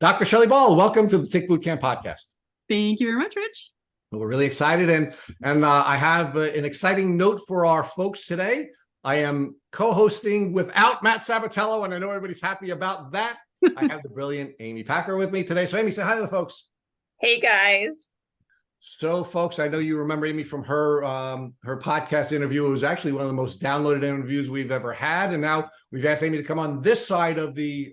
Dr. Shelley Ball, welcome to the Tick Boot Camp podcast. Thank you very much, Rich. Well, we're really excited, and I have an exciting note for our folks today. I am co-hosting without Matt Sabatello, and I know everybody's happy about that. I have the brilliant Aimee Packer with me today. So, Aimee, say hi to the folks. Hey, guys. So, folks, I know you remember Aimee from her podcast interview. It was actually one of the most downloaded interviews we've ever had, and now we've asked Aimee to come on this side of the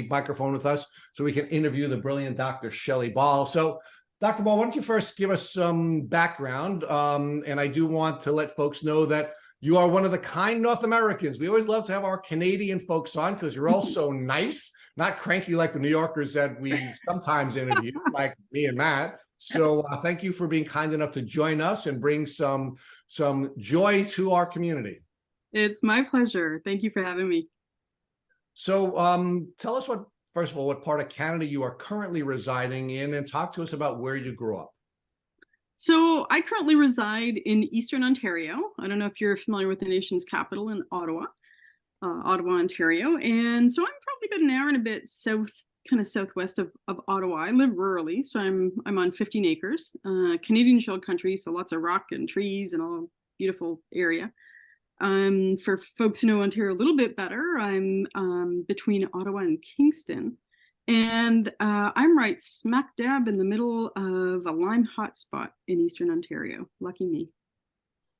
microphone with us so we can interview the brilliant Dr. Shelley Ball. So, Dr. Ball, why don't you first give us some background? And I do want to let folks know that you are one of the kind North Americans. We always love to have our Canadian folks on because you're all so nice, not cranky like the New Yorkers that we sometimes interview, like me and Matt. So thank you for being kind enough to join us and bring some joy to our community. It's my pleasure. Thank you for having me. So tell us first of all, what part of Canada you are currently residing in, and talk to us about where you grew up. So I currently reside in Eastern Ontario. I don't know if you're familiar with the nation's capital in Ottawa, Ontario. And so I'm probably about an hour and a bit southwest of Ottawa. I live rurally, so I'm on 15 acres, Canadian shield country, so lots of rock and trees and all beautiful area. For folks who know Ontario a little bit better, I'm between Ottawa and Kingston, and I'm right smack dab in the middle of a Lyme hotspot in Eastern Ontario. Lucky me.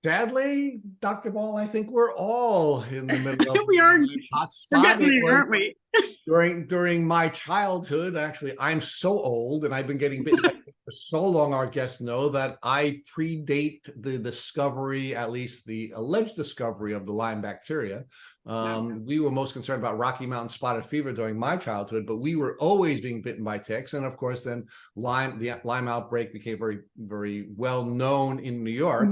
Sadly, Dr. Ball, I think we're all in the middle of we are hot spot. aren't we? during my childhood, actually, I'm so old and I've been getting bitten by for so long, our guests know, that I predate the discovery, at least the alleged discovery, of the Lyme bacteria. We were most concerned about Rocky Mountain spotted fever during my childhood, but we were always being bitten by ticks. And of course, then the Lyme outbreak became very, very well known in New York.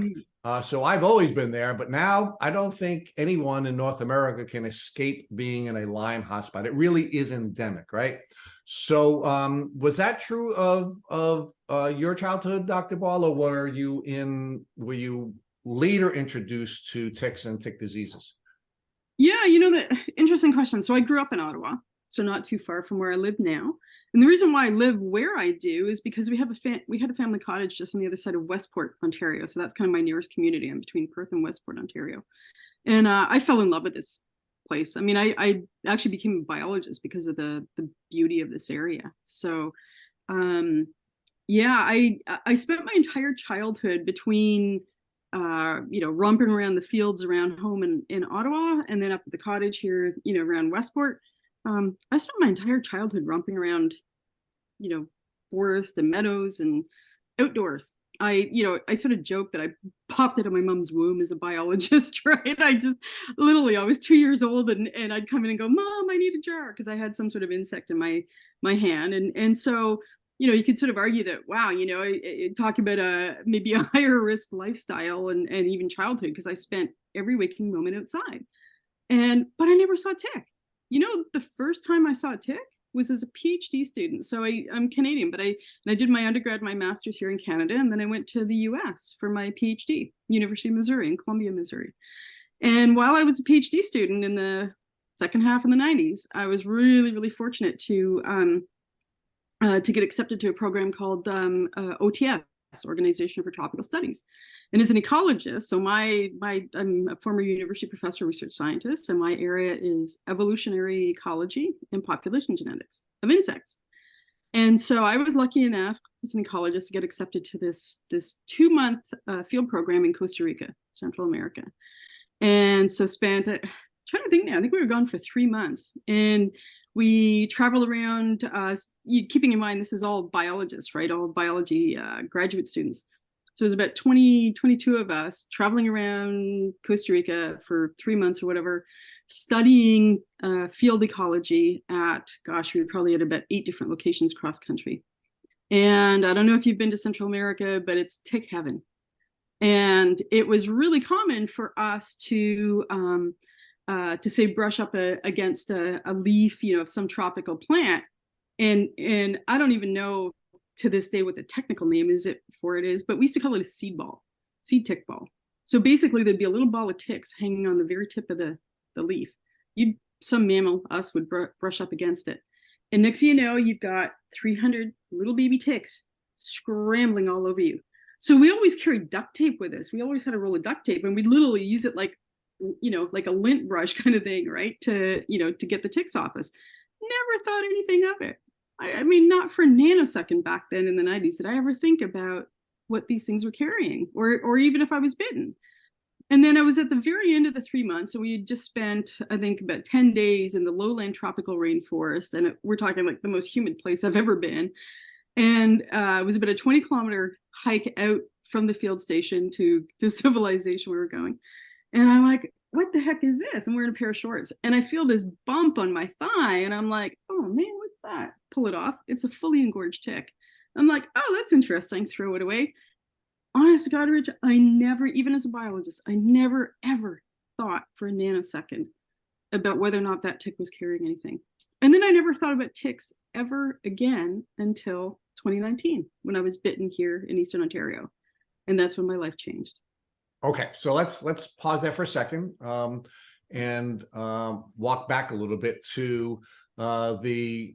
So I've always been there, but now I don't think anyone in North America can escape being in a Lyme hotspot. It really is endemic, right? So was that true of your childhood, Dr. Ball, or were you later introduced to ticks and tick diseases? Yeah, the interesting question. So I grew up in Ottawa, so not too far from where I live now. And the reason why I live where I do is because we had a family cottage just on the other side of Westport, Ontario. So that's kind of my nearest community. I'm between Perth and Westport, Ontario. And I fell in love with this place. I mean, I actually became a biologist because of the beauty of this area. So yeah, I spent my entire childhood between romping around the fields around home in Ottawa, and then up at the cottage here, around Westport. I spent my entire childhood romping around, forest and meadows and outdoors. I sort of joke that I popped out of my mom's womb as a biologist, right? I was 2 years old and I'd come in and go, Mom, I need a jar, because I had some sort of insect in my hand. And so, you could sort of argue that, wow, talk about maybe a higher risk lifestyle and even childhood, because I spent every waking moment outside. But I never saw a tick. The first time I saw a tick was as a PhD student. So I'm Canadian, but I did my undergrad, my master's here in Canada, and then I went to the US for my PhD, University of Missouri in Columbia, Missouri. And while I was a PhD student in the second half of the 90s, I was really, really fortunate to get accepted to a program called OTS, Organization for Tropical Studies. And as an ecologist, so I'm a former university professor, research scientist, and my area is evolutionary ecology and population genetics of insects. And so I was lucky enough as an ecologist to get accepted to this 2-month field program in Costa Rica, Central America. And so spent, trying to think now, I think we were gone for 3 months. And we traveled around, keeping in mind this is all biologists, right? All biology graduate students. So it was about 22 of us traveling around Costa Rica for 3 months or whatever, studying field ecology at, we were probably at about 8 different locations across country. And I don't know if you've been to Central America, but it's tick heaven. And it was really common for us to say brush up against a leaf, of some tropical plant. And I don't even know to this day what the technical name is for it is, but we used to call it a seed tick ball. So basically there'd be a little ball of ticks hanging on the very tip of the leaf. Some mammal, us, would brush up against it. And next thing you know, you've got 300 little baby ticks scrambling all over you. So we always carried duct tape with us. We always had a roll of duct tape, and we'd literally use it like, like a lint brush kind of thing, right? To get the ticks off us. Never thought anything of it. I mean, not for a nanosecond back then in the 90s did I ever think about what these things were carrying, or even if I was bitten. And then I was at the very end of the 3 months, and we had just spent, I think, about 10 days in the lowland tropical rainforest. And we're talking like the most humid place I've ever been. And it was about a 20-kilometer hike out from the field station to civilization we were going. And I'm like, what the heck is this? I'm wearing a pair of shorts. And I feel this bump on my thigh. And I'm like, oh man, what's that? Pull it off. It's a fully engorged tick. I'm like, oh, that's interesting. Throw it away. Honest to God, Rich, I never, even as a biologist, I never, ever thought for a nanosecond about whether or not that tick was carrying anything. And then I never thought about ticks ever again until 2019, when I was bitten here in Eastern Ontario. And that's when my life changed. Okay, so let's pause there for a second and walk back a little bit to the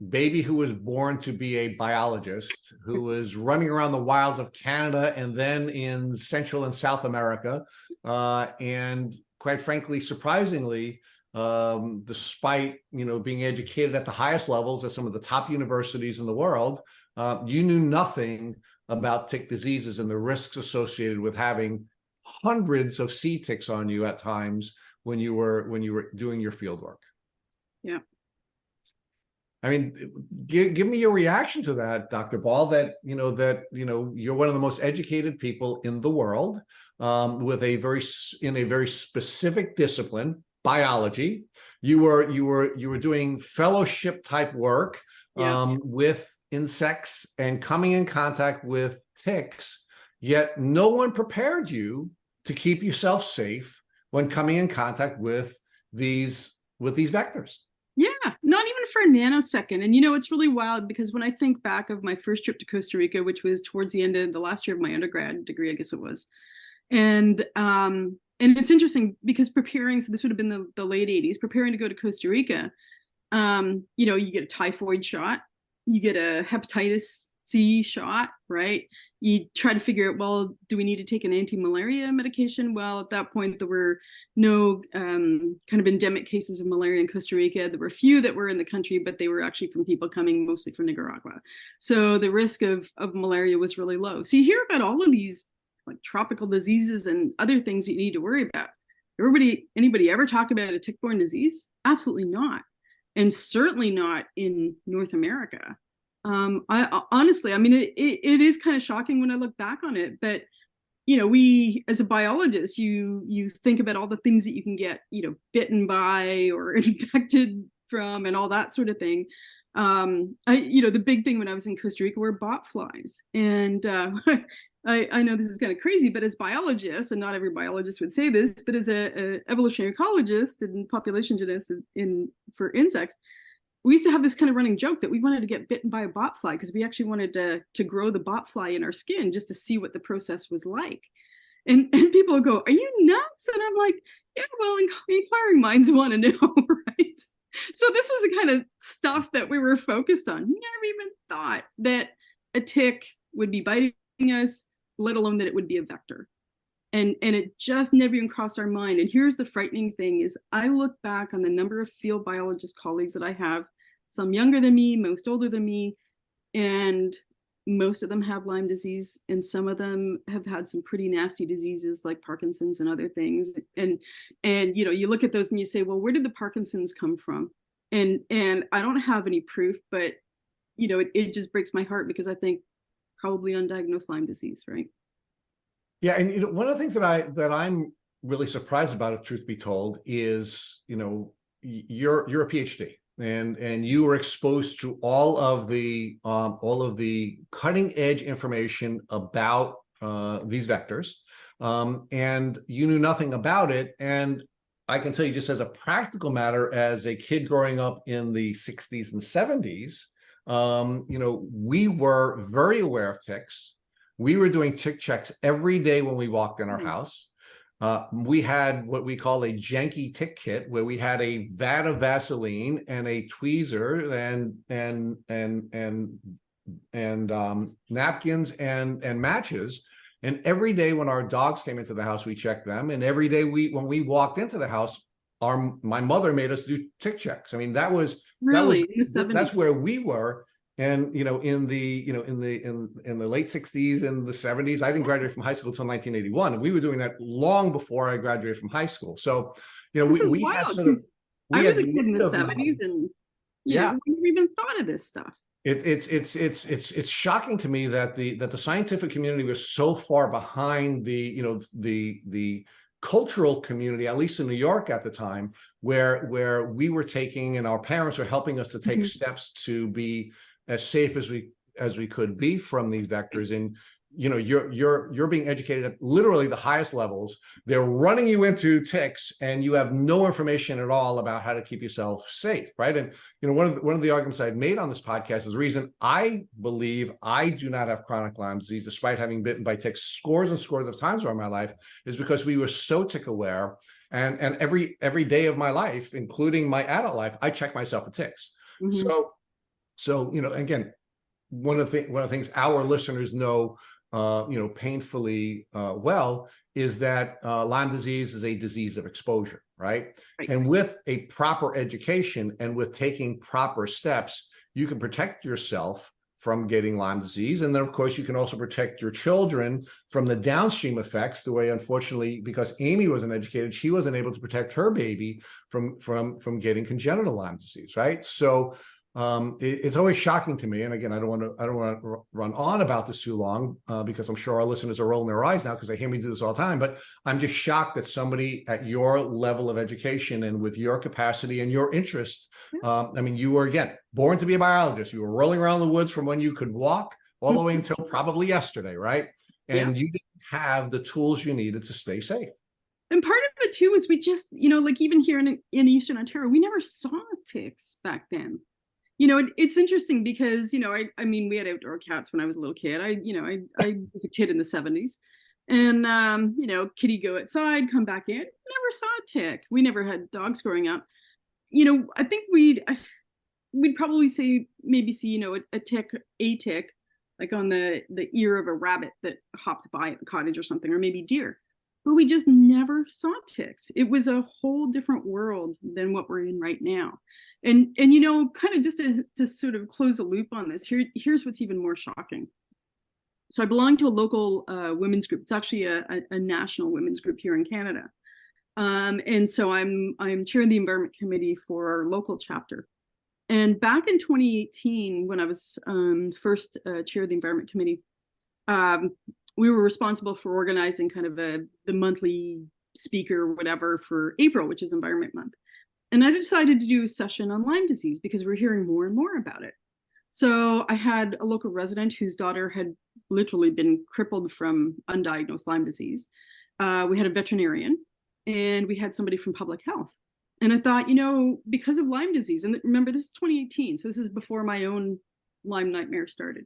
baby who was born to be a biologist, who was running around the wilds of Canada and then in Central and South America, and quite frankly, surprisingly, despite being educated at the highest levels at some of the top universities in the world, you knew nothing about tick diseases and the risks associated with having hundreds of sea ticks on you at times when you were doing your field work. Yeah. I mean, give me your reaction to that, Dr. Ball, that you're one of the most educated people in the world, with a very specific discipline, biology. You were doing fellowship type work with insects and coming in contact with ticks, yet no one prepared you to keep yourself safe when coming in contact with these vectors. Yeah, not even for a nanosecond. And it's really wild, because when I think back of my first trip to Costa Rica, which was towards the end of the last year of my undergrad degree, I guess it was. And it's interesting because preparing, so this would have been the late 80s, preparing to go to Costa Rica, you get a typhoid shot, you get a hepatitis C shot, right? You try to figure out, well, do we need to take an anti-malaria medication? Well, at that point, there were no kind of endemic cases of malaria in Costa Rica. There were a few that were in the country, but they were actually from people coming mostly from Nicaragua. So the risk of malaria was really low. So you hear about all of these like tropical diseases and other things that you need to worry about. Anybody ever talk about a tick-borne disease? Absolutely not. And certainly not in North America. I honestly, I mean, it is kind of shocking when I look back on it, but we, as a biologist, you think about all the things that you can get, bitten by or infected from and all that sort of thing. The big thing when I was in Costa Rica were bot flies. And I know this is kind of crazy, but as biologists, and not every biologist would say this, but as a evolutionary ecologist and population geneticist for insects, we used to have this kind of running joke that we wanted to get bitten by a bot fly because we actually wanted to grow the bot fly in our skin just to see what the process was like. And people would go, "Are you nuts?" And I'm like, "Yeah, well, inquiring minds want to know," right? So this was the kind of stuff that we were focused on. Never even thought that a tick would be biting us, let alone that it would be a vector. And it just never even crossed our mind. And here's the frightening thing is I look back on the number of field biologist colleagues that I have, some younger than me, most older than me, and most of them have Lyme disease, and some of them have had some pretty nasty diseases like Parkinson's and other things. And you look at those and you say, well, where did the Parkinson's come from? And I don't have any proof, but it just breaks my heart because I think probably undiagnosed Lyme disease, right? Yeah, and one of the things that I'm really surprised about, if truth be told, is you're a PhD and you were exposed to all of the cutting edge information about these vectors, and you knew nothing about it. And I can tell you, just as a practical matter, as a kid growing up in the 60s and 70s, we were very aware of ticks. We were doing tick checks every day when we walked in our house. We had what we call a janky tick kit, where we had a vat of Vaseline and a tweezer and napkins and matches. And every day when our dogs came into the house, we checked them. And every day when we walked into the house, my mother made us do tick checks. I mean, Really, in the 70s. that's where we were. And in the late 60s and the 70s, I didn't graduate from high school until 1981, and we were doing that long before I graduated from high school. So, we had sort of. I was a kid in the 70s, and we never even thought of this stuff. It's shocking to me that the scientific community was so far behind the cultural community, at least in New York at the time, where we were taking, and our parents were helping us to take steps to be as safe as we could be from these vectors. And you're being educated at literally the highest levels. They're running you into ticks, and you have no information at all about how to keep yourself safe, right? And one of the arguments I've made on this podcast is the reason I believe I do not have chronic Lyme disease, despite having bitten by ticks scores and scores of times over my life, is because we were so tick aware, and every day of my life, including my adult life, I check myself for ticks. So again, one of the things our listeners know painfully well is that Lyme disease is a disease of exposure, right? And with a proper education and with taking proper steps, you can protect yourself from getting Lyme disease. And then, of course, you can also protect your children from the downstream effects, the way, unfortunately, because Aimee wasn't educated, she wasn't able to protect her baby from getting congenital Lyme disease, right? So it's always shocking to me, and again, I don't want to run on about this too long because I'm sure our listeners are rolling their eyes now because they hear me do this all the time. But I'm just shocked that somebody at your level of education and with your capacity and your interest, I mean, you were, again, born to be a biologist. You were rolling around the woods from when you could walk all the way until probably yesterday, right? And you didn't have the tools you needed to stay safe. And part of it too is we just, like even here in Eastern Ontario, we never saw ticks back then. It's interesting because, I mean, we had outdoor cats when I was a little kid. I was a kid in the 70s, and, kitty go outside, come back in, never saw a tick. We never had dogs growing up. I think we'd probably see a tick, like on the ear of a rabbit that hopped by at the cottage or something, or maybe deer. But we just never saw ticks. It was a whole different world than what we're in right now. And kind of just to sort of close a loop on this, here's what's even more shocking. So I belong to a local women's group. It's actually a national women's group here in Canada. And so I'm chair of the environment committee for our local chapter. And back in 2018, when I was first chair of the environment committee, we were responsible for organizing kind of the monthly speaker or whatever for April, which is Environment Month. And I decided to do a session on Lyme disease because we're hearing more and more about it. So I had a local resident whose daughter had literally been crippled from undiagnosed Lyme disease. We had a veterinarian, and we had somebody from public health. And I thought, because of Lyme disease, and remember, this is 2018, so this is before my own Lyme nightmare started.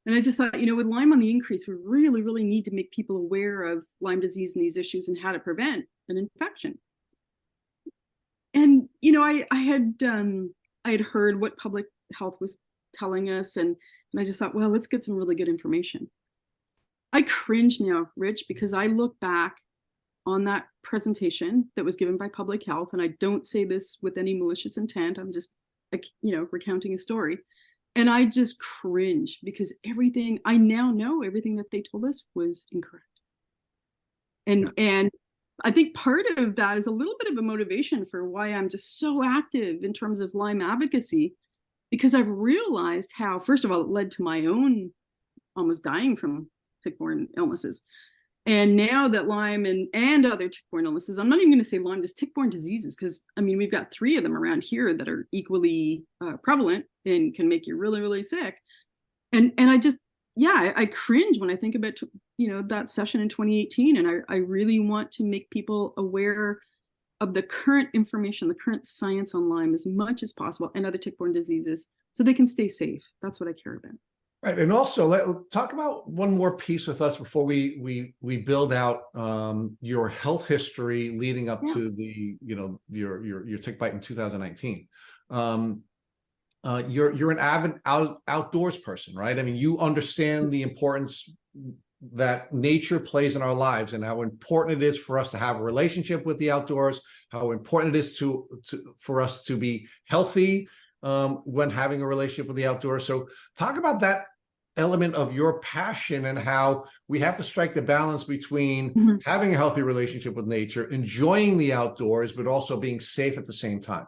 And I just thought, with Lyme on the increase, we really, really need to make people aware of Lyme disease and these issues and how to prevent an infection. And, I had heard what public health was telling us, and I just thought, well, let's get some really good information. I cringe now, Rich, because I look back on that presentation that was given by public health, and I don't say this with any malicious intent. I'm just, recounting a story. And I just cringe because I now know everything that they told us was incorrect. And I think part of that is a little bit of a motivation for why I'm just so active in terms of Lyme advocacy, because I've realized how, first of all, it led to my own almost dying from tick-borne illnesses. And now that Lyme and other tick-borne illnesses, I'm not even going to say Lyme, just tick-borne diseases, because we've got 3 of them around here that are equally prevalent and can make you really, really sick. And I just, I cringe when I think about, that session in 2018. And I really want to make people aware of the current information, the current science on Lyme as much as possible, and other tick-borne diseases, so they can stay safe. That's what I care about. Right, and also talk about one more piece with us before we build out your health history leading up Yeah. to the your tick bite in 2019. You're an avid outdoors person, right? I mean, you understand the importance that nature plays in our lives and how important it is for us to have a relationship with the outdoors, how important it is for us to be healthy when having a relationship with the outdoors. So talk about that element of your passion and how we have to strike the balance between Mhm. having a healthy relationship with nature, enjoying the outdoors, but also being safe at the same time.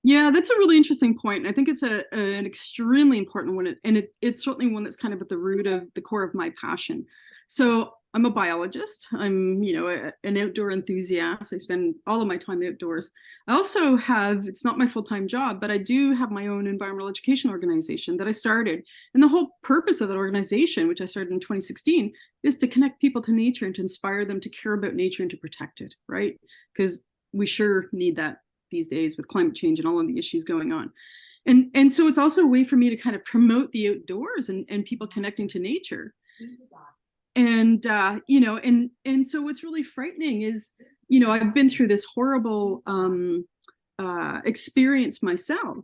Yeah, that's a really interesting point. And I think it's an extremely important one. And it's certainly one that's kind of at the root of the core of my passion. So I'm a biologist. I'm, an outdoor enthusiast. I spend all of my time outdoors. I also have, it's not my full-time job, but I do have my own environmental education organization that I started. And the whole purpose of that organization, which I started in 2016, is to connect people to nature and to inspire them to care about nature and to protect it, right? Because we sure need that these days with climate change and all of the issues going on. And so it's also a way for me to kind of promote the outdoors and people connecting to nature. And and so what's really frightening is, I've been through this horrible experience myself,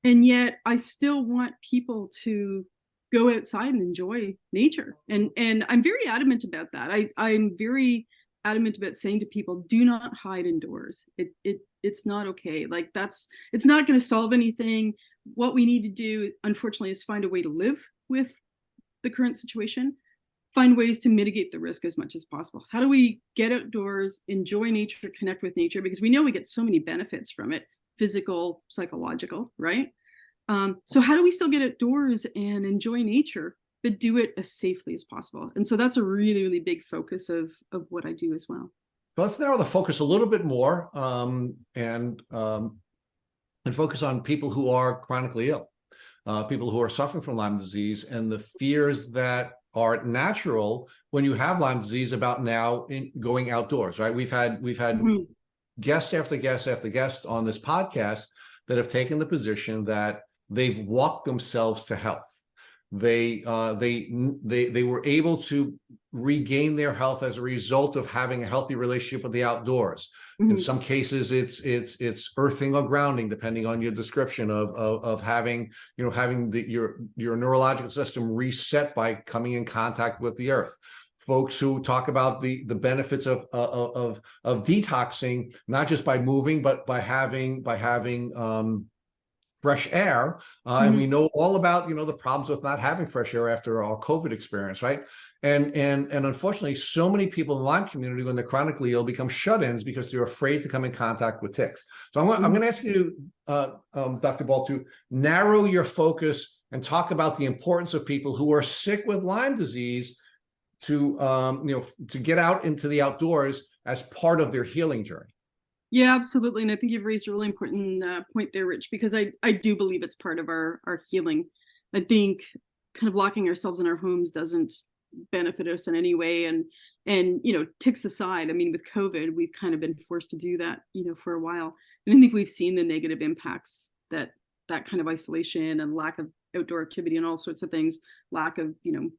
and yet I still want people to go outside and enjoy nature. And I'm very adamant about that. I'm very adamant about saying to people, do not hide indoors. It's not okay. Like it's not going to solve anything. What we need to do, unfortunately, is find a way to live with the current situation, find ways to mitigate the risk as much as possible. How do we get outdoors, enjoy nature, connect with nature? Because we know we get so many benefits from it, physical, psychological, right? So how do we still get outdoors and enjoy nature, but do it as safely as possible? And so that's a really, really big focus of what I do as well. Let's narrow the focus a little bit more and focus on people who are chronically ill, people who are suffering from Lyme disease, and the fears that are natural when you have Lyme disease about now going outdoors. Right? We've had Mhm. guest after guest after guest on this podcast that have taken the position that they've walked themselves to health. They were able to regain their health as a result of having a healthy relationship with the outdoors. In Mhm. some cases, it's earthing or grounding, depending on your description of having having your neurological system reset by coming in contact with the earth. Folks who talk about the benefits of detoxing, not just by moving, but by having fresh air. And we Mhm. know all about, the problems with not having fresh air after our COVID experience, right? And unfortunately, so many people in the Lyme community, when they're chronically ill, become shut-ins because they're afraid to come in contact with ticks. So I'm going to ask you, Dr. Ball, to narrow your focus and talk about the importance of people who are sick with Lyme disease to to get out into the outdoors as part of their healing journey. Yeah, absolutely. And I think you've raised a really important point there, Rich, because I do believe it's part of our healing. I think kind of locking ourselves in our homes doesn't benefit us in any way. And ticks aside, I mean, with COVID, we've kind of been forced to do that, for a while. And I think we've seen the negative impacts that kind of isolation and lack of outdoor activity and all sorts of things, lack of,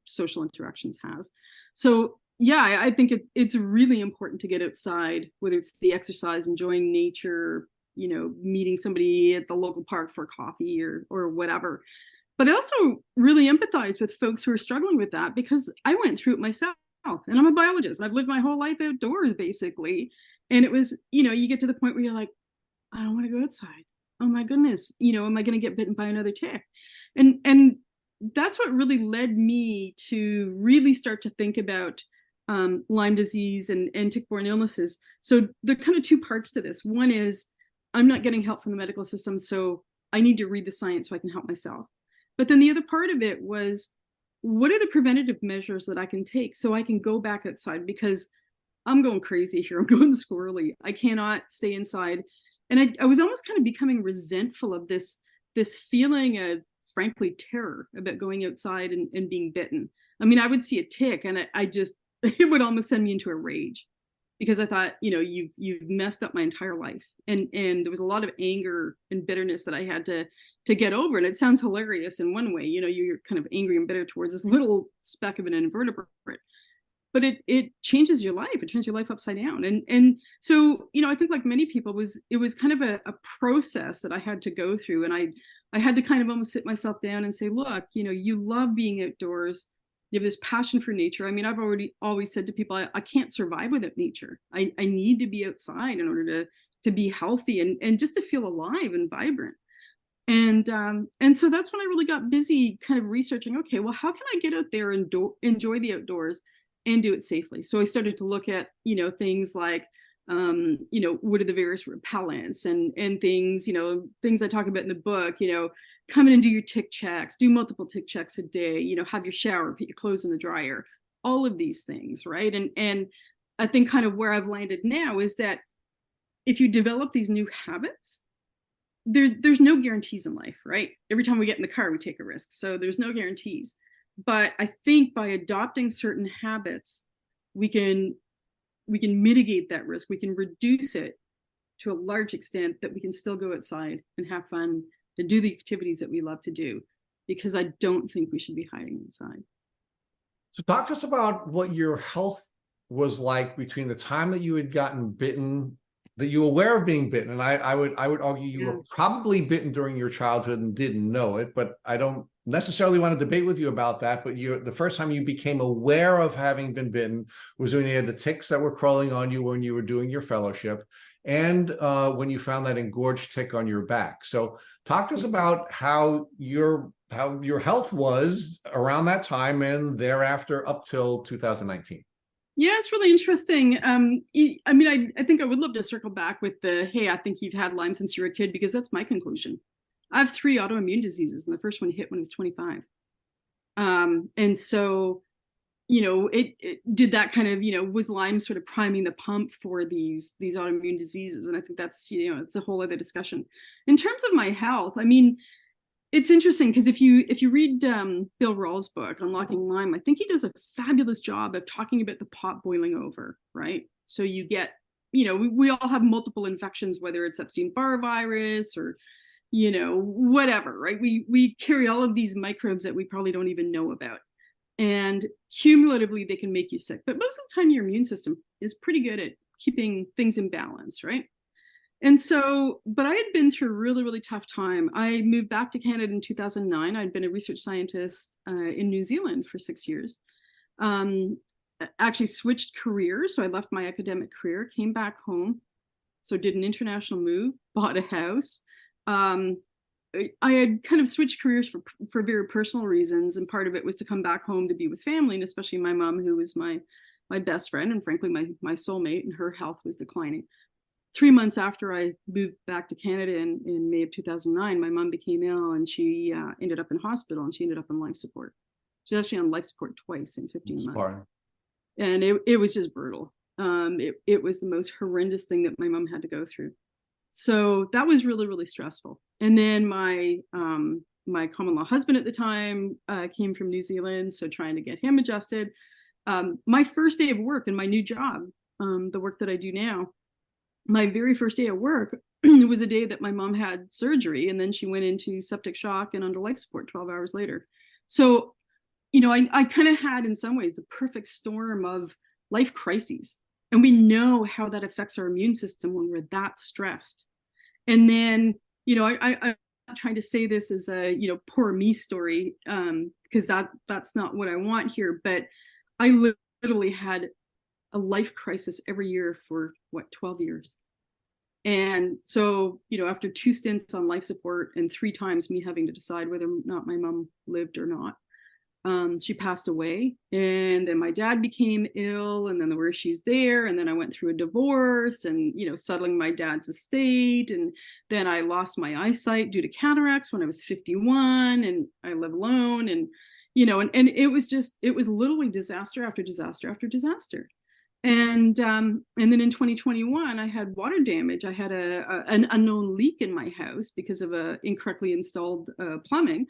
social interactions has. So yeah, I think it's really important to get outside, whether it's the exercise, enjoying nature, meeting somebody at the local park for coffee or whatever. But I also really empathize with folks who are struggling with that, because I went through it myself, and I'm a biologist and I've lived my whole life outdoors basically. And it was, you get to the point where you're like, I don't want to go outside. Oh my goodness, am I going to get bitten by another tick? And that's what really led me to really start to think about Lyme disease and tick-borne illnesses. So there are kind of two parts to this. One is I'm not getting help from the medical system, so I need to read the science so I can help myself. But then the other part of it was, what are the preventative measures that I can take so I can go back outside? Because I'm going crazy here. I'm going squirrely. I cannot stay inside. And I was almost kind of becoming resentful of this feeling of, frankly, terror about going outside and being bitten. I mean, I would see a tick and I just, it would almost send me into a rage. because I thought, you've messed up my entire life. And there was a lot of anger and bitterness that I had to get over. And it sounds hilarious in one way, you're kind of angry and bitter towards this little speck of an invertebrate, but it changes your life. It turns your life upside down. And so, I think like many people, it was kind of a process that I had to go through. And I had to kind of almost sit myself down and say, look, you love being outdoors. You have this passion for nature. I mean, I've always said to people, I can't survive without nature. I need to be outside in order to be healthy and just to feel alive and vibrant. And so that's when I really got busy kind of researching, okay, well, how can I get out there and enjoy the outdoors and do it safely? So I started to look at, things like, what are the various repellents and things, things I talk about in the book, come in and do your tick checks, do multiple tick checks a day, have your shower, put your clothes in the dryer, all of these things, right? And I think kind of where I've landed now is that if you develop these new habits, there's no guarantees in life, right? Every time we get in the car, we take a risk. So there's no guarantees. But I think by adopting certain habits, we can mitigate that risk. We can reduce it to a large extent, that we can still go outside and have fun and do the activities that we love to do, because I don't think we should be hiding inside. So talk to us about what your health was like between the time that you had gotten bitten, that you were aware of being bitten. And I would argue you were probably bitten during your childhood and didn't know it, but I don't necessarily want to debate with you about that. But the first time you became aware of having been bitten was when you had the ticks that were crawling on you when you were doing your fellowship, and when you found that engorged tick on your back. So talk to us about how your health was around that time and thereafter up till 2019. Yeah, it's really interesting. I mean, I think I would love to circle back with hey, I think you've had Lyme since you were a kid, because that's my conclusion. I have 3 autoimmune diseases, and the first one hit when I was 25. And so, it did that kind of, was Lyme sort of priming the pump for these autoimmune diseases? And I think that's, it's a whole other discussion. In terms of my health, I mean, it's interesting because if you read Bill Rawls' book, Unlocking Lyme, I think he does a fabulous job of talking about the pot boiling over, right? So you get, we all have multiple infections, whether it's Epstein-Barr virus or, whatever, right? We carry all of these microbes that we probably don't even know about. And cumulatively, they can make you sick. But most of the time, your immune system is pretty good at keeping things in balance, right? And so, but I had been through a really, really tough time. I moved back to Canada in 2009. I'd been a research scientist in New Zealand for 6 years. Actually switched careers. So I left my academic career, came back home. So did an international move, bought a house. I had kind of switched careers for very personal reasons. And part of it was to come back home to be with family, and especially my mom, who was my best friend and frankly, my soulmate, and her health was declining. 3 months after I moved back to Canada in May of 2009, my mom became ill, and she ended up in hospital, and she ended up on life support. She was actually on life support twice in 15 months. And it was just brutal. It was the most horrendous thing that my mom had to go through. So that was really, really stressful. And then my common law husband at the time came from New Zealand, so trying to get him adjusted. My first day of work in my new job, the work that I do now, my very first day at work was a day that my mom had surgery, and then she went into septic shock and under life support 12 hours later. So, I kind of had, in some ways, the perfect storm of life crises. And we know how that affects our immune system when we're that stressed. And then, I'm not trying to say this as a, poor me story, because that's not what I want here. But I literally had a life crisis every year for 12 years. And so, after 2 stints on life support and 3 times me having to decide whether or not my mom lived or not, she passed away. And then my dad became ill, and then there were issues there. And then I went through a divorce and, settling my dad's estate. And then I lost my eyesight due to cataracts when I was 51, and I live alone. And, and it was literally disaster after disaster after disaster. And then in 2021, I had water damage. I had an unknown leak in my house because of a incorrectly installed plumbing.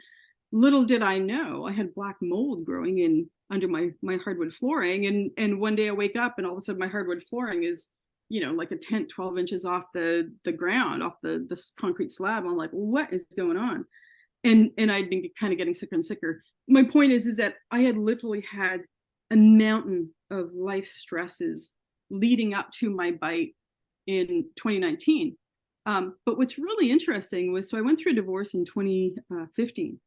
little did I know I had black mold growing in under my hardwood flooring. And one day I wake up and all of a sudden my hardwood flooring is, like a tent 12 inches off the ground, off this concrete slab. I'm like, what is going on? And I'd been kind of getting sicker and sicker. My point is that I had literally had a mountain of life stresses leading up to my bite in 2019. But what's really interesting was, so I went through a divorce in 2015.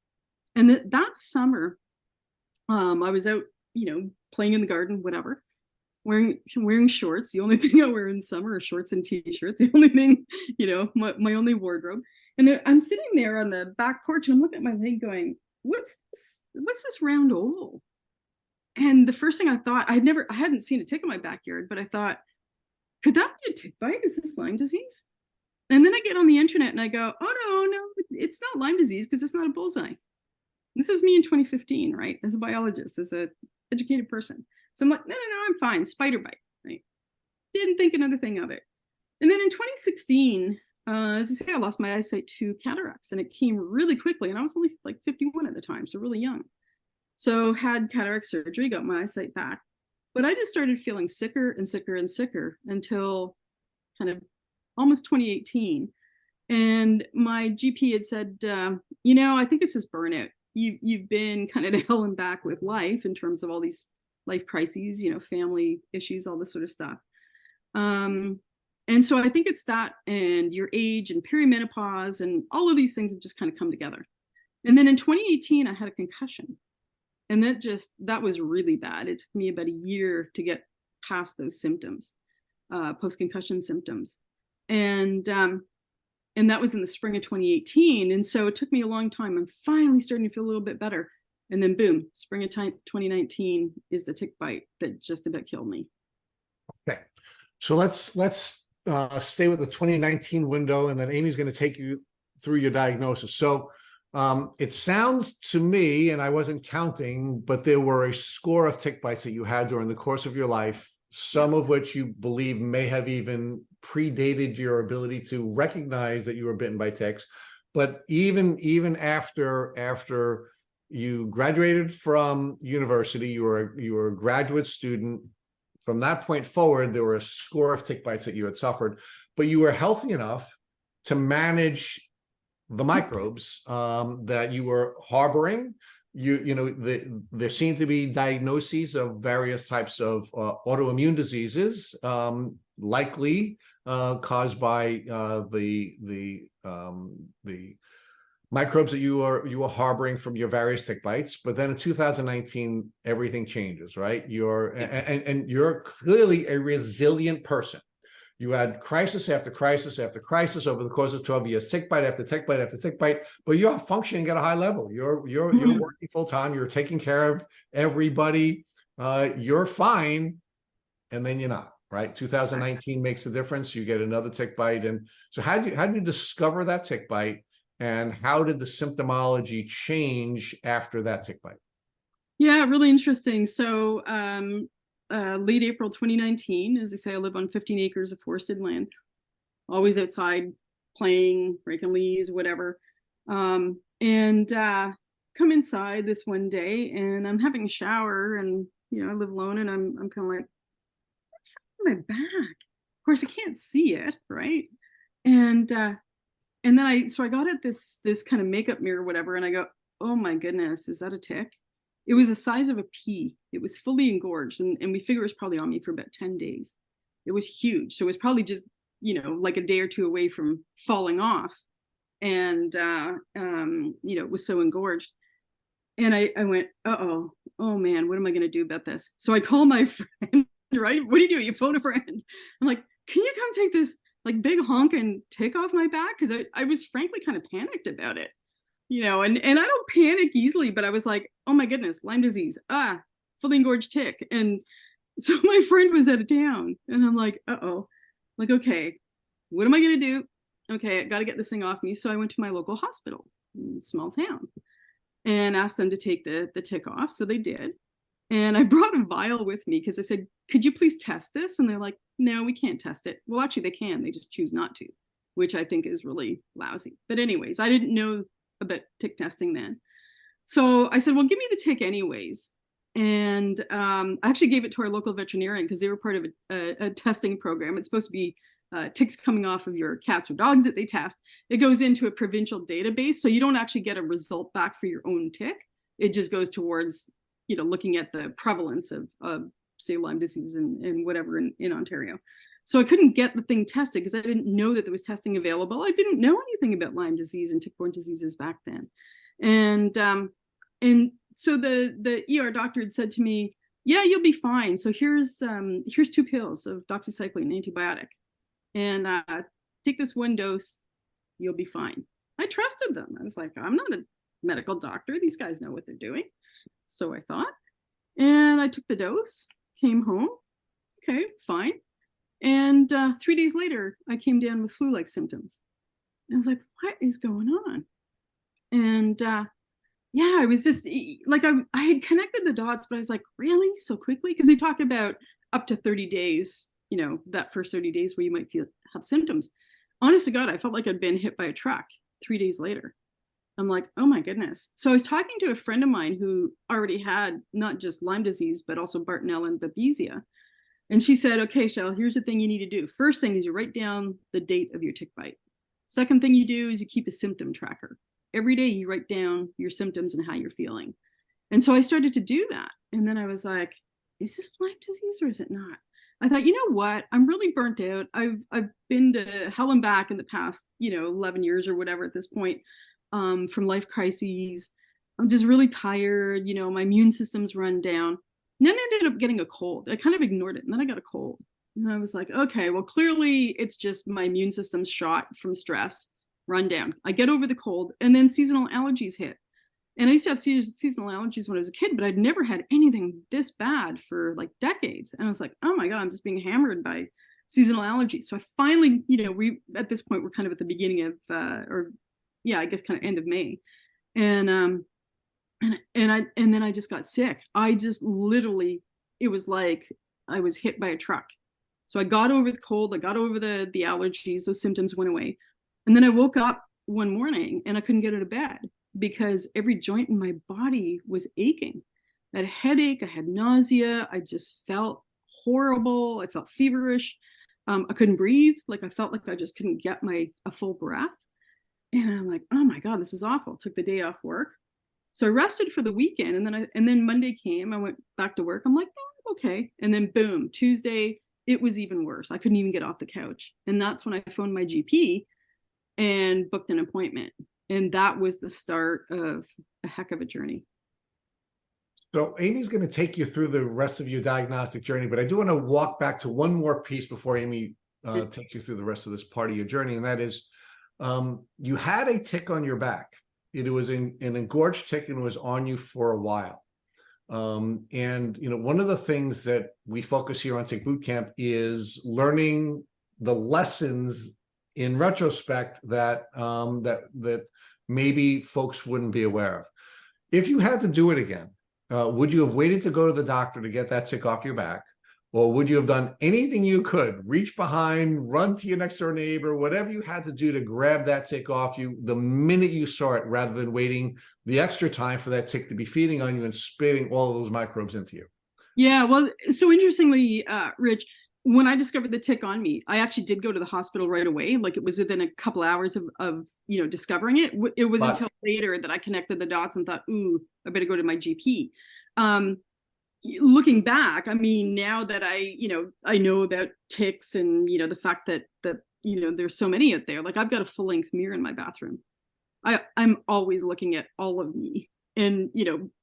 And that summer, I was out, playing in the garden, whatever, wearing shorts. The only thing I wear in summer are shorts and t-shirts. The only thing, my only wardrobe. And I'm sitting there on the back porch and I'm looking at my leg going, what's this round oval? And the first thing I thought, I hadn't seen a tick in my backyard, but I thought, could that be a tick bite? Is this Lyme disease? And then I get on the internet and I go, oh, no, it's not Lyme disease because it's not a bullseye. This is me in 2015, right? As a biologist, as an educated person. So I'm like, no, I'm fine. Spider bite, right? Didn't think another thing of it. And then in 2016, as I say, I lost my eyesight to cataracts, and it came really quickly. And I was only like 51 at the time, so really young. So had cataract surgery, got my eyesight back. But I just started feeling sicker and sicker and sicker until kind of almost 2018. And my GP had said, I think it's just burnout. You've been kind of to hell and back with life in terms of all these life crises, family issues, all this sort of stuff. And so I think it's that, and your age and perimenopause and all of these things have just kind of come together. And then in 2018, I had a concussion. And that was really bad. It took me about a year to get past those symptoms, post-concussion symptoms. And that was in the spring of 2018. And so it took me a long time. I'm finally starting to feel a little bit better. And then boom, spring of 2019 is the tick bite that just about killed me. Okay. So let's stay with the 2019 window, and then Aimee's going to take you through your diagnosis. So it sounds to me, and I wasn't counting, but there were a score of tick bites that you had during the course of your life, some of which you believe may have even predated your ability to recognize that you were bitten by ticks. But even after you graduated from university, you were a graduate student. From that point forward, there were a score of tick bites that you had suffered, but you were healthy enough to manage the microbes that you were harboring. There seem to be diagnoses of various types of autoimmune diseases, likely caused by the microbes that you were harboring from your various tick bites. But then in 2019, everything changes, right? And you're clearly a resilient person. You had crisis after crisis after crisis over the course of 12 years, tick bite after tick bite after tick bite, but you're functioning at a high level. You're working full time. You're taking care of everybody. You're fine, and then you're not. Right? 2019 makes a difference. You get another tick bite, and so how did you discover that tick bite, and how did the symptomology change after that tick bite? Yeah, really interesting. So late April 2019, as I say, I live on 15 acres of forested land, always outside playing, raking leaves, whatever. And come inside this one day, and I'm having a shower, and I live alone, and I'm kind of like, what's on my back? Of course, I can't see it, right? And then I got at this kind of makeup mirror, whatever, and I go, oh my goodness, is that a tick? It was the size of a pea. It was fully engorged, and we figure it was probably on me for about 10 days. It was huge. So it was probably just, like a day or two away from falling off. And, it was so engorged. And I went, oh man, what am I going to do about this? So I call my friend, right? What do? You phone a friend. I'm like, can you come take this like big honking tick off my back? Because I was frankly kind of panicked about it. And I don't panic easily, but I was like, oh my goodness, Lyme disease, fully engorged tick. And so my friend was out of town, and I'm like, like, okay, what am I going to do? Okay, I got to get this thing off me. So I went to my local hospital in a small town and asked them to take the tick off. So they did. And I brought a vial with me because I said, could you please test this? And they're like, no, we can't test it. Well, actually they can, they just choose not to, which I think is really lousy. But anyways, I didn't know about tick testing then. So I said, well, give me the tick anyways. And I actually gave it to our local veterinarian because they were part of a testing program. It's supposed to be ticks coming off of your cats or dogs that they test. It goes into a provincial database, so you don't actually get a result back for your own tick. It just goes towards, looking at the prevalence of say, Lyme disease and whatever in Ontario. So I couldn't get the thing tested because I didn't know that there was testing available. I didn't know anything about Lyme disease and tick-borne diseases back then. And so the ER doctor had said to me, yeah, you'll be fine. So here's 2 pills of doxycycline, antibiotic, and take this 1 dose, you'll be fine. I trusted them. I was like, I'm not a medical doctor. These guys know what they're doing. So I thought, and I took the dose, came home. Okay, fine. And 3 days later, I came down with flu-like symptoms. And I was like, what is going on? And yeah, I was just like, I had connected the dots, but I was like, really? So quickly? Because they talk about up to 30 days, that first 30 days where you might have symptoms. Honest to God, I felt like I'd been hit by a truck 3 days later. I'm like, oh my goodness. So I was talking to a friend of mine who already had not just Lyme disease, but also Bartonella and Babesia. And she said, okay, Shell, here's the thing you need to do. First thing is you write down the date of your tick bite. Second thing you do is you keep a symptom tracker. Every day you write down your symptoms and how you're feeling. And so I started to do that. And then I was like, is this Lyme disease or is it not? I thought, you know what? I'm really burnt out. I've been to hell and back in the past, 11 years or whatever at this point, from life crises. I'm just really tired. My immune system's run down. And then I ended up getting a cold. I kind of ignored it. And then I got a cold. And I was like, okay, well, clearly it's just my immune system's shot from stress, run down. I get over the cold, and then seasonal allergies hit. And I used to have seasonal allergies when I was a kid, but I'd never had anything this bad for like decades. And I was like, oh my God, I'm just being hammered by seasonal allergies. So I finally, at this point, we're kind of at the beginning of, I guess kind of end of May. And then I just got sick. I just literally, it was like I was hit by a truck. So I got over the cold, I got over the allergies, those symptoms went away. And then I woke up one morning and I couldn't get out of bed because every joint in my body was aching. I had a headache, I had nausea, I just felt horrible, I felt feverish. I couldn't breathe, like I felt like I just couldn't get a full breath. And I'm like, oh my God, this is awful. Took the day off work. So I rested for the weekend, and then Monday came, I went back to work. I'm like, oh, okay. And then boom, Tuesday, it was even worse. I couldn't even get off the couch. And that's when I phoned my GP and booked an appointment. And that was the start of a heck of a journey. So Aimee's going to take you through the rest of your diagnostic journey, but I do want to walk back to one more piece before Aimee takes you through the rest of this part of your journey. And that is, you had a tick on your back. It was an engorged tick and was on you for a while. And, one of the things that we focus here on Tick Bootcamp is learning the lessons in retrospect that maybe folks wouldn't be aware of. If you had to do it again, would you have waited to go to the doctor to get that tick off your back? Or would you have done anything you could, reach behind, run to your next door neighbor, whatever you had to do to grab that tick off you the minute you saw it, rather than waiting the extra time for that tick to be feeding on you and spitting all of those microbes into you? Yeah, well, so interestingly, Rich, when I discovered the tick on me, I actually did go to the hospital right away. Like it was within a couple hours of discovering it. It was until later that I connected the dots and thought, ooh, I better go to my GP. Looking back, I mean, now that I know about ticks and, the fact that there's so many out there, like I've got a full length mirror in my bathroom. I'm always looking at all of me, and,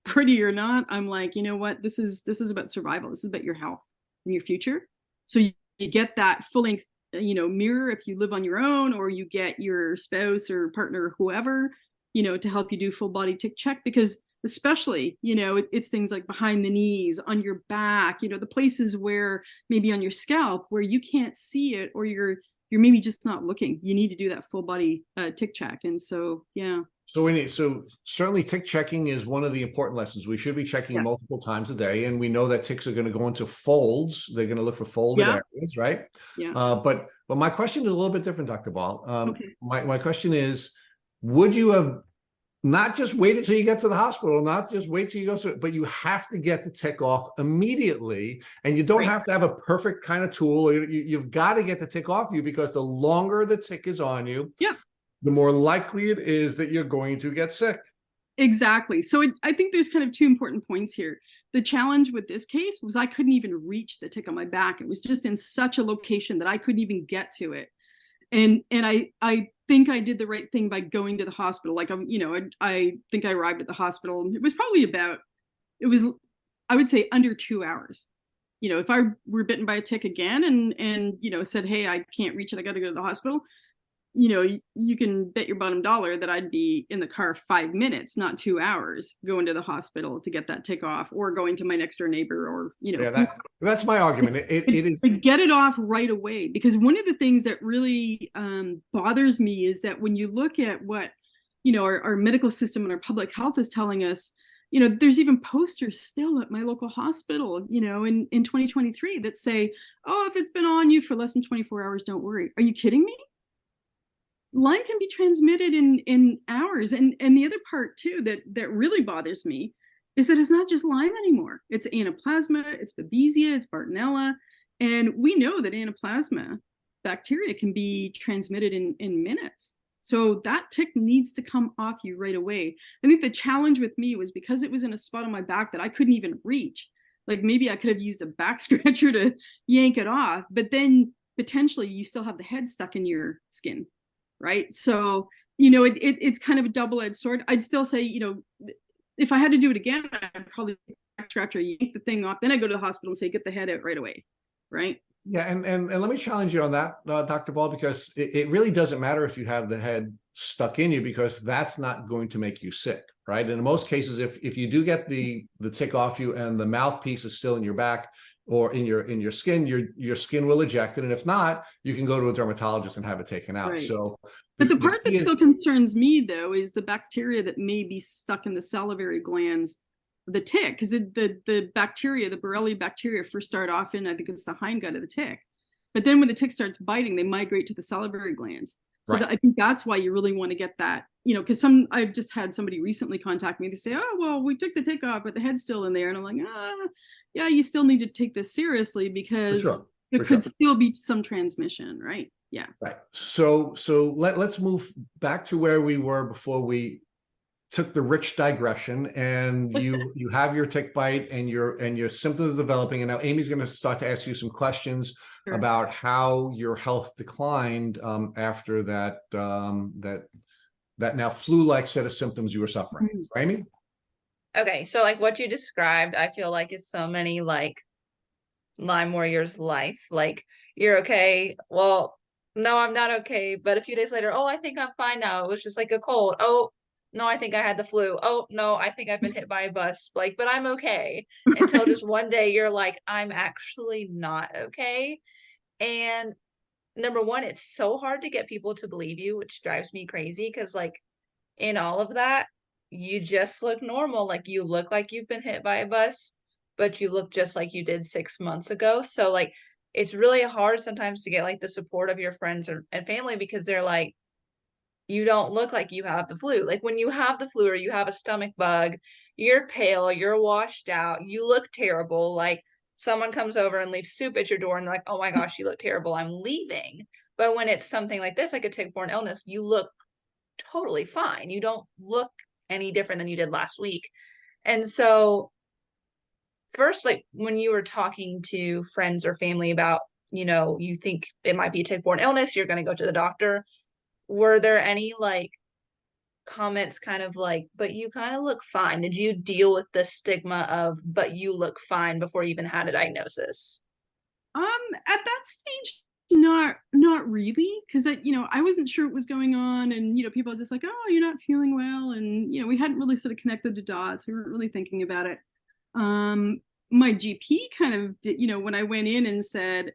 pretty or not, I'm like, you know what, this is about survival. This is about your health and your future. So you get that full length, mirror if you live on your own, or you get your spouse or partner or whoever, to help you do full body tick check, because especially, it's things like behind the knees, on your back, the places where maybe on your scalp where you can't see it, or you're maybe just not looking. You need to do that full body tick check. And so, yeah. So certainly tick checking is one of the important lessons. We should be checking multiple times a day. And we know that ticks are going to go into folds. They're going to look for folded areas, right? Yeah. But my question is a little bit different, Dr. Ball. Okay. My question is, would you have not just wait until you get to the hospital, not just wait till you go through it, but you have to get the tick off immediately. And you don't Right. have to have a perfect kind of tool. You've got to get the tick off you, because the longer the tick is on you, Yeah. the more likely it is that you're going to get sick. Exactly. So I think there's kind of two important points here. The challenge with this case was I couldn't even reach the tick on my back. It was just in such a location that I couldn't even get to it. And I think I did the right thing by going to the hospital. Like I think I arrived at the hospital. It was probably I would say under 2 hours. If I were bitten by a tick again and said, hey, I can't reach it, I got to go to the hospital, you can bet your bottom dollar that I'd be in the car 5 minutes, not 2 hours, going to the hospital to get that tick off, or going to my next door neighbor, or Yeah, that's my argument. It is to get it off right away. Because one of the things that really bothers me is that when you look at what our medical system and our public health is telling us, there's even posters still at my local hospital, in 2023 that say, oh, if it's been on you for less than 24 hours, don't worry. Are you kidding me? Lyme can be transmitted in hours. And the other part too that really bothers me is that it's not just Lyme anymore. It's Anaplasma, it's Babesia, it's Bartonella. And we know that Anaplasma bacteria can be transmitted in minutes. So that tick needs to come off you right away. I think the challenge with me was because it was in a spot on my back that I couldn't even reach. Like maybe I could have used a back scratcher to yank it off, but then potentially you still have the head stuck in your skin. Right. So, it's kind of a double-edged sword. I'd still say, if I had to do it again, I'd probably scratch or yank the thing off. Then I go to the hospital and say, get the head out right away. Right. Yeah. And let me challenge you on that, Dr. Ball, because it really doesn't matter if you have the head stuck in you, because that's not going to make you sick. Right. And in most cases, if you do get the tick off you and the mouthpiece is still in your back, or in your skin, your skin will eject it. And if not, you can go to a dermatologist and have it taken out. Right. So but the part that still concerns me, though, is the bacteria that may be stuck in the salivary glands, the tick, because the bacteria, the Borrelia bacteria, first start off in, I think it's the hindgut of the tick. But then when the tick starts biting, they migrate to the salivary glands. So right. I think that's why you really want to get that, because I've just had somebody recently contact me to say, oh, well, we took the tick off, but the head's still in there. And I'm like, yeah, you still need to take this seriously, because there could still be some transmission, right? Yeah. Right. So let's move back to where we were before we took the rich digression. And you have your tick bite and your symptoms developing. And now Aimee's going to start to ask you some questions about how your health declined after that now flu-like set of symptoms you were suffering. Mm-hmm. So, Aimee? Okay, so like what you described, I feel like is so many like Lyme warriors' life. Like, you're okay. Well, no, I'm not okay. But a few days later, oh, I think I'm fine now. It was just like a cold. Oh, no, I think I had the flu. Oh, no, I think I've been hit by a bus. Like, but I'm okay. Until just one day you're like, I'm actually not okay. And number one, it's so hard to get people to believe you, which drives me crazy, because like in all of that, you just look normal. Like, you look like you've been hit by a bus, but you look just like you did 6 months ago. So like, it's really hard sometimes to get like the support of your friends and family, because they're like, you don't look like you have the flu. Like, when you have the flu or you have a stomach bug, you're pale, you're washed out, you look terrible. Like, someone comes over and leaves soup at your door and they're like, oh my gosh, you look terrible, I'm leaving. But when it's something like this, like a tick-borne illness, you look totally fine. You don't look any different than you did last week. And so first, like when you were talking to friends or family about, you think it might be a tick-borne illness, you're going to go to the doctor, were there any like comments kind of like, but you kind of look fine? Did you deal with the stigma of, but you look fine, before you even had a diagnosis? At that stage, not really, because I wasn't sure what was going on, and people are just like, oh, you're not feeling well, and we hadn't really sort of connected the dots. We weren't really thinking about it. My GP kind of did, when I went in and said,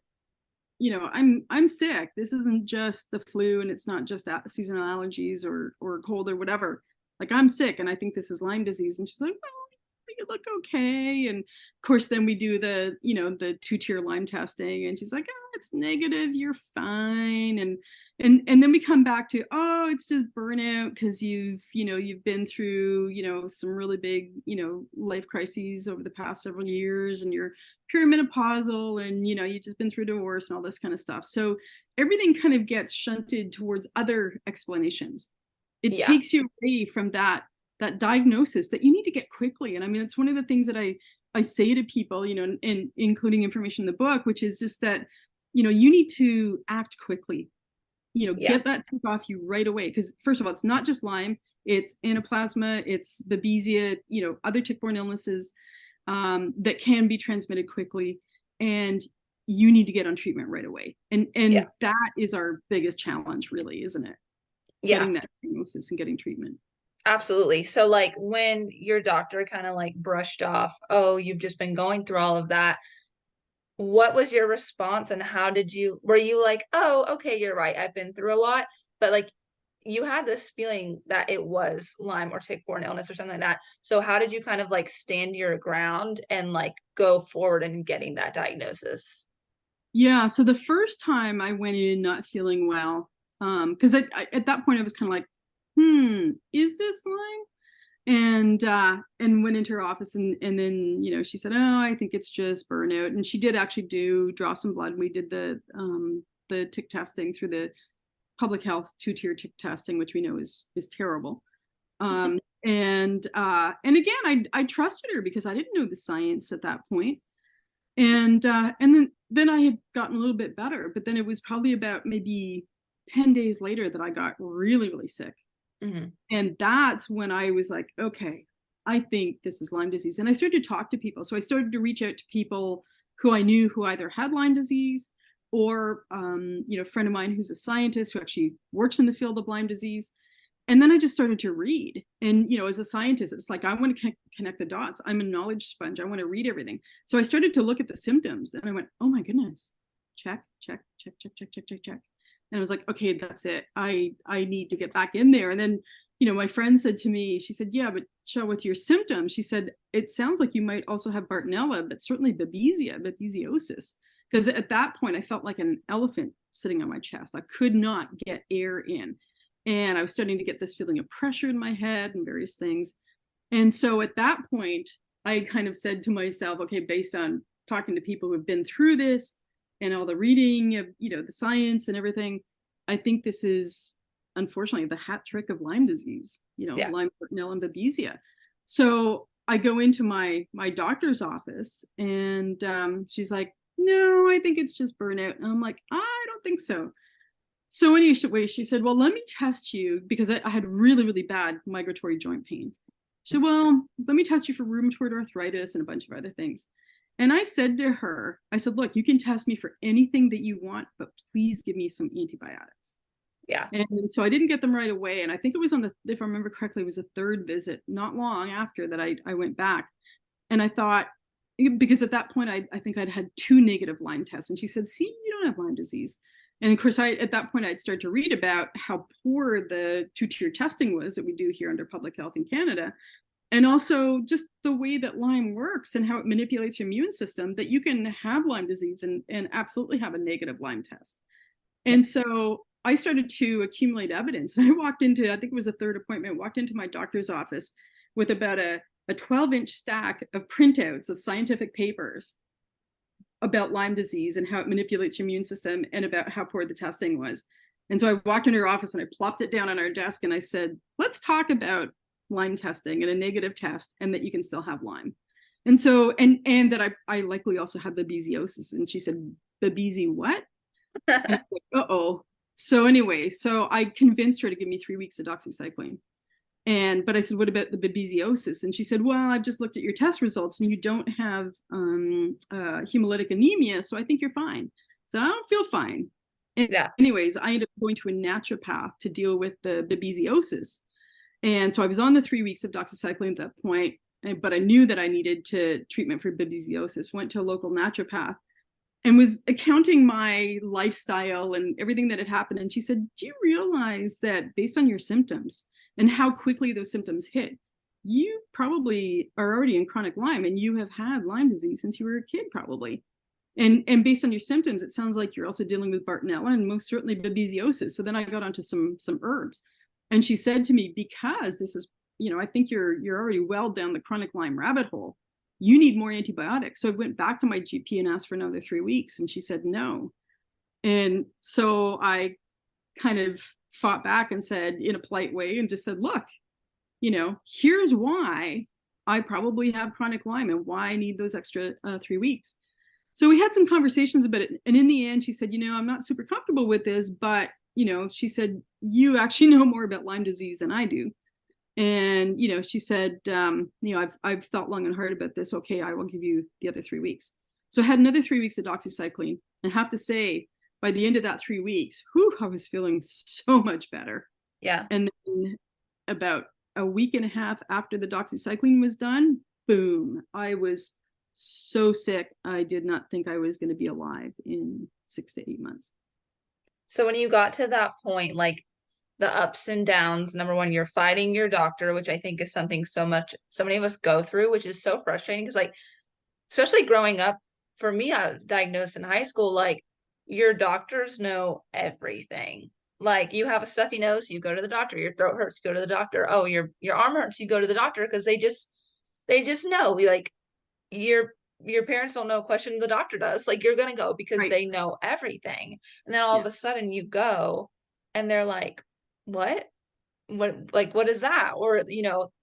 I'm sick. This isn't just the flu, and it's not just seasonal allergies or cold or whatever. Like, I'm sick, and I think this is Lyme disease. And she's like, well, you look okay. And of course, then we do the 2-tier Lyme testing, and she's like, oh, it's negative, you're fine. And then we come back to, oh, it's just burnout because you've been through, some really big, life crises over the past several years, and you're perimenopausal, and, you've just been through divorce and all this kind of stuff. So everything kind of gets shunted towards other explanations. It Yeah. takes you away from that diagnosis that you need to get quickly. And I mean, it's one of the things that I say to people, and including information in the book, which is just that, you need to act quickly, Yeah. get that tick off you right away. Because first of all, it's not just Lyme, it's anaplasma, it's babesia, other tick-borne illnesses that can be transmitted quickly. And you need to get on treatment right away. And Yeah. that is our biggest challenge, really, isn't it? Yeah. Getting that diagnosis and getting treatment. Absolutely. So like when your doctor kind of like brushed off, oh, you've just been going through all of that, what was your response, and were you like, oh, okay, you're right, I've been through a lot, but like you had this feeling that it was Lyme or tick-borne illness or something like that. So how did you kind of like stand your ground and like go forward in getting that diagnosis? Yeah. So the first time I went in not feeling well, because I at that point I was kind of like, is this Lyme? And went into her office, and then she said, oh, I think it's just burnout. And she did actually draw some blood. We did the tick testing through the public health 2-tier tick testing, which we know is terrible. And again, I trusted her because I didn't know the science at that point. And then I had gotten a little bit better, but then it was probably about maybe 10 days later that I got really, really sick. Mm-hmm. And that's when I was like, okay, I think this is Lyme disease. And I started to talk to people. So I started to reach out to people who I knew who either had Lyme disease or, a friend of mine who's a scientist who actually works in the field of Lyme disease. And then I just started to read. And, as a scientist, it's like, I want to connect the dots. I'm a knowledge sponge. I want to read everything. So I started to look at the symptoms, and I went, oh my goodness, check, check, check, check, check, check, check, check. And I was like, okay, that's it. I need to get back in there. And then, my friend said to me, she said, yeah, but Shell, with your symptoms, she said, it sounds like you might also have Bartonella, but certainly babesiosis. Because at that point, I felt like an elephant sitting on my chest. I could not get air in. And I was starting to get this feeling of pressure in my head and various things. And so at that point, I kind of said to myself, okay, based on talking to people who have been through this and all the reading of, the science and everything, I think this is unfortunately the hat trick of Lyme disease, Yeah. Lyme, Bartonella, and babesia. So I go into my doctor's office, and she's like, no, I think it's just burnout. And I'm like, I don't think so. So anyway, she said, well, let me test you, because I had really, really bad migratory joint pain. She said, well, let me test you for rheumatoid arthritis and a bunch of other things. And I said to her, I said, look, you can test me for anything that you want, but please give me some antibiotics. Yeah. And so I didn't get them right away. And I think it was if I remember correctly, it was the third visit, not long after that I went back. And I thought, because at that point, I think I'd had 2 negative Lyme tests. And she said, see, you don't have Lyme disease. And of course, at that point, I'd start to read about how poor the 2-tier testing was that we do here under public health in Canada. And also just the way that Lyme works and how it manipulates your immune system, that you can have Lyme disease and absolutely have a negative Lyme test. And so I started to accumulate evidence. And I walked into, I think it was a third appointment, walked into my doctor's office with about a 12-inch stack of printouts of scientific papers about Lyme disease and how it manipulates your immune system, and about how poor the testing was. And so I walked into her office and I plopped it down on our desk and I said, let's talk about Lyme testing and a negative test, and that you can still have Lyme. And so, and that I likely also had babesiosis. And she said, babesi what? And I was like, uh-oh. So anyway, so I convinced her to give me 3 weeks of doxycycline. But I said, what about the babesiosis? And she said, well, I've just looked at your test results and you don't have hemolytic anemia, so I think you're fine. So I don't feel fine. And Yeah. Anyways, I ended up going to a naturopath to deal with the babesiosis. And so I was on the 3 weeks of doxycycline at that point, but I knew that I needed treatment for babesiosis, went to a local naturopath and was accounting my lifestyle and everything that had happened. And she said, do you realize that based on your symptoms and how quickly those symptoms hit, you probably are already in chronic Lyme, and you have had Lyme disease since you were a kid, probably. And based on your symptoms, it sounds like you're also dealing with Bartonella and most certainly babesiosis. So then I got onto some herbs. And she said to me, because this is, I think you're already well down the chronic Lyme rabbit hole. You need more antibiotics. So I went back to my GP and asked for another 3 weeks, and she said no. And so I kind of fought back and said, in a polite way, and just said, look, here's why I probably have chronic Lyme and why I need those extra 3 weeks. So we had some conversations about it. And in the end, she said, I'm not super comfortable with this, but, she said, you actually know more about Lyme disease than I do. And, she said, I've thought long and hard about this. Okay, I will give you the other 3 weeks. So I had another 3 weeks of doxycycline. I have to say, by the end of that 3 weeks, I was feeling so much better. Yeah. And then about a week and a half after the doxycycline was done, boom, I was so sick. I did not think I was going to be alive in 6 to 8 months. So when you got to that point, like the ups and downs, number one, you're fighting your doctor, which I think is something so many of us go through, which is so frustrating because, like, especially growing up, for me, I was diagnosed in high school, like, your doctors know everything. Like, you have a stuffy nose, you go to the doctor. Your throat hurts, you go to the doctor. Oh, your arm hurts, you go to the doctor, because they just know. Your parents don't know a question, the doctor does. Like, you're gonna go because Right. they know everything. And then all of a sudden you go and they're like, what what is that? Or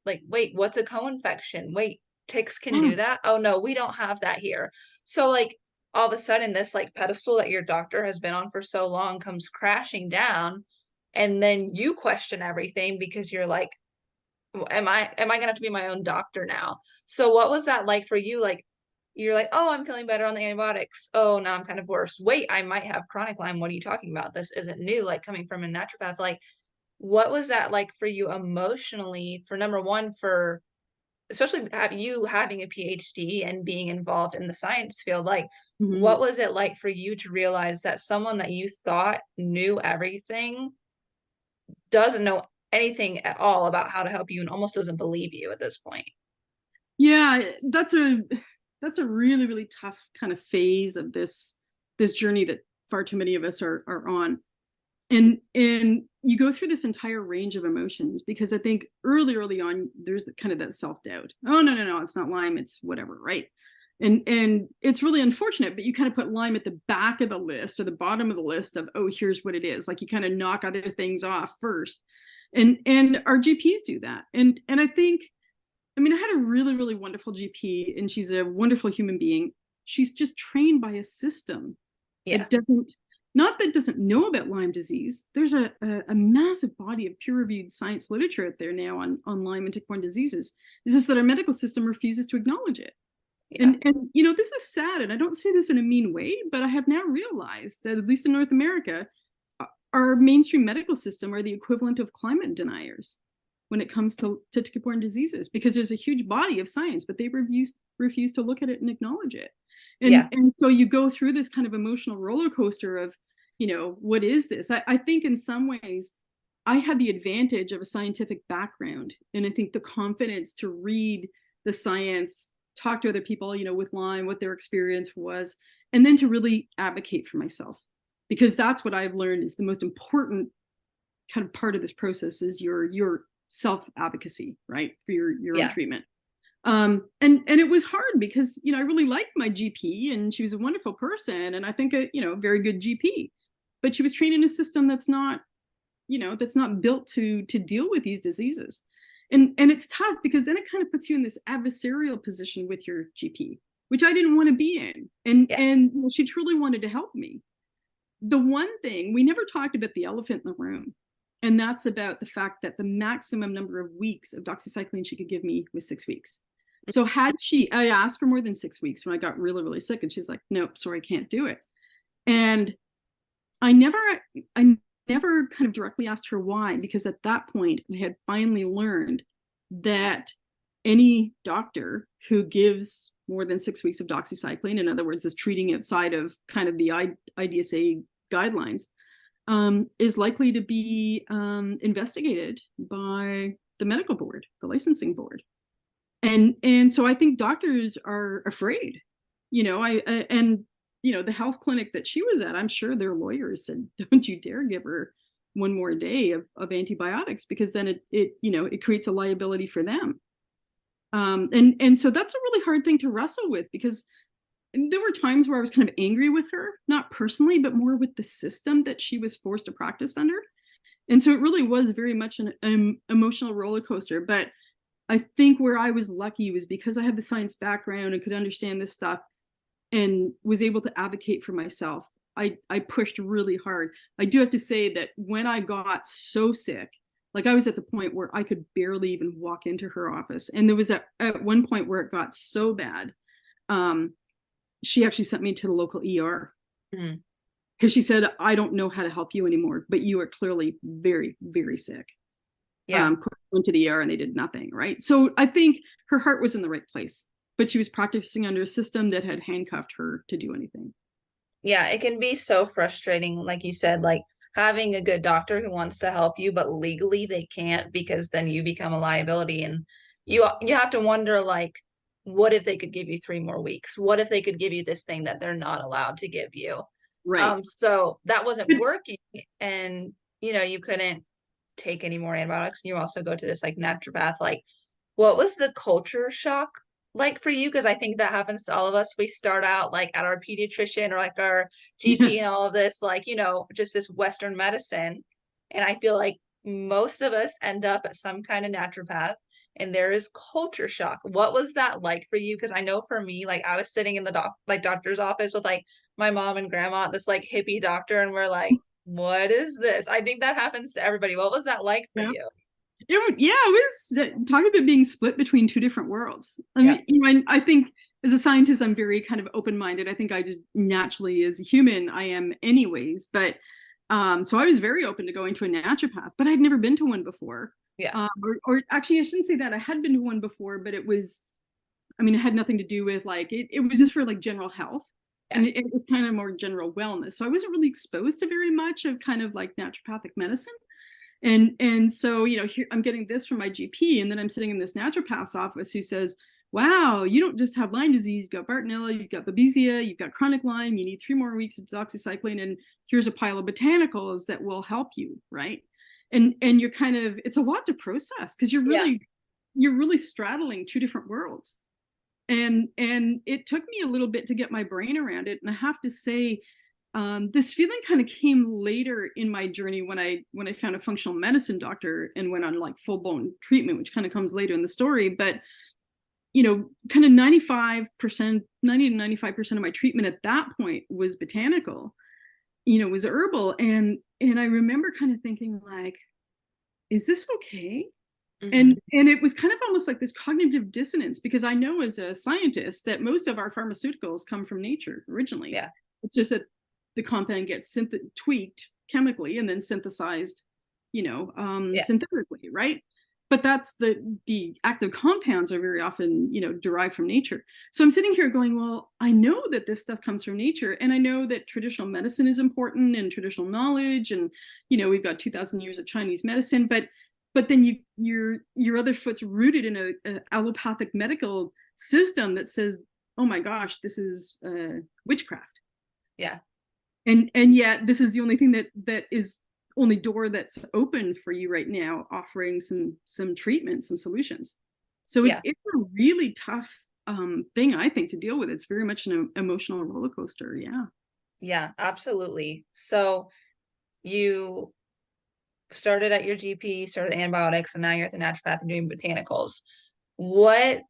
like, wait, what's a co-infection? Wait, ticks can do that? Oh no, we don't have that here. So, like, all of a sudden this, like, pedestal that your doctor has been on for so long comes crashing down, and then you question everything because you're like, am I gonna have to be my own doctor now? So what was that like for you? Like, you're like, oh, I'm feeling better on the antibiotics. Oh, now I'm kind of worse. Wait, I might have chronic Lyme. What are you talking about? This isn't new, like, coming from a naturopath. Like, what was that like for you emotionally, for number one, for especially you having a PhD and being involved in the science field? Like, what was it like for you to realize that someone that you thought knew everything doesn't know anything at all about how to help you and almost doesn't believe you at this point? Yeah, that's a really, really tough kind of phase of this journey that far too many of us are on. And you go through this entire range of emotions, because I think early on, there's kind of that self-doubt. Oh, no, it's not Lyme, it's whatever, right? And it's really unfortunate, but you kind of put Lyme at the back of the list or the bottom of the list of, oh, here's what it is. Like, you kind of knock other things off first. And our GPs do that. And I think, I had a really, really wonderful GP, and she's a wonderful human being. She's just trained by a system that doesn't know about Lyme disease. There's a massive body of peer-reviewed science literature out there now on Lyme and tick-borne diseases. It's just that our medical system refuses to acknowledge it. Yeah. And this is sad, and I don't say this in a mean way, but I have now realized that, at least in North America, our mainstream medical system are the equivalent of climate deniers when it comes to tick-borne diseases, because there's a huge body of science, but they refuse to look at it and acknowledge it. And so you go through this kind of emotional roller coaster of, what is this? I think in some ways I had the advantage of a scientific background, and I think the confidence to read the science, talk to other people, with Lyme, what their experience was, and then to really advocate for myself, because that's what I've learned is the most important kind of part of this process is your self-advocacy, right, for your own treatment. And it was hard because, I really liked my GP, and she was a wonderful person, and I think a very good GP, but she was trained in a system that's not built to deal with these diseases. And it's tough, because then it kind of puts you in this adversarial position with your GP, which I didn't want to be in. And she truly wanted to help me. The one thing we never talked about, the elephant in the room, and that's about the fact that the maximum number of weeks of doxycycline she could give me was 6 weeks. So I asked for more than 6 weeks when I got really, really sick, and she's like, nope, sorry, I can't do it. And I never kind of directly asked her why, because at that point I had finally learned that any doctor who gives more than 6 weeks of doxycycline, in other words, is treating outside of kind of the IDSA guidelines, is likely to be investigated by the medical board, the licensing board. And so I think doctors are afraid, and the health clinic that she was at, I'm sure their lawyers said, don't you dare give her one more day of antibiotics, because then it creates a liability for them. And so that's a really hard thing to wrestle with, because there were times where I was kind of angry with her, not personally, but more with the system that she was forced to practice under. And so it really was very much an emotional roller coaster. But I think where I was lucky was because I had the science background and could understand this stuff and was able to advocate for myself. I pushed really hard. I do have to say that when I got so sick, like I was at the point where I could barely even walk into her office. And there was at one point where it got so bad, she actually sent me to the local ER. Mhm. Because she said, I don't know how to help you anymore, but you are clearly very, very sick. Yeah. Went to the ER and they did nothing, right? So I think her heart was in the right place, but she was practicing under a system that had handcuffed her to do anything. Yeah, it can be so frustrating, like you said, like having a good doctor who wants to help you, but legally they can't, because then you become a liability, and you have to wonder, like, what if they could give you 3 more weeks? What if they could give you this thing that they're not allowed to give you? Right. So that wasn't working, and you couldn't take any more antibiotics. And you also go to this like naturopath. Like, what was the culture shock like for you? Because I think that happens to all of us. We start out like at our pediatrician or like our GP and all of this, like, just this Western medicine. And I feel like most of us end up at some kind of naturopath, and there is culture shock. What was that like for you? Because I know for me, like I was sitting in the doctor's office with like my mom and grandma, this like hippie doctor, and we're like, what is this? I think that happens to everybody. What was that like for Yeah. you? It was talking about being split between two different worlds. I Yeah. mean, I think as a scientist, I'm very kind of open-minded. I think I just naturally, as a human, I am anyways. But so I was very open to going to a naturopath, but I'd never been to one before. Yeah. Or actually, I shouldn't say that. I had been to one before, but it had nothing to do with like, it was just for like general health. Yeah. And it was kind of more general wellness. So I wasn't really exposed to very much of kind of like naturopathic medicine. And so, here I'm getting this from my GP, and then I'm sitting in this naturopath's office who says, wow, you don't just have Lyme disease, you've got Bartonella, you've got Babesia, you've got chronic Lyme, you need 3 more weeks of doxycycline, and here's a pile of botanicals that will help you, right? And you're kind of, it's a lot to process, because you're really straddling two different worlds. And it took me a little bit to get my brain around it. And I have to say, this feeling kind of came later in my journey when I found a functional medicine doctor and went on like full-blown treatment, which kind of comes later in the story. But kind of 90 to 95% of my treatment at that point was botanical, was herbal. And I remember kind of thinking like, is this okay? Mhm. And it was kind of almost like this cognitive dissonance, because I know as a scientist that most of our pharmaceuticals come from nature originally. Yeah. It's just that the compound gets tweaked chemically and then synthesized, Yeah. synthetically, right? But that's the active compounds are very often, derived from nature. So I'm sitting here going, well, I know that this stuff comes from nature, and I know that traditional medicine is important and traditional knowledge, and we've got 2,000 years of Chinese medicine, but then your other foot's rooted in a allopathic medical system that says, oh my gosh, this is witchcraft. Yeah. And yet this is the only thing that is only door that's open for you right now, offering some treatments and solutions. So Yeah. it's a really tough thing, I think, to deal with. It's very much an emotional roller coaster. Yeah. Yeah, absolutely. So you started at your GP, started antibiotics, and now you're at the naturopath and doing botanicals. What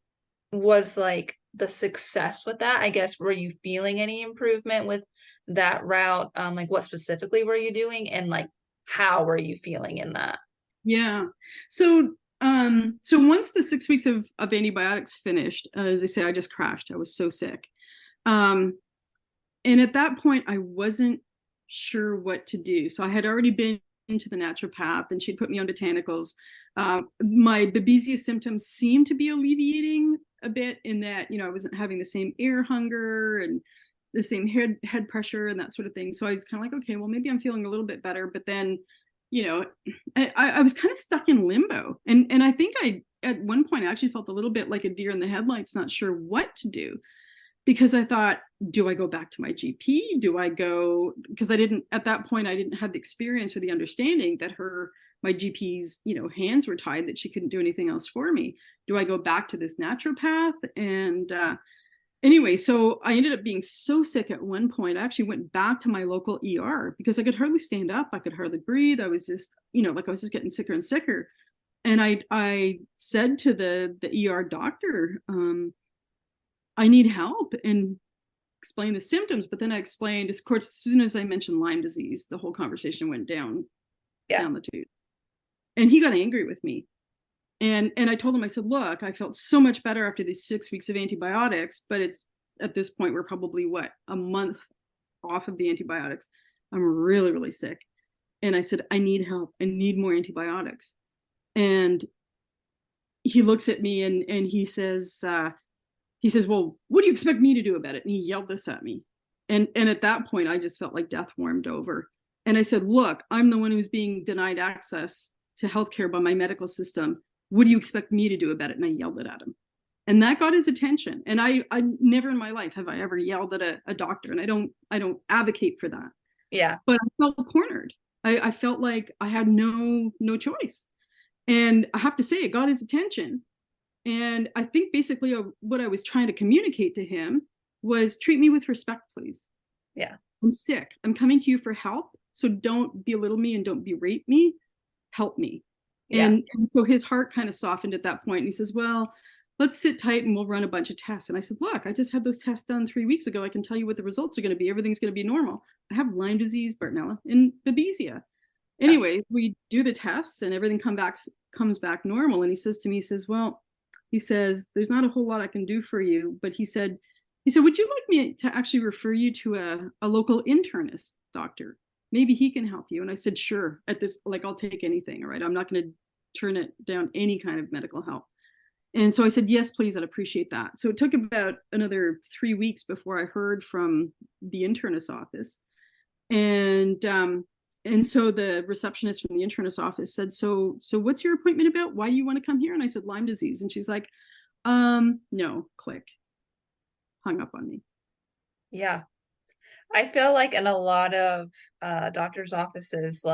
was like the success with that? I guess, were you feeling any improvement with that route? Like what specifically were you doing, and like how were you feeling in that? Yeah. So once the 6 weeks of antibiotics finished, as I say, I just crashed. I was so sick. And at that point I wasn't sure what to do. So I had already been to the naturopath, and she'd put me on botanicals. My Babesia symptoms seemed to be alleviating a bit, in that, I wasn't having the same air hunger and the same head pressure and that sort of thing. So I was kind of like, okay, well, maybe I'm feeling a little bit better. But then, I was kind of stuck in limbo. And I think at one point I actually felt a little bit like a deer in the headlights, not sure what to do. because I thought, do I go back to my GP? Do I go, because at that point, I didn't have the experience or the understanding that my GP's, hands were tied, that she couldn't do anything else for me. Do I go back to this naturopath? And anyway, so I ended up being so sick at one point. I actually went back to my local ER because I could hardly stand up. I could hardly breathe. I was just, I was just getting sicker and sicker. And I said to the ER doctor, I need help, and explain the symptoms. But then I explained, of course, as soon as I mentioned Lyme disease, the whole conversation went down the tubes. And he got angry with me. And I told him, I said, look, I felt so much better after these 6 weeks of antibiotics, but it's at this point, we're probably a month off of the antibiotics. I'm really, really sick. And I said, I need help. I need more antibiotics. And he looks at me and he says, well, what do you expect me to do about it? And he yelled this at me. And at that point, I just felt like death warmed over. And I said, look, I'm the one who's being denied access to healthcare by my medical system. What do you expect me to do about it? And I yelled it at him. And that got his attention. And I never in my life have I ever yelled at a doctor. And I don't advocate for that. Yeah. But I felt cornered. I felt like I had no choice. And I have to say, it got his attention. And I think basically what I was trying to communicate to him was, treat me with respect, please. Yeah. I'm sick. I'm coming to you for help. So don't belittle me and don't berate me. Help me. Yeah. And so his heart kind of softened at that point. And he says, well, let's sit tight and we'll run a bunch of tests. And I said, look, I just had those tests done 3 weeks ago. I can tell you what the results are going to be. Everything's going to be normal. I have Lyme disease, Bartonella, and Babesia. Anyway, we do the tests and everything comes back normal. And he says to me, he says, there's not a whole lot I can do for you. But he said, would you like me to actually refer you to a local internist doctor? Maybe he can help you. And I said, sure. At this, I'll take anything. All right. I'm not going to turn it down any kind of medical help. And so I said, yes, please. I'd appreciate that. So it took about another 3 weeks before I heard from the internist's office. And so the receptionist from the internist's office said, so what's your appointment about? Why do you want to come here? And I said, Lyme disease. And she's like, no, click. Hung up on me. Yeah. I feel like in a lot of doctors' offices,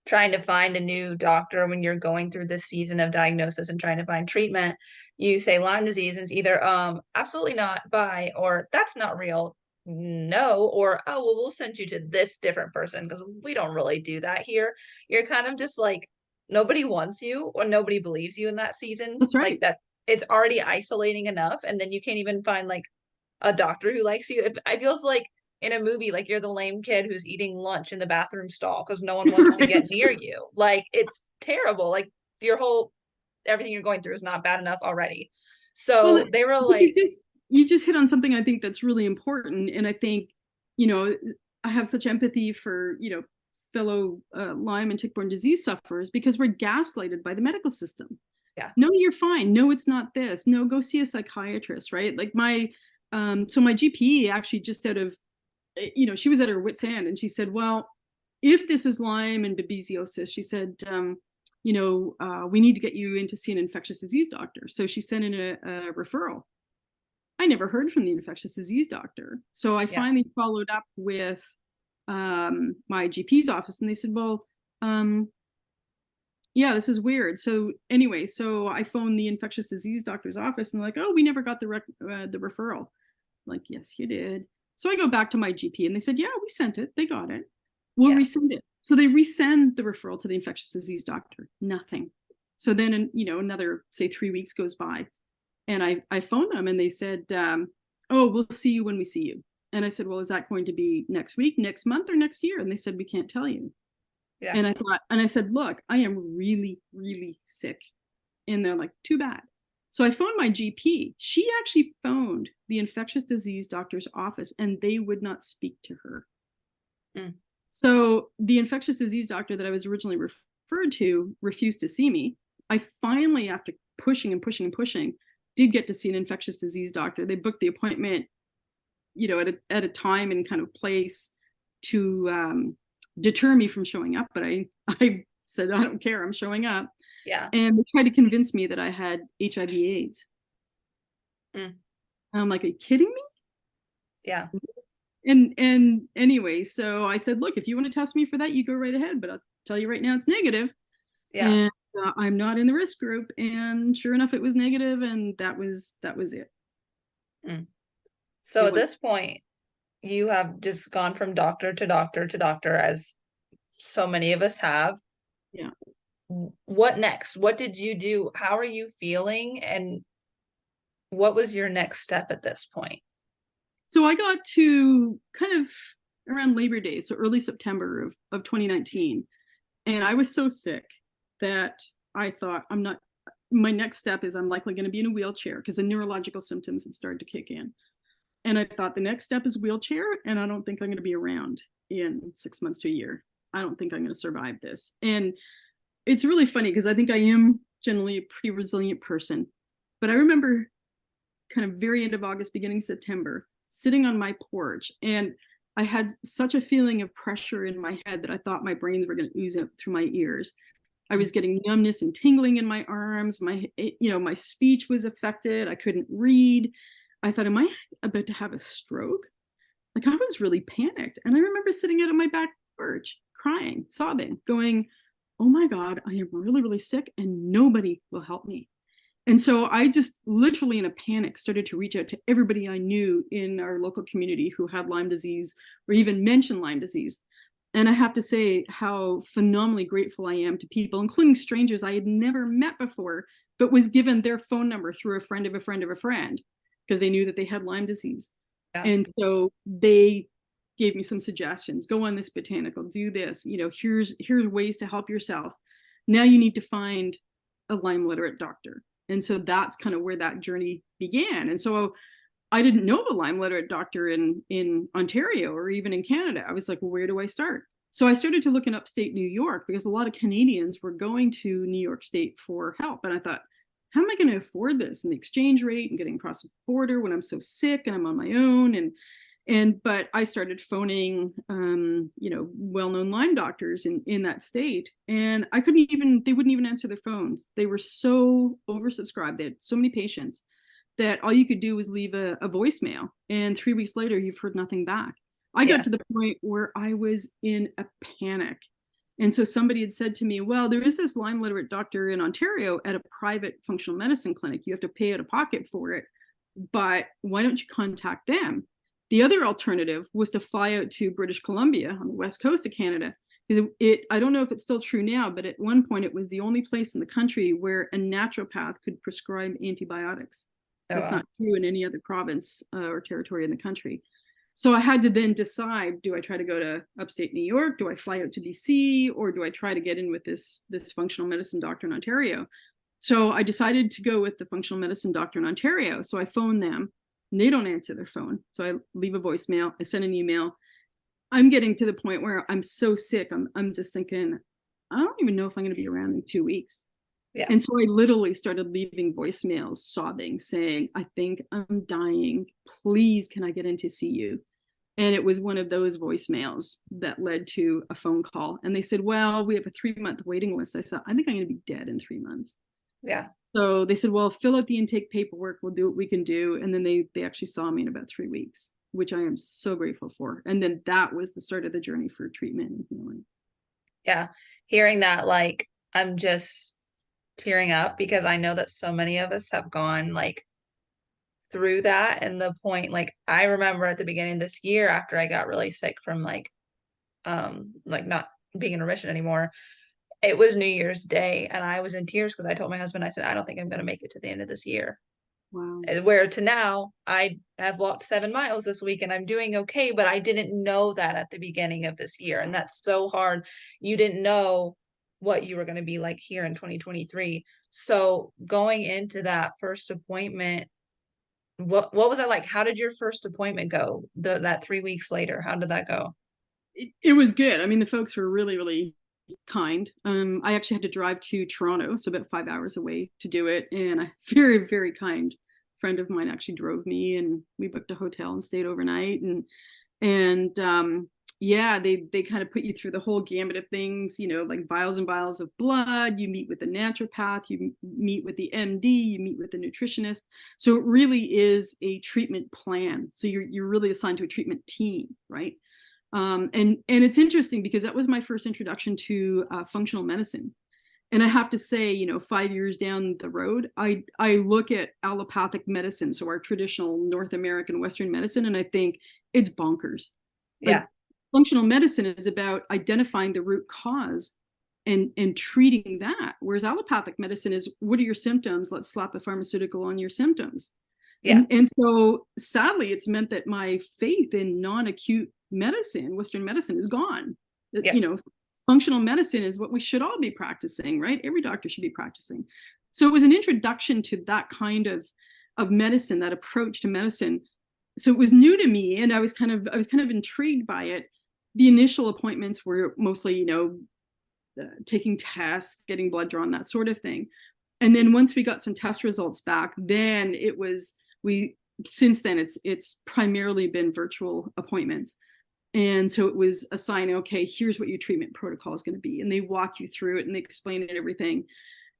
trying to find a new doctor when you're going through this season of diagnosis and trying to find treatment, you say Lyme disease and it's either absolutely not, bye, or that's not real, no, or oh well, we'll send you to this different person because we don't really do that here. You're kind of just like, nobody wants you or nobody believes you in that season. That's right. Like that, it's already isolating enough, and then you can't even find a doctor who likes you. It feels like in a movie, you're the lame kid who's eating lunch in the bathroom stall because no one wants to get near you. It's terrible. Everything you're going through is not bad enough already. So they were like, you just hit on something I think that's really important. And I think, I have such empathy for, fellow Lyme and tick-borne disease sufferers, because we're gaslighted by the medical system. Yeah. No, you're fine. No, it's not this. No, go see a psychiatrist, right? So my GP actually, just out of, she was at her wit's end, and she said, well, if this is Lyme and babesiosis, she said, we need to get you in to see an infectious disease doctor. So she sent in a referral. I never heard from the infectious disease doctor. So I finally followed up with my GP's office, and they said, well, this is weird. So anyway, so I phoned the infectious disease doctor's office, and they're like, oh, we never got the referral. I'm like, yes, you did. So I go back to my GP, and they said, yeah, we sent it. They got it. We'll resend it. So they resend the referral to the infectious disease doctor. Nothing. So then, another, say, 3 weeks goes by, and I phoned them, and they said, oh, we'll see you when we see you. And I said, well, is that going to be next week, next month, or next year? And they said, we can't tell you. Yeah. And I said, look, I am really, really sick. And they're like, too bad. So I phoned my GP. She actually phoned the infectious disease doctor's office, and they would not speak to her. Mm. So the infectious disease doctor that I was originally referred to refused to see me. I finally, after pushing and pushing and pushing, did get to see an infectious disease doctor. They booked the appointment, at a time and kind of place to deter me from showing up. But I said, I don't care. I'm showing up. Yeah. And they tried to convince me that I had HIV/AIDS. Mm. And I'm like, are you kidding me? Yeah. And anyway, so I said, look, if you want to test me for that, you go right ahead. But I'll tell you right now, it's negative. Yeah. And I'm not in the risk group. And sure enough, it was negative, and that was it. Mm. So It at was, this point, you have just gone from doctor to doctor to doctor, as so many of us have. yeah. What next? What did you do? How are you feeling? And what was your next step at this point? So I got to kind of around Labor Day, so early September of 2019. And I was so sick that I thought, my next step is I'm likely going to be in a wheelchair because the neurological symptoms had started to kick in. And I thought the next step is wheelchair, and I don't think I'm going to be around in 6 months to a year. I don't think I'm going to survive this. And it's really funny because I think I am generally a pretty resilient person. But I remember kind of very end of August, beginning September, sitting on my porch, and I had such a feeling of pressure in my head that I thought my brains were going to ooze out through my ears. I was getting numbness and tingling in my arms. My speech was affected. I couldn't read. I thought, am I about to have a stroke? Like, I was really panicked. And I remember sitting out on my back porch, crying, sobbing, going, oh my God, I am really, really sick and nobody will help me. And so I just literally in a panic started to reach out to everybody I knew in our local community who had Lyme disease or even mentioned Lyme disease. And I have to say how phenomenally grateful I am to people, including strangers I had never met before, but was given their phone number through a friend of a friend of a friend because they knew that they had Lyme disease. Yeah. And so they gave me some suggestions. Go on this botanical, do this, here's ways to help yourself. Now you need to find a Lyme literate doctor. And so that's kind of where that journey began. And so I didn't know the Lyme literate doctor in Ontario or even in Canada. I was like, well, where do I start? So I started to look in upstate New York because a lot of Canadians were going to New York State for help. And I thought, how am I going to afford this and the exchange rate and getting across the border when I'm so sick and I'm on my own? But I started phoning, well-known Lyme doctors in that state, and they wouldn't even answer their phones. They were so oversubscribed. They had so many patients that all you could do was leave a voicemail, and 3 weeks later, you've heard nothing back. I got to the point where I was in a panic. And so somebody had said to me, well, there is this Lyme literate doctor in Ontario at a private functional medicine clinic. You have to pay out of pocket for it, but why don't you contact them? The other alternative was to fly out to British Columbia on the west coast of Canada. I don't know if it's still true now, but at one point it was the only place in the country where a naturopath could prescribe antibiotics. That's not true in any other province or territory in the country. So I had to then decide, do I try to go to upstate New York? Do I fly out to BC? Or do I try to get in with this functional medicine doctor in Ontario? So I decided to go with the functional medicine doctor in Ontario. So I phoned them. And they don't answer their phone. So I leave a voicemail. I send an email. I'm getting to the point where I'm so sick. I'm just thinking, I don't even know if I'm going to be around in 2 weeks. Yeah. And so I literally started leaving voicemails, sobbing, saying, I think I'm dying. Please, can I get in to see you? And it was one of those voicemails that led to a phone call. And they said, well, we have a 3-month waiting list. I said, I think I'm going to be dead in 3 months. Yeah. So they said, well, fill out the intake paperwork. We'll do what we can do. And then they actually saw me in about 3 weeks, which I am so grateful for. And then that was the start of the journey for treatment and healing. Yeah. Hearing that, like, I'm just tearing up because I know that so many of us have gone like through that. And the point, like, I remember at the beginning of this year after I got really sick from like not being in remission anymore, it was New Year's Day and I was in tears because I told my husband, I said, I don't think I'm going to make it to the end of this year. Wow. Where to now, I have walked 7 miles this week and I'm doing okay, but I didn't know that at the beginning of this year. And that's so hard. You didn't know what you were going to be like here in 2023. So going into that first appointment, what was that like? How did your first appointment go? That 3 weeks later, how did that go? It was good. I mean, the folks were really, really kind. I actually had to drive to Toronto, so about 5 hours away to do it. And a very, very kind friend of mine actually drove me, and we booked a hotel and stayed overnight. And Yeah, they kind of put you through the whole gamut of things, like vials and vials of blood. You meet with the naturopath, you meet with the MD, you meet with the nutritionist. So it really is a treatment plan. So you're really assigned to a treatment team, right? And it's interesting because that was my first introduction to functional medicine. And I have to say, 5 years down the road, I look at allopathic medicine, so our traditional North American Western medicine, and I think it's bonkers. Like, Yeah. functional medicine is about identifying the root cause and treating that, whereas allopathic medicine is, what are your symptoms? Let's slap a pharmaceutical on your symptoms. Yeah. And so sadly, it's meant that my faith in non-acute medicine, Western medicine, is gone. Yeah. Functional medicine is what we should all be practicing, right? Every doctor should be practicing. So it was an introduction to that kind of medicine, that approach to medicine. So it was new to me, and I was kind of intrigued by it. The initial appointments were mostly, taking tests, getting blood drawn, that sort of thing. And then once we got some test results back, then since then it's primarily been virtual appointments. And so it was a sign, okay, here's what your treatment protocol is going to be. And they walk you through it and they explain it, everything.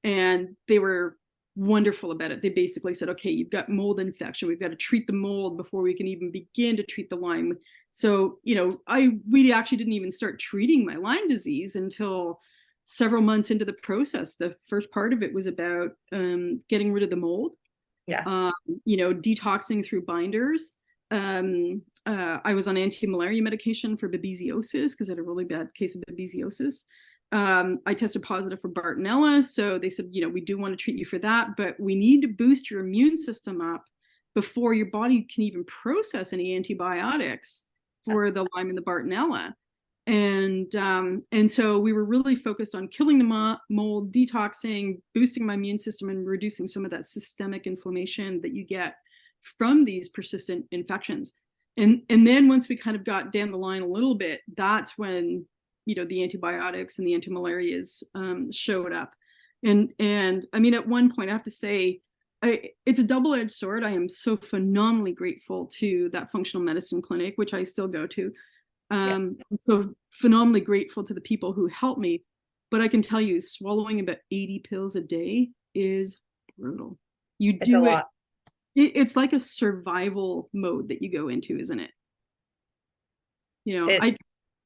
And they were wonderful about it. They basically said, okay, you've got mold infection. We've got to treat the mold before we can even begin to treat the Lyme. So, we actually didn't even start treating my Lyme disease until several months into the process. The first part of it was about getting rid of the mold. Yeah. Detoxing through binders. I was on anti-malaria medication for babesiosis because I had a really bad case of babesiosis. I tested positive for Bartonella. So they said, we do want to treat you for that, but we need to boost your immune system up before your body can even process any antibiotics for the Lyme and the Bartonella. And so we were really focused on killing the mold, detoxing, boosting my immune system, and reducing some of that systemic inflammation that you get from these persistent infections. And then once we kind of got down the line a little bit, that's when, the antibiotics and the anti-malarias showed up. And I mean, at one point, I have to say, it's a double-edged sword. I am so phenomenally grateful to that functional medicine clinic, which I still go to. I'm so phenomenally grateful to the people who helped me. But I can tell you, swallowing about 80 pills a day is brutal. It's a lot. It's like a survival mode that you go into, isn't it?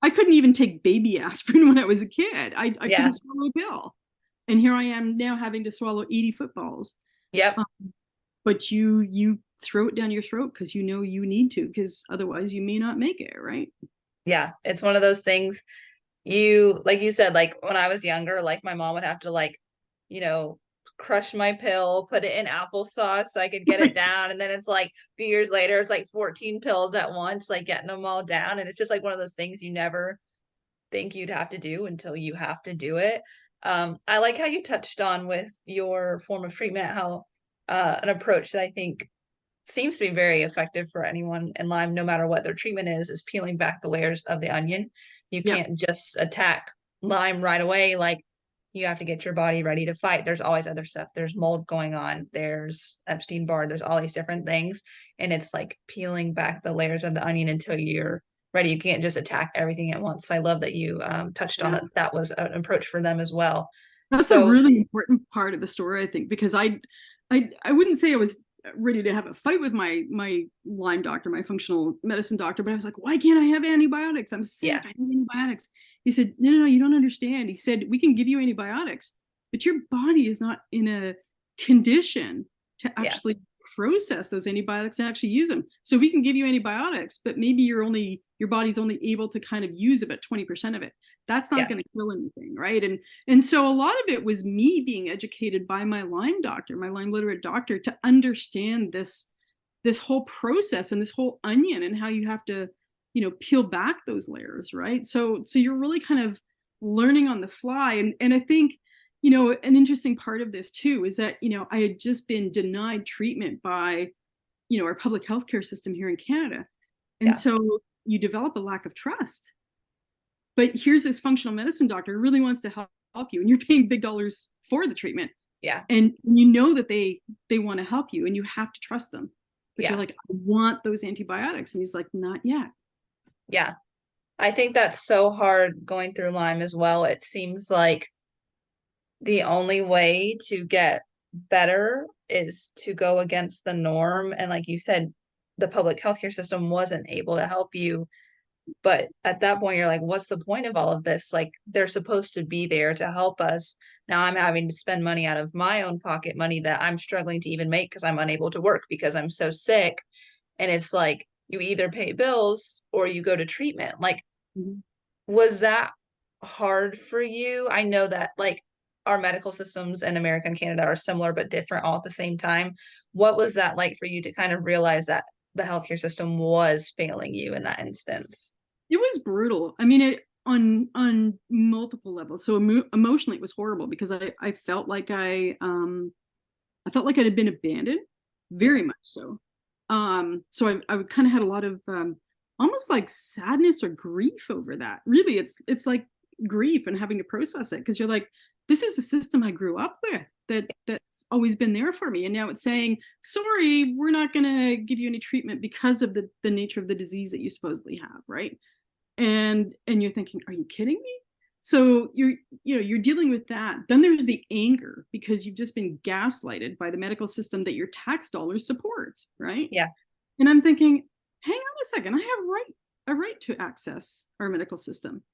I couldn't even take baby aspirin when I was a kid. I couldn't swallow a pill. And here I am now having to swallow 80 footballs. Yep. But you throw it down your throat because you need to, because otherwise you may not make it, right? Yeah. It's one of those things, like you said, like when I was younger, like my mom would have to crush my pill, put it in applesauce so I could get it down. And then it's like a few years later, it's like 14 pills at once, like getting them all down. And it's just like one of those things you never think you'd have to do until you have to do it. I like how you touched on with your form of treatment, how an approach that I think seems to be very effective for anyone in Lyme, no matter what their treatment is peeling back the layers of the onion. You can't just attack Lyme right away. Like, you have to get your body ready to fight. There's always other stuff. There's mold going on. There's Epstein-Barr. There's all these different things. And it's like peeling back the layers of the onion until you're ready. You can't just attack everything at once. So I love that you touched on that was an approach for them as well. That's a really important part of the story, I think, because I wouldn't say I was ready to have a fight with my Lyme doctor, my functional medicine doctor, but I was like, why can't I have antibiotics? I'm sick. I need antibiotics. He said, no, you don't understand. He said, we can give you antibiotics, but your body is not in a condition to actually process those antibiotics and actually use them. So we can give you antibiotics, but maybe your body's only able to kind of use about 20% of it. That's not going to kill anything, right? And so a lot of it was me being educated by my Lyme doctor, my Lyme literate doctor, to understand this whole process and this whole onion and how you have to, peel back those layers, right? So you're really kind of learning on the fly. And I think, an interesting part of this too is that, I had just been denied treatment by, our public healthcare system here in Canada. And so you develop a lack of trust. But here's this functional medicine doctor who really wants to help you, and you're paying big dollars for the treatment. Yeah. And that they want to help you, and you have to trust them. But you're like, I want those antibiotics. And he's like, not yet. Yeah. I think that's so hard going through Lyme as well. It seems like the only way to get better is to go against the norm. And like you said, the public healthcare system wasn't able to help you. But at that point, you're like, what's the point of all of this? Like, they're supposed to be there to help us. Now I'm having to spend money out of my own pocket, money that I'm struggling to even make because I'm unable to work because I'm so sick. And it's like, you either pay bills or you go to treatment. Like, Mhm. was that hard for you? I know that like our medical systems in America and Canada are similar but different all at the same time. What was that like for you to kind of realize that the healthcare system was failing you in that instance? It was brutal. I mean, it on multiple levels. So emotionally, it was horrible because I felt like I felt like I had been abandoned, very much so. So I kind of had a lot of almost like sadness or grief over that. Really, it's like grief and having to process it because you're like, this is a system I grew up with that's always been there for me, and now it's saying, sorry, we're not going to give you any treatment because of the nature of the disease that you supposedly have, right? And you're thinking, are you kidding me? So you're dealing with that. Then there's the anger because you've just been gaslighted by the medical system that your tax dollars supports, right? Yeah. And I'm thinking, hang on a second, I have a right to access our medical system.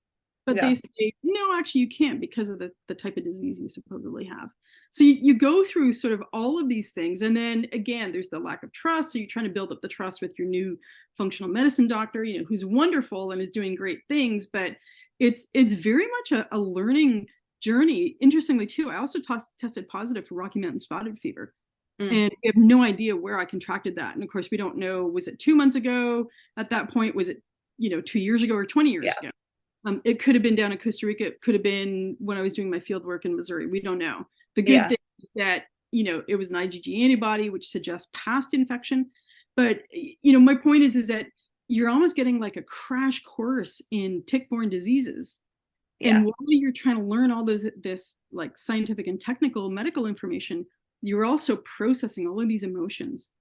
But Yeah. they say, no, actually you can't because of the type of disease you supposedly have. So you go through sort of all of these things. And then again, there's the lack of trust. So you're trying to build up the trust with your new functional medicine doctor, who's wonderful and is doing great things. But it's very much a learning journey. Interestingly, too, I also tested positive for Rocky Mountain spotted fever. Mm. And we have no idea where I contracted that. And of course, we don't know, was it 2 months ago at that point? Was it, 2 years ago or 20 years Yeah. ago? It could have been down in Costa Rica. It could have been when I was doing my field work in Missouri. We don't know. The good Yeah. thing is that, it was an IgG antibody, which suggests past infection. But, my point is that you're almost getting like a crash course in tick-borne diseases. Yeah. And while you're trying to learn all this like scientific and technical medical information, you're also processing all of these emotions.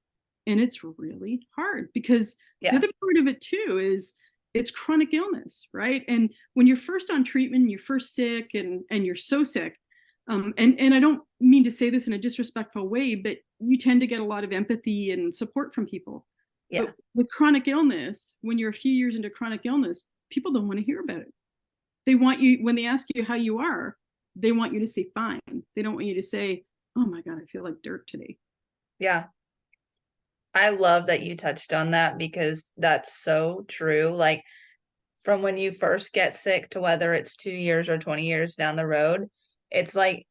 And it's really hard because the Yeah. other part of it too is it's chronic illness, right? And when you're first on treatment, you're first sick and you're so sick. And I don't mean to say this in a disrespectful way, but you tend to get a lot of empathy and support from people. Yeah. But with chronic illness, when you're a few years into chronic illness, people don't want to hear about it. They want you, when they ask you how you are, they want you to say fine. They don't want you to say, oh my God, I feel like dirt today. Yeah. I love that you touched on that because that's so true. Like from when you first get sick to whether it's 2 years or 20 years down the road, it's like,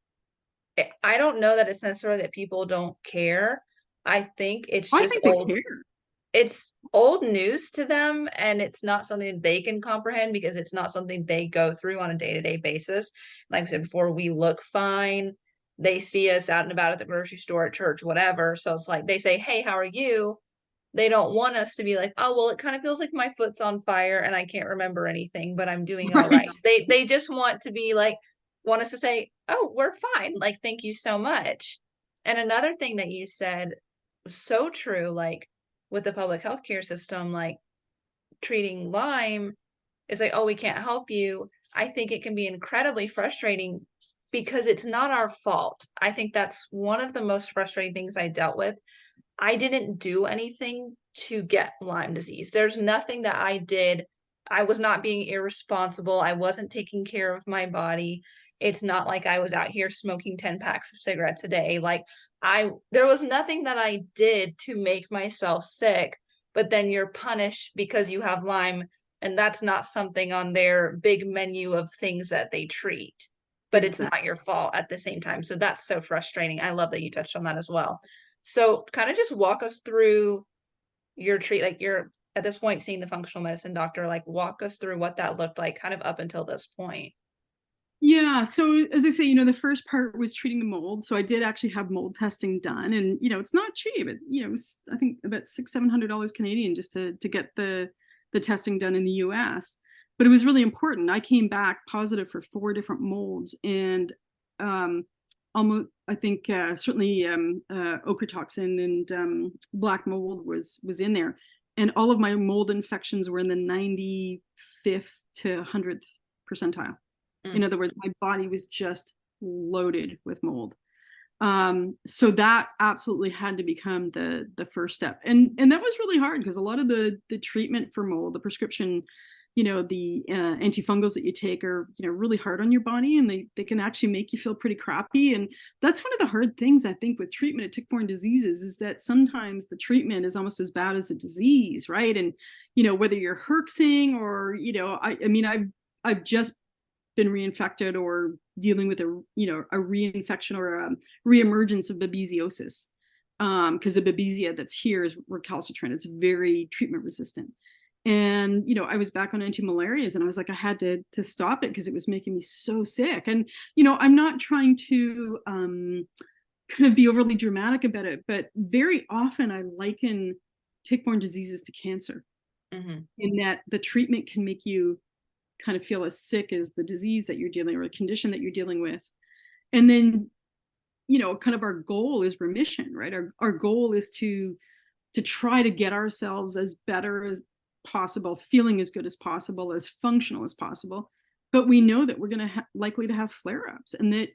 I don't know that it's necessarily that people don't care. I think it's I just think they care. it's old news to them, and it's not something they can comprehend because it's not something they go through on a day-to-day basis. Like I said before, we look fine. They see us out and about at the grocery store, at church, whatever. So it's like they say, hey, how are you? They don't want us to be like, oh, well, it kind of feels like my foot's on fire and I can't remember anything, but I'm doing all Right. right. They just want to be like, want us to say, oh, we're fine. Like, thank you so much. And another thing that you said was so true, like with the public healthcare system, like treating Lyme is like, oh, we can't help you. I think it can be incredibly frustrating because it's not our fault. I think that's one of the most frustrating things I dealt with. I didn't do anything to get Lyme disease. There's nothing that I did. I was not being irresponsible. I wasn't taking care of my body. It's not like I was out here smoking 10 packs of cigarettes a day. Like there was nothing that I did to make myself sick, but then you're punished because you have Lyme, and that's not something on their big menu of things that they treat. But it's Exactly. not your fault at the same time. So that's so frustrating. I love that you touched on that as well. So kind of just walk us through your like you're at this point seeing the functional medicine doctor, like walk us through what that looked like kind of up until this point. Yeah. So as I say, the first part was treating the mold. So I did actually have mold testing done, and it's not cheap. It was, I think, about $600-700 Canadian just to get the testing done in the U.S. But it was really important. I came back positive for 4 different molds, and almost, I think, certainly ochratoxin and black mold was in there. and all of my mold infections were in the 95th to 100th percentile. In other words, my body was just loaded with mold. So that absolutely had to become the first step. And that was really hard because a lot of the treatment for mold, the prescription, the antifungals that you take are, really hard on your body, and they can actually make you feel pretty crappy. And that's one of the hard things, I think, with treatment of tick-borne diseases, is that sometimes the treatment is almost as bad as the disease, right? And, whether you're herxing or, I've just been reinfected or dealing with a reinfection or a reemergence of babesiosis, because the babesia that's here is recalcitrant. It's very treatment resistant. And, I was back on anti-malarias, and I was like, I had to stop it because it was making me so sick. And, I'm not trying to kind of be overly dramatic about it, but very often I liken tick-borne diseases to cancer, in that the treatment can make you kind of feel as sick as the disease that you're dealing, or the condition that you're dealing with. And then, kind of our goal is remission, right? Our goal is to try to get ourselves as better as possible, feeling as good as possible, as functional as possible. But we know that we're going to likely to have flare-ups, and that,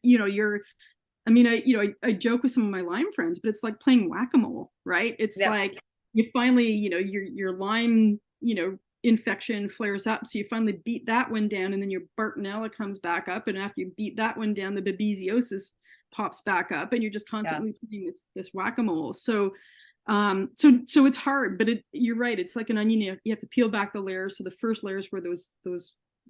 I joke with some of my Lyme friends, but it's like playing whack-a-mole, right? It's like you finally, your Lyme, infection flares up, so you finally beat that one down, and then your Bartonella comes back up, and after you beat that one down, the babesiosis pops back up, and you're just constantly playing this whack-a-mole. So it's hard, but you're right, it's like an onion. You have to peel back the layers. So the first layers were those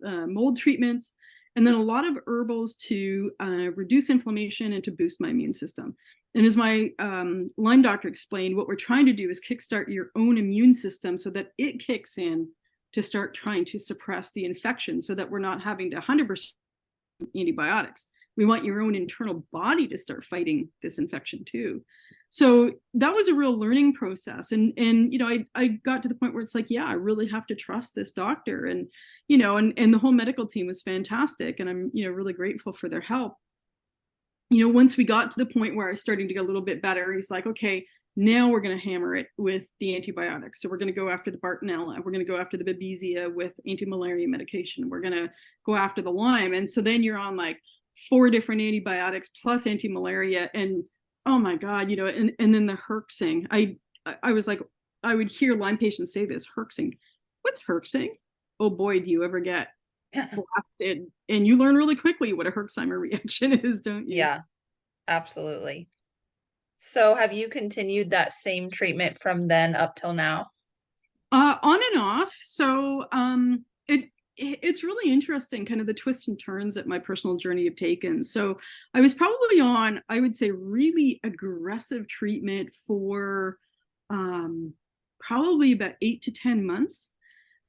mold treatments, and then a lot of herbals to reduce inflammation and to boost my immune system. And as my Lyme doctor explained, what we're trying to do is kickstart your own immune system so that it kicks in to start trying to suppress the infection, so that we're not having to 100% antibiotics. We want your own internal body to start fighting this infection too. So that was a real learning process. And I got to the point where it's like, I really have to trust this doctor. And, and the whole medical team was fantastic. And I'm, really grateful for their help. Once we got to the point where I was starting to get a little bit better, he's like, okay, now we're going to hammer it with the antibiotics. So we're going to go after the Bartonella. We're going to go after the babesia with anti-malaria medication. We're going to go after the Lyme. And so then you're on like 4 different antibiotics plus anti-malaria. And oh my God, and then the herxing. I was like, I would hear Lyme patients say this, herxing. What's herxing? Oh boy, do you ever get blasted. And you learn really quickly what a Herxheimer reaction is, don't you? Yeah, absolutely. So have you continued that same treatment from then up till now? On and off. So it's really interesting, kind of the twists and turns that my personal journey have taken. So I was probably on, I would say, really aggressive treatment for probably about 8 to 10 months.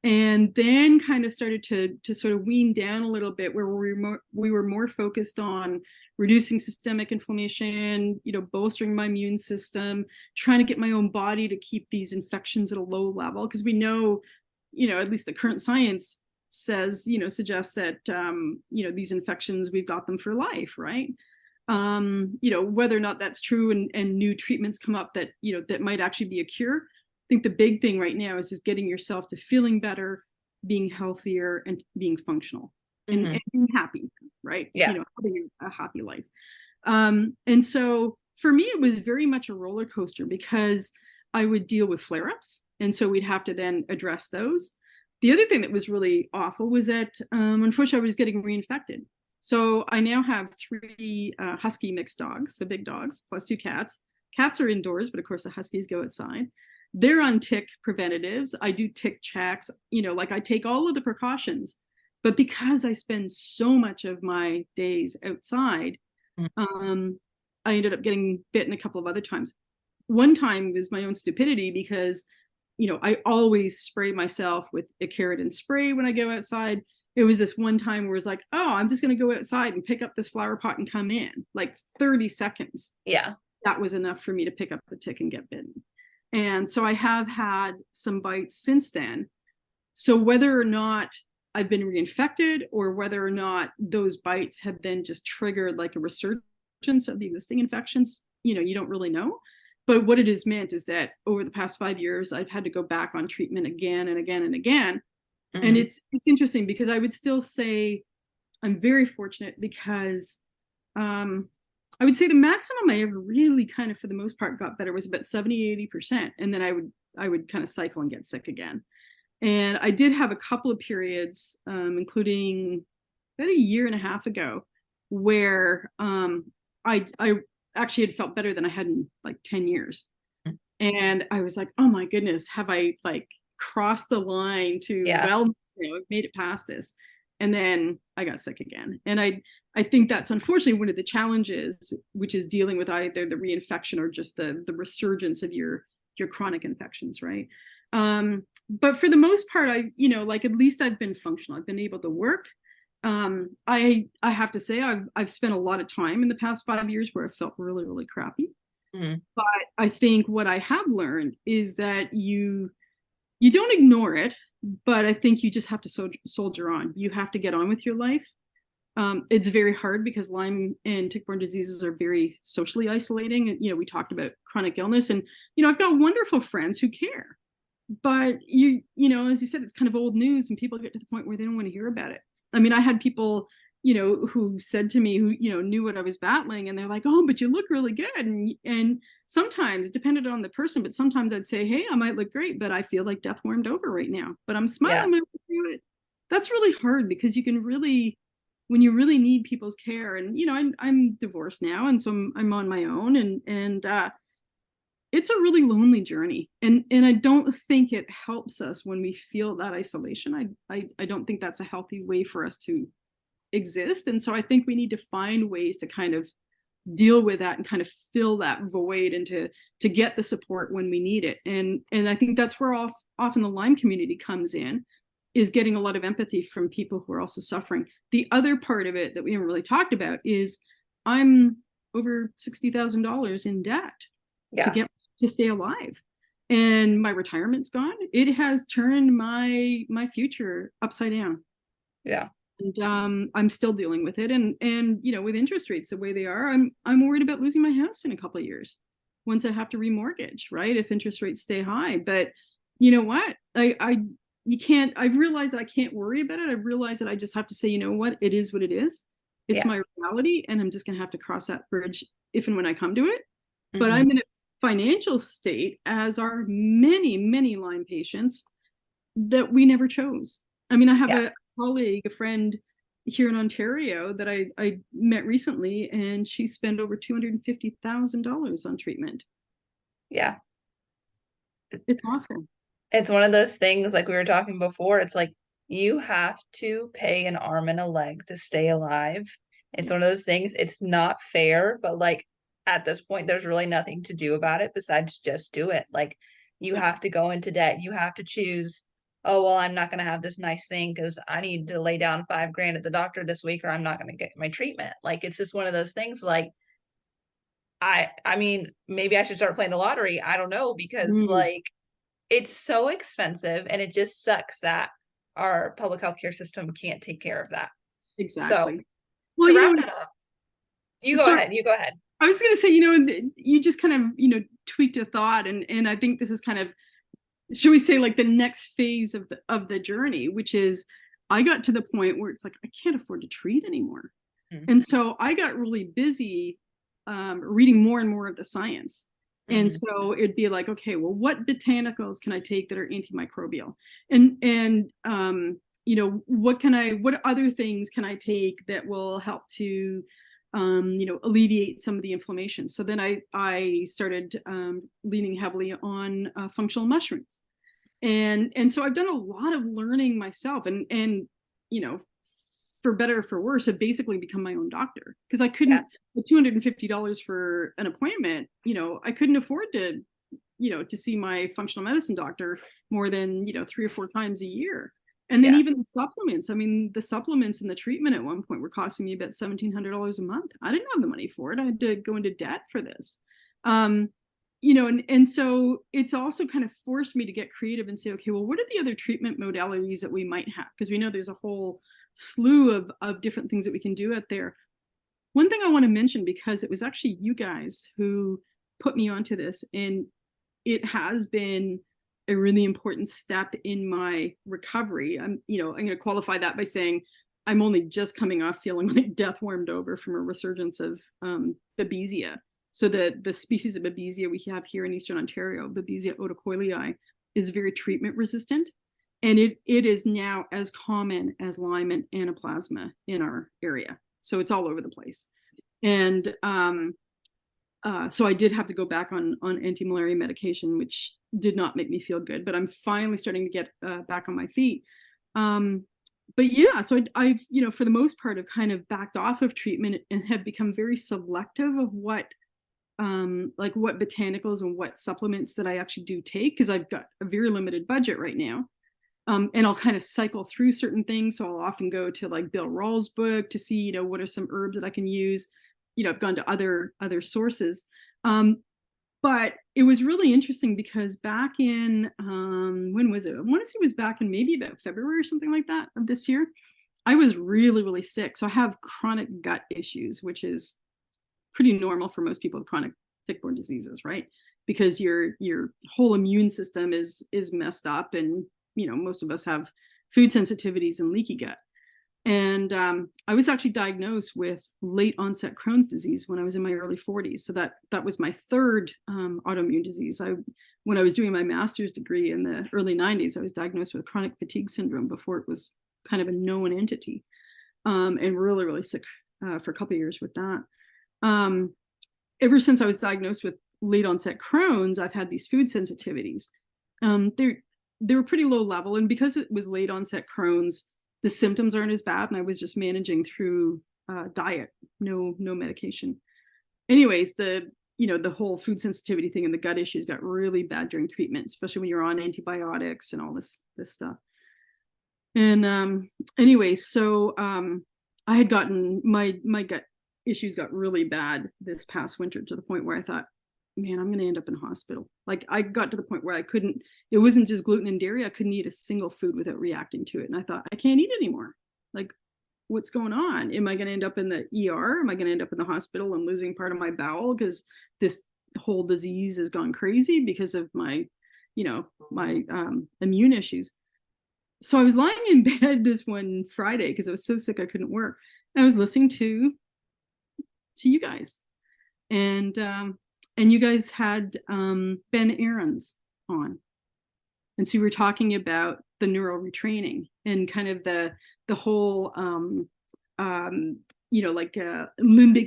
And then kind of started to sort of wean down a little bit, where we were more focused on reducing systemic inflammation, bolstering my immune system, trying to get my own body to keep these infections at a low level. Because we know, at least the current science says, suggests that, these infections, we've got them for life, right? Whether or not that's true, and new treatments come up that, that might actually be a cure. I think the big thing right now is just getting yourself to feeling better, being healthier, and being functional and being happy, right? Yeah. Having a happy life. And so for me, it was very much a roller coaster, because I would deal with flare-ups. And so we'd have to then address those. The other thing that was really awful was that, unfortunately, I was getting reinfected. So I now have 3 husky mixed dogs, so big dogs, plus 2 cats. Cats are indoors, but of course the huskies go outside. They're on tick preventatives. I do tick checks, I take all of the precautions. But because I spend so much of my days outside, I ended up getting bitten a couple of other times. One time was my own stupidity, because, I always spray myself with Icaritin spray when I go outside. It was this one time where it's like, oh, I'm just going to go outside and pick up this flower pot and come in. Like 30 seconds. Yeah. That was enough for me to pick up the tick and get bitten. And so I have had some bites since then. So whether or not I've been reinfected, or whether or not those bites have then just triggered like a resurgence of the existing infections, you don't really know. But what it has meant is that over the past 5 years, I've had to go back on treatment again and again and again. And it's interesting because I would still say I'm very fortunate because I would say the maximum I ever really kind of, for the most part, got better was about 70-80%. And then I would kind of cycle and get sick again. And I did have a couple of periods, including about a year and a half ago, where I actually had felt better than I had in like 10 years. And I was like, oh my goodness, have I like crossed the line to, well, I've made it past this. And then I got sick again. And I think that's unfortunately one of the challenges, which is dealing with either the reinfection or just the resurgence of your chronic infections, right? But for the most part, like at least I've been functional. I've been able to work. I have to say I've spent a lot of time in the past 5 years where I felt really, really crappy. But I think what I have learned is that you don't ignore it, but I think you just have to soldier on. You have to get on with your life. It's very hard because Lyme and tick-borne diseases are very socially isolating. We talked about chronic illness, and I've got wonderful friends who care, but as you said, it's kind of old news, and people get to the point where they don't want to hear about it. I mean, I had people, who said to me, who knew what I was battling, and they're like, "Oh, but you look really good." And sometimes it depended on the person, but sometimes I'd say, "Hey, I might look great, but I feel like death warmed over right now, but I'm smiling my way through it." That's really hard because you can really, when you really need people's care, and I'm divorced now, and so I'm on my own, and it's a really lonely journey, and I don't think it helps us when we feel that isolation. I don't think that's a healthy way for us to exist, and so I think we need to find ways to kind of deal with that and kind of fill that void and to get the support when we need it. And I think that's where often the Lyme community comes in, is getting a lot of empathy from people who are also suffering. The other part of it that we haven't really talked about is I'm over $60,000 in debt to stay alive, and my retirement's gone. It has turned my future upside down. And I'm still dealing with it, and with interest rates the way they are, I'm worried about losing my house in a couple of years once I have to remortgage, right, if interest rates stay high. But you know what, you can't, I realize that I can't worry about it. I realize that I just have to say, what, it is what it is. It's my reality, and I'm just going to have to cross that bridge if and when I come to it. But I'm in a financial state, as are many, many Lyme patients, that we never chose. I mean, I have a colleague, a friend here in Ontario that I met recently, and she spent over $250,000 on treatment. It's awful. It's one of those things, like we were talking before, it's like you have to pay an arm and a leg to stay alive. It's one of those things, it's not fair, but like at this point, there's really nothing to do about it besides just do it. Like you have to go into debt. You have to choose, oh, well, I'm not going to have this nice thing because I need to lay down $5,000 at the doctor this week, or I'm not going to get my treatment. Like, it's just one of those things. Like, I mean, maybe I should start playing the lottery. I don't know, because like, it's so expensive, and it just sucks that our public healthcare system can't take care of that. Exactly. So, well, to wrap it up, you go ahead. I was going to say, you just kind of, tweaked a thought, and I think this is kind of, should we say, like the next phase of the journey, which is I got to the point where it's like, I can't afford to treat anymore. And so I got really busy reading more and more of the science. And so it'd be like, okay, well, what botanicals can I take that are antimicrobial? And what other things can I take that will help to alleviate some of the inflammation? So then I started leaning heavily on functional mushrooms. And so I've done a lot of learning myself, and for better or for worse, I've basically become my own doctor, because I couldn't, with $250 for an appointment, I couldn't afford to, to see my functional medicine doctor more than, 3 or 4 times a year. And then even the supplements, I mean, the supplements and the treatment at one point were costing me about $1,700 a month. I didn't have the money for it. I had to go into debt for this. And so it's also kind of forced me to get creative and say, okay, well, what are the other treatment modalities that we might have? Because we know there's a whole slew of different things that we can do out there. One thing I want to mention, because it was actually you guys who put me onto this, and it has been a really important step in my recovery. I'm going to qualify that by saying I'm only just coming off feeling like death warmed over from a resurgence of babesia. So the species of babesia we have here in Eastern Ontario, Babesia otocoilii, is very treatment resistant. And it is now as common as Lyme and Anaplasma in our area. So it's all over the place. And so I did have to go back on anti-malaria medication, which did not make me feel good, but I'm finally starting to get back on my feet. But yeah, so I've, for the most part, have kind of backed off of treatment and have become very selective of what botanicals and what supplements that I actually do take, because I've got a very limited budget right now. And I'll kind of cycle through certain things. So I'll often go to like Bill Rawls' book to see, what are some herbs that I can use. I've gone to other sources. But it was really interesting because back in, when was it? I want to say it was back in maybe about February or something like that of this year. I was really, really sick. So I have chronic gut issues, which is pretty normal for most people with chronic tick-borne diseases, right? Because your whole immune system is messed up, and most of us have food sensitivities and leaky gut. And I was actually diagnosed with late onset Crohn's disease when I was in my early 40s. So that was my third autoimmune disease. When I was doing my master's degree in the early 90s, I was diagnosed with chronic fatigue syndrome before it was kind of a known entity, and really, really sick for a couple of years with that. Ever since I was diagnosed with late onset Crohn's, I've had these food sensitivities. They were pretty low level, and because it was late onset Crohn's, the symptoms aren't as bad, and I was just managing through diet, no medication. Anyways, the whole food sensitivity thing and the gut issues got really bad during treatment, especially when you're on antibiotics and all this stuff. And anyways, so I had gotten my gut issues got really bad this past winter, to the point where I thought, man, I'm going to end up in hospital. Like, I got to the point where it wasn't just gluten and dairy. I couldn't eat a single food without reacting to it. And I thought, I can't eat anymore. Like, what's going on? Am I going to end up in the ER? Am I going to end up in the hospital and losing part of my bowel because this whole disease has gone crazy because of my immune issues? So I was lying in bed this one Friday because I was so sick I couldn't work. And I was listening to you guys. And you guys had Ben Ahrens on. And so we were talking about the neural retraining and kind of the whole, limbic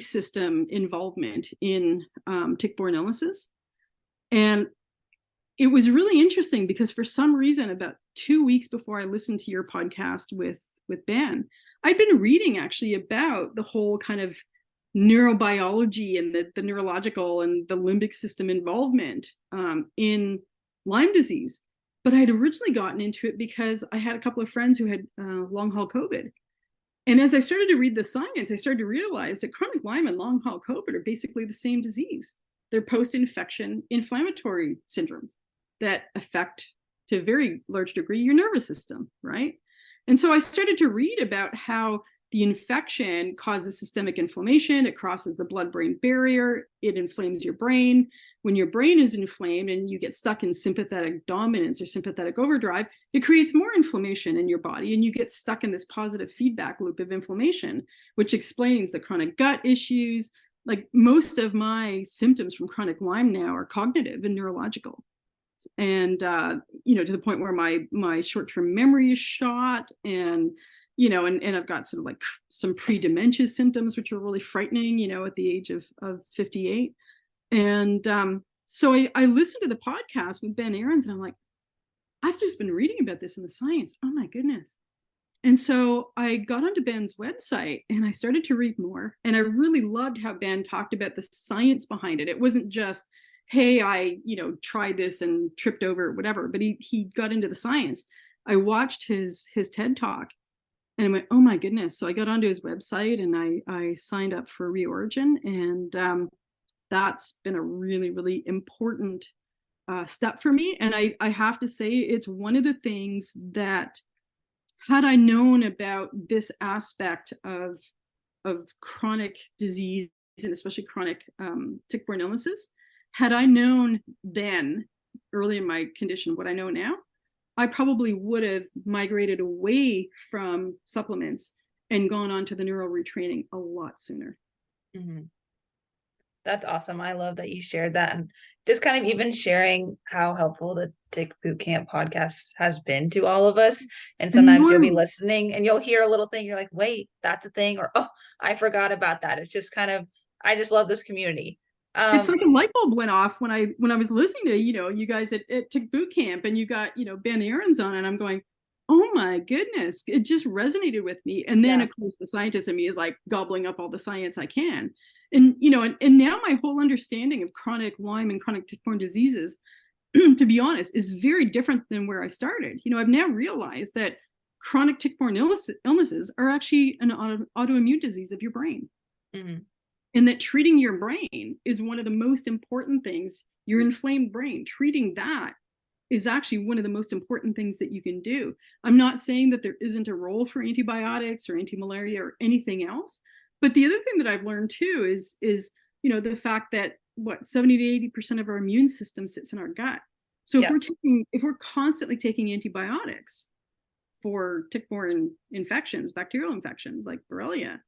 system involvement in tick-borne illnesses. And it was really interesting because for some reason, about 2 weeks before I listened to your podcast with Ben, I'd been reading actually about the whole kind of neurobiology and the neurological and the limbic system involvement in Lyme disease. But I had originally gotten into it because I had a couple of friends who had long haul COVID. And as I started to read the science, I started to realize that chronic Lyme and long haul COVID are basically the same disease. They're post-infection inflammatory syndromes that affect, to a very large degree, your nervous system, right? And so I started to read about how the infection causes systemic inflammation. It crosses the blood-brain barrier. It inflames your brain. When your brain is inflamed and you get stuck in sympathetic dominance or sympathetic overdrive, it creates more inflammation in your body, and you get stuck in this positive feedback loop of inflammation, which explains the chronic gut issues. Like, most of my symptoms from chronic Lyme now are cognitive and neurological. And, to the point where my short-term memory is shot, and and I've got sort of like some pre-dementia symptoms, which are really frightening, at the age of 58. And so I listened to the podcast with Ben Ahrens, and I'm like, I've just been reading about this in the science. Oh my goodness. And so I got onto Ben's website and I started to read more. And I really loved how Ben talked about the science behind it. It wasn't just, hey, I, tried this and tripped over or whatever, but he got into the science. I watched his TED Talk. And I went, oh my goodness. So I got onto his website and I signed up for Reorigin. And that's been a really, really important step for me. And I have to say, it's one of the things that, had I known about this aspect of chronic disease, and especially chronic tick-borne illnesses, had I known then, early in my condition, what I know now, I probably would have migrated away from supplements and gone on to the neural retraining a lot sooner. Mhm. That's awesome. I love that you shared that, and just kind of even sharing how helpful the Tick Bootcamp podcast has been to all of us. And sometimes you'll be Enormous. listening and you'll hear a little thing, you're like, wait, that's a thing, or oh, I forgot about that. It's just kind of, I just love this community. It's like a light bulb went off when I was listening to, you guys at Tick Boot Camp, and you got, Ben Aaron's on, and I'm going, oh my goodness, it just resonated with me. And then Yeah. of course the scientist in me is like gobbling up all the science I can. And and now my whole understanding of chronic Lyme and chronic tick-borne diseases, to be honest, is very different than where I started. I've now realized that chronic tick-borne illnesses are actually an autoimmune disease of your brain. Mhm. And that treating your brain is one of the most important things. Your inflamed brain, treating that is actually one of the most important things that you can do. I'm not saying that there isn't a role for antibiotics or anti-malaria or anything else, but the other thing that I've learned too is the fact that 70 to 80% of our immune system sits in our gut. So Yeah. if we're constantly taking antibiotics for tick-borne infections, bacterial infections like Borrelia,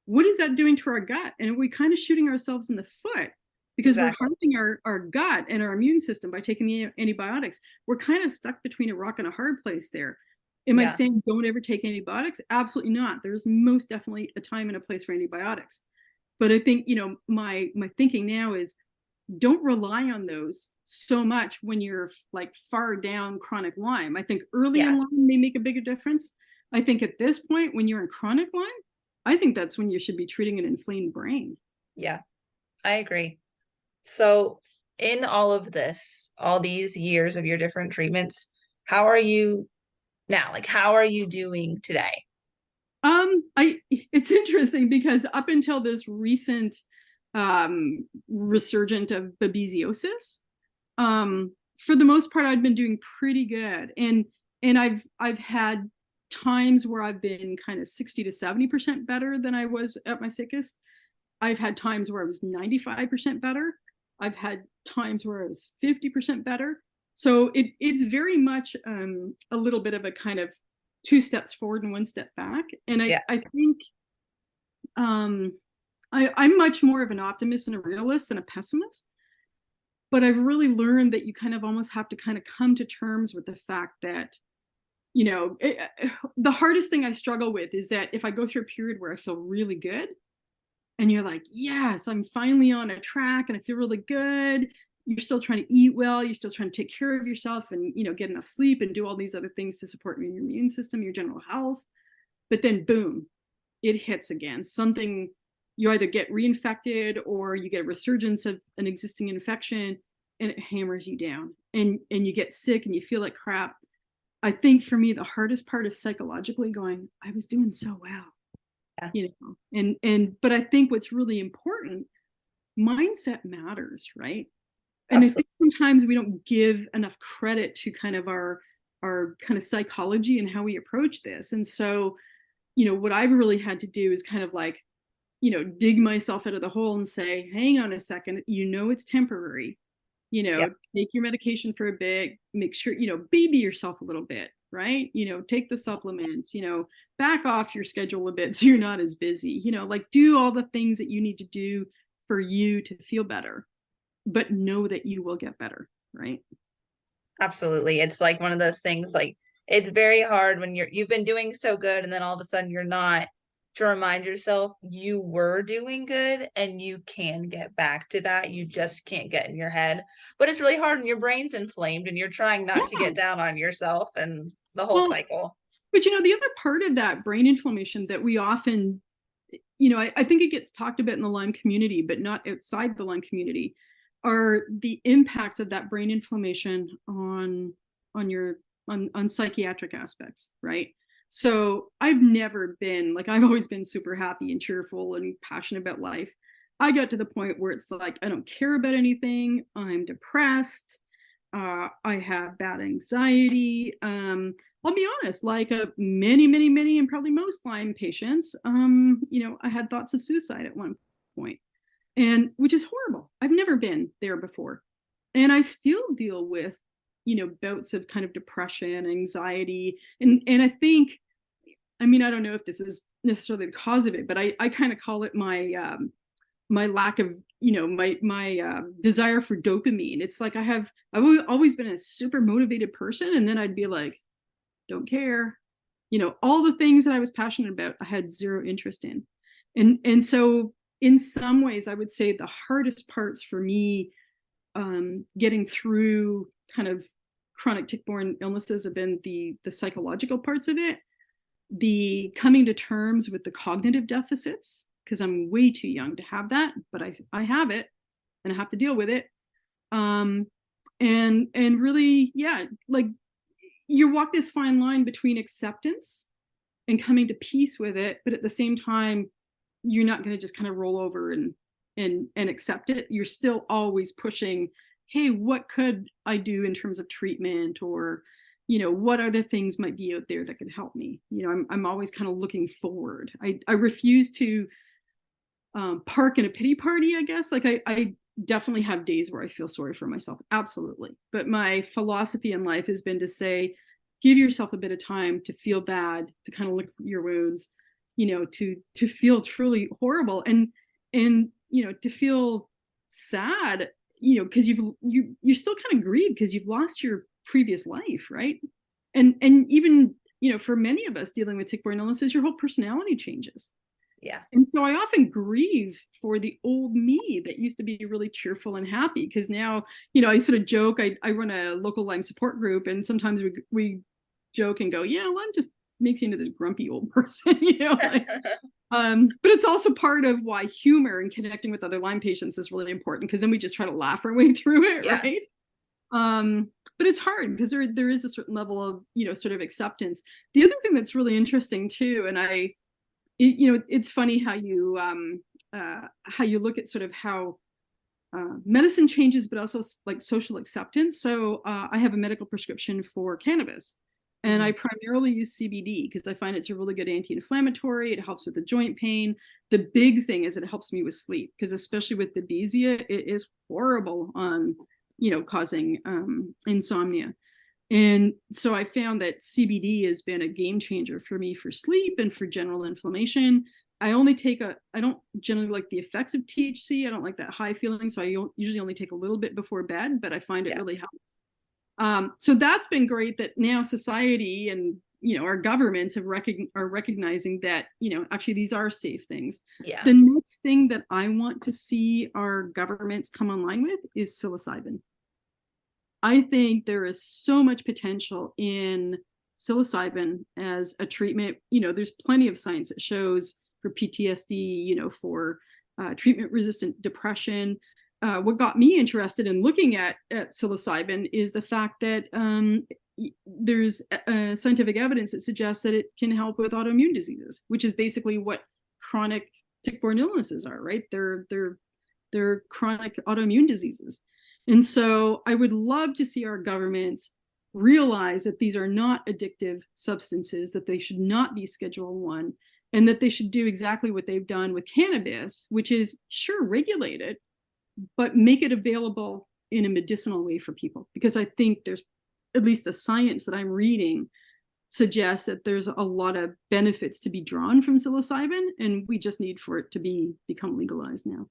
what is that doing to our gut? And are we kind of shooting ourselves in the foot because Exactly. we're harming our gut and our immune system by taking the antibiotics? We're kind of stuck between a rock and a hard place there. Am I Yeah. saying don't ever take antibiotics? Absolutely not. There's most definitely a time and a place for antibiotics. But I think, my thinking now is don't rely on those so much when you're like far down chronic Lyme. I think early Yeah. in Lyme they make a bigger difference. I think at this point, when you're in chronic Lyme, I think that's when you should be treating an inflamed brain. Yeah. I agree. So, in all of this, all these years of your different treatments, how are you now? Like, how are you doing today? It's interesting because up until this recent resurgent of babesiosis, for the most part, I've been doing pretty good, and I've had times where I've been kind of 60 to 70% better than I was at my sickest. I've had times where I was 95% better. I've had times where I was 50% better. So it's very much a little bit of a kind of 2 steps forward and 1 step back. And Yeah. I think I'm much more of an optimist and a realist than a pessimist. But I've really learned that you kind of almost have to kind of come to terms with the fact that, the hardest thing I struggle with is that if I go through a period where I feel really good, and you're like, yes, I'm finally on a track and I feel really good. You're still trying to eat well. You're still trying to take care of yourself and, get enough sleep and do all these other things to support your immune system, your general health. But then boom, it hits again. Something, you either get reinfected or you get a resurgence of an existing infection and it hammers you down and you get sick and you feel like crap. I think for me, the hardest part is psychologically going, I was doing so well. Yeah. But I think what's really important, mindset matters, right? And I Absolutely. think sometimes we don't give enough credit to kind of our kind of psychology and how we approach this. And so, what I've really had to do is kind of like, dig myself out of the hole and say, hang on a second, it's temporary. Yeah. Take your medication for a bit, make sure, baby yourself a little bit, right? Take the supplements, back off your schedule a bit so you're not as busy, like do all the things that you need to do for you to feel better, but know that you will get better, right? Absolutely. It's like one of those things, like it's very hard when you've been doing so good and then all of a sudden you're not, to remind yourself you were doing good and you can get back to that. You just can't get in your head. But it's really hard when your brain's inflamed and you're trying not to Yeah. get down on yourself and the whole Well, cycle. but the other part of that brain inflammation that we often, I think it gets talked about in the Lyme community, but not outside the Lyme community, are the impacts of that brain inflammation on psychiatric aspects, right? So I've never been like, I've always been super happy and cheerful and passionate about life. I got to the point where it's like, I don't care about anything. I'm depressed. I have bad anxiety. I'll be honest, like many, many, many, and probably most Lyme patients, I had thoughts of suicide at one point. and which is horrible. I've never been there before. And I still deal with, bouts of kind of depression, anxiety. And I think, I mean, I don't know if this is necessarily the cause of it, but I kind of call it my lack of, my desire for dopamine. It's like I've always been a super motivated person. And then I'd be like, don't care. All the things that I was passionate about, I had zero interest in. And so in some ways, I would say the hardest parts for me getting through kind of chronic tick-borne illnesses have been the psychological parts of it, the coming to terms with the cognitive deficits, because I'm way too young to have that, but I have it and I have to deal with it. And really, yeah, like you walk this fine line between acceptance and coming to peace with it, but at the same time, you're not going to just kind of roll over and accept it. You're still always pushing, hey, what could I do in terms of treatment, or what other things might be out there that could help me? I'm always kind of looking forward. I refuse to park in a pity party, I guess. Like I definitely have days where I feel sorry for myself, absolutely. But my philosophy in life has been to say, give yourself a bit of time to feel bad, to kind of look at your wounds, to feel truly horrible, and to feel sad, because you're still kind of grieved because you've lost your previous life, right? And even for many of us dealing with tick-borne illnesses, your whole personality changes. Yeah. And so I often grieve for the old me that used to be really cheerful and happy, because now, I sort of joke, I run a local Lyme support group, and sometimes we joke and go, yeah, Lyme just makes you into this grumpy old person, but it's also part of why humor and connecting with other Lyme patients is really important, because then we just try to laugh our way through it, Yeah. right? But it's hard because there is a certain level of, sort of acceptance. The other thing that's really interesting too, and it's funny how you look at sort of how medicine changes, but also like social acceptance. So I have a medical prescription for cannabis, and I primarily use CBD because I find it's a really good anti-inflammatory. It helps with the joint pain. The big thing is it helps me with sleep, because especially with the babesia, it is horrible on, causing insomnia. And so I found that CBD has been a game changer for me for sleep and for general inflammation. I don't generally like the effects of THC. I don't like that high feeling. So I usually only take a little bit before bed, but I find it really helps. So that's been great that now society and, our governments are recognizing that, actually these are safe things. Yeah. The next thing that I want to see our governments come online with is psilocybin. I think there is so much potential in psilocybin as a treatment. There's plenty of science that shows for PTSD, for treatment-resistant depression. What got me interested in looking at psilocybin is the fact that there's scientific evidence that suggests that it can help with autoimmune diseases, which is basically what chronic tick-borne illnesses are, right? They're chronic autoimmune diseases. And so I would love to see our governments realize that these are not addictive substances, that they should not be Schedule I, and that they should do exactly what they've done with cannabis, which is sure regulate it, but make it available in a medicinal way for people. Because I think there's, at least the science that I'm reading suggests that there's a lot of benefits to be drawn from psilocybin, and we just need for it to become legalized now.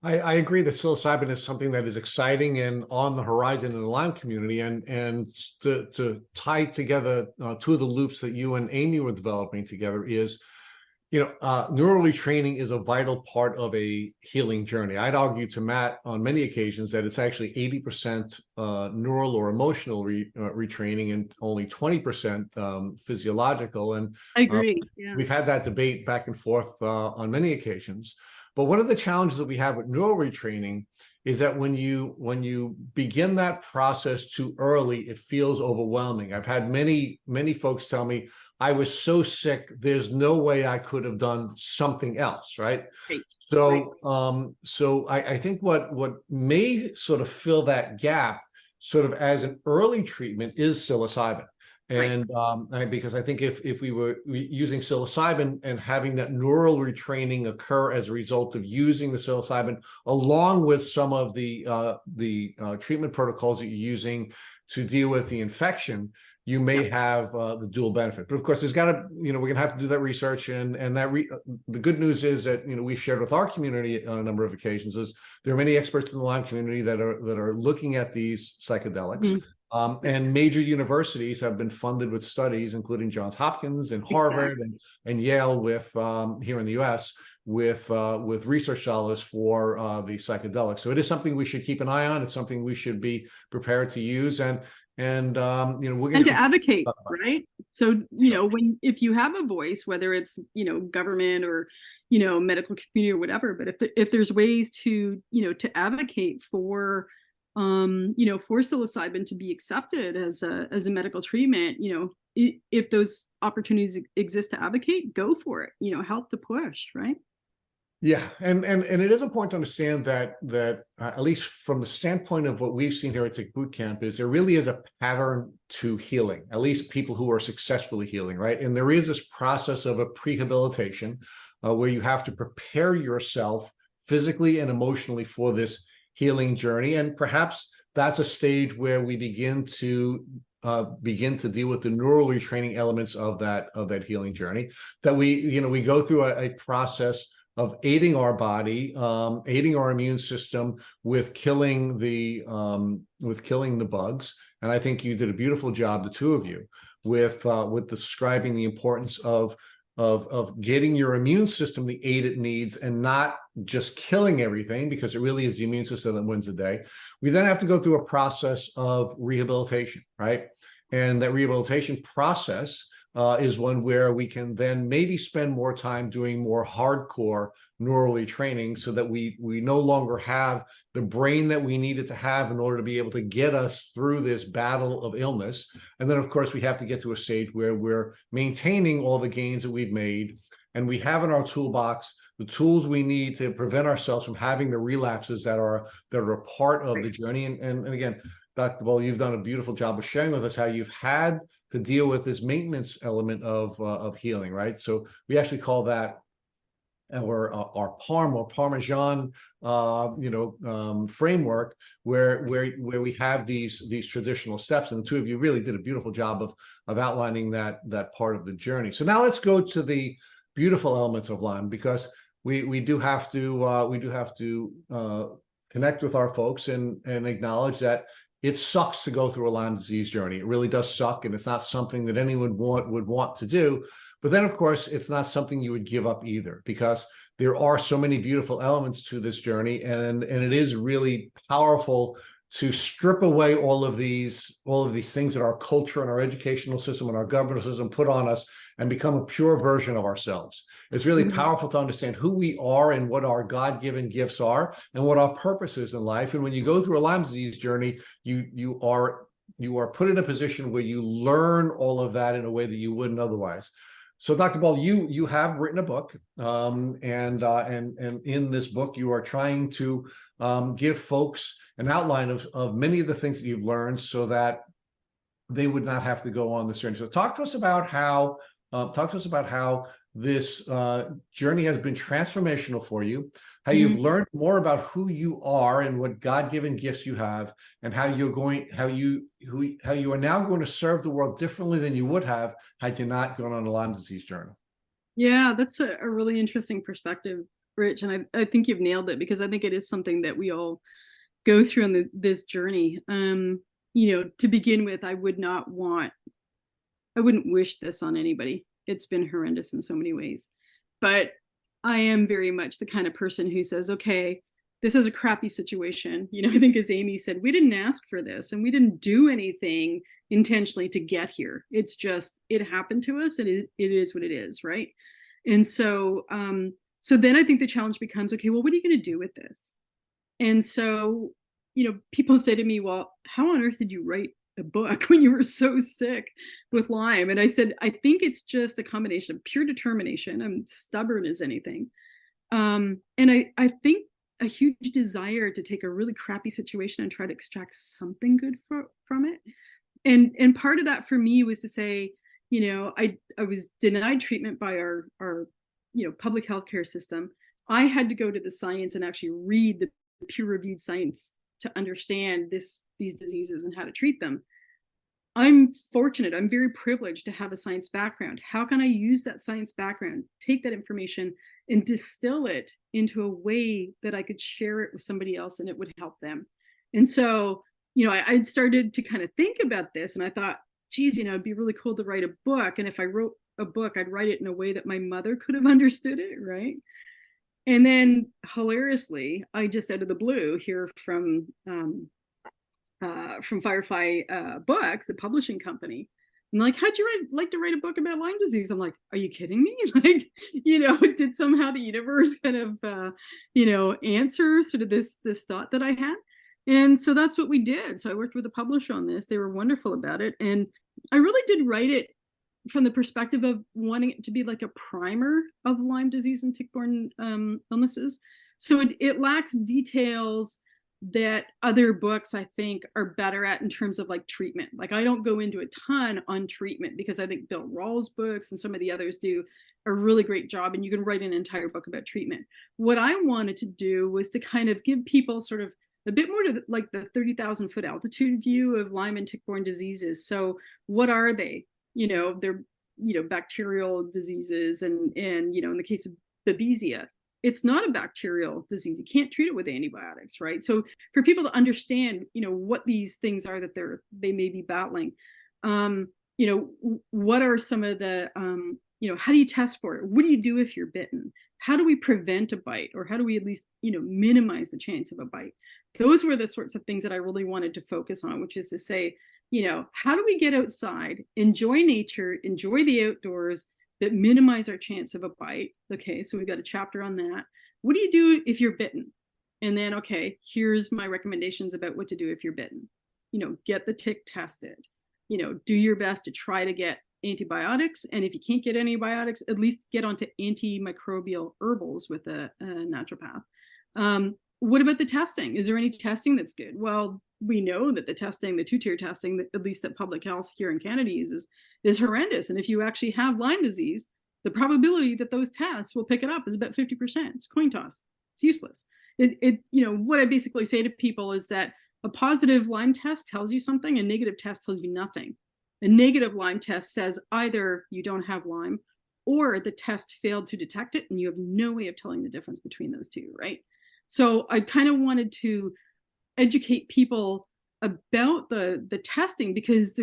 I agree that psilocybin is something that is exciting and on the horizon in the Lyme community, and to tie together two of the loops that you and Aimee were developing together is, neural retraining is a vital part of a healing journey. I'd argue to Matt on many occasions that it's actually 80% neural or emotional retraining and only 20% physiological. And I agree. Yeah. we've had that debate back and forth on many occasions. But one of the challenges that we have with neural retraining is that when you begin that process too early, it feels overwhelming. I've had many folks tell me, I was so sick, there's no way I could have done something else, right? Right. So I think what may sort of fill that gap sort of as an early treatment is psilocybin. And because I think if we were using psilocybin and having that neural retraining occur as a result of using the psilocybin, along with some of the treatment protocols that you're using to deal with the infection, you may have the dual benefit. But of course, there's got to, we're going to have to do that research. And the good news is that, we've shared with our community on a number of occasions is there are many experts in the Lyme community that are looking at these psychedelics. And major universities have been funded with studies, including Johns Hopkins and Harvard and Yale, with here in the U.S. with research dollars for the psychedelics. So it is something we should keep an eye on. It's something we should be prepared to use, and we're going to advocate, right? So if you have a voice, whether it's government or medical community or whatever, but if there's ways to to advocate for for psilocybin to be accepted as a medical treatment, if those opportunities exist to advocate, go for it, help to push, right? Yeah, and it is important to understand that at least from the standpoint of what we've seen here at Tick Boot Camp, is there really is a pattern to healing, at least people who are successfully healing, right? And there is this process of a prehabilitation where you have to prepare yourself physically and emotionally for this healing journey. And perhaps that's a stage where we begin to deal with the neural retraining elements of that healing journey, that we go through a process of aiding our body, aiding our immune system with killing the bugs. And I think you did a beautiful job, the two of you, with describing the importance of getting your immune system the aid it needs and not just killing everything, because it really is the immune system that wins the day. We then have to go through a process of rehabilitation, right? And that rehabilitation process is one where we can then maybe spend more time doing more hardcore neural retraining, so that we no longer have the brain that we needed to have in order to be able to get us through this battle of illness. And then, of course, we have to get to a stage where we're maintaining all the gains that we've made, and we have in our toolbox the tools we need to prevent ourselves from having the relapses that are a part of the journey. And again, Dr. Ball, you've done a beautiful job of sharing with us how you've had to deal with this maintenance element of healing, right? So we actually call that our PARM or Parmesan, framework, where we have these traditional steps, and the two of you really did a beautiful job of outlining that part of the journey. So now let's go to the beautiful elements of Lyme, because we do have to connect with our folks and acknowledge that it sucks to go through a Lyme disease journey. It really does suck, and it's not something that anyone would want to do. But then, of course, it's not something you would give up either, because there are so many beautiful elements to this journey, and it is really powerful to strip away all of these things that our culture and our educational system and our government system put on us, and become a pure version of ourselves. It's really powerful to understand who we are and what our God-given gifts are and what our purpose is in life. And when you go through a Lyme disease journey, you are put in a position where you learn all of that in a way that you wouldn't otherwise. So, Dr. Ball, you have written a book, and in this book, you are trying to give folks an outline of many of the things that you've learned, so that they would not have to go on this journey. So, talk to us about how this journey has been transformational for you, how you've learned more about who you are and what God-given gifts you have, and how you are now going to serve the world differently than you would have had you not gone on a Lyme disease journey. Yeah, that's a really interesting perspective, Rich. And I think you've nailed it, because I think it is something that we all go through on this journey. To begin with, I wouldn't wish this on anybody. It's been horrendous in so many ways. But I am very much the kind of person who says, okay, this is a crappy situation. I think, as Aimee said, we didn't ask for this, and we didn't do anything intentionally to get here. It's just, it happened to us, and it is what it is, right? And so then I think the challenge becomes, okay, well, what are you going to do with this? And so, people say to me, well, how on earth did you write a book when you were so sick with Lyme? And I said, I think it's just a combination of pure determination. I'm stubborn as anything. And I think a huge desire to take a really crappy situation and try to extract something good from it. And part of that for me was to say, I was denied treatment by our public healthcare system. I had to go to the science and actually read the peer-reviewed science to understand these diseases and how to treat them. I'm fortunate, I'm very privileged to have a science background. How can I use that science background, take that information and distill it into a way that I could share it with somebody else and it would help them? And so, I'd started to kind of think about this, and I thought, geez, it'd be really cool to write a book. And if I wrote a book, I'd write it in a way that my mother could have understood it, right? And then hilariously, I just out of the blue hear from Firefly Books, the publishing company. I'm like, how'd you like to write a book about Lyme disease? I'm like, are you kidding me? Like, did somehow the universe kind of, answer sort of this thought that I had? And so that's what we did. So I worked with a publisher on this. They were wonderful about it. And I really did write it from the perspective of wanting it to be like a primer of Lyme disease and tick-borne illnesses. So it lacks details that other books I think are better at in terms of like treatment. Like I don't go into a ton on treatment because I think Bill Rawls' books and some of the others do a really great job, and you can write an entire book about treatment. What I wanted to do was to kind of give people sort of a bit more to like the 30,000 foot altitude view of Lyme and tick-borne diseases. So what are they? They're, bacterial diseases, and in the case of Babesia, it's not a bacterial disease. You can't treat it with antibiotics, right? So for people to understand, what these things are that they may be battling, what are some of the, how do you test for it? What do you do if you're bitten? How do we prevent a bite, or how do we at least, minimize the chance of a bite? Those were the sorts of things that I really wanted to focus on, which is to say, how do we get outside, enjoy nature, enjoy the outdoors, that minimize our chance of a bite? Okay, so we've got a chapter on that. What do you do if you're bitten? And then, okay, here's my recommendations about what to do if you're bitten. Get the tick tested. Do your best to try to get antibiotics. And if you can't get antibiotics, at least get onto antimicrobial herbals with a naturopath. What about the testing? Is there any testing that's good? Well, we know that the testing, the two-tier testing, at least that public health here in Canada uses, is horrendous. And if you actually have Lyme disease, the probability that those tests will pick it up is about 50%. It's a coin toss. It's useless. What I basically say to people is that a positive Lyme test tells you something, a negative test tells you nothing. A negative Lyme test says either you don't have Lyme or the test failed to detect it, and you have no way of telling the difference between those two, right? So I kind of wanted to educate people about the testing, because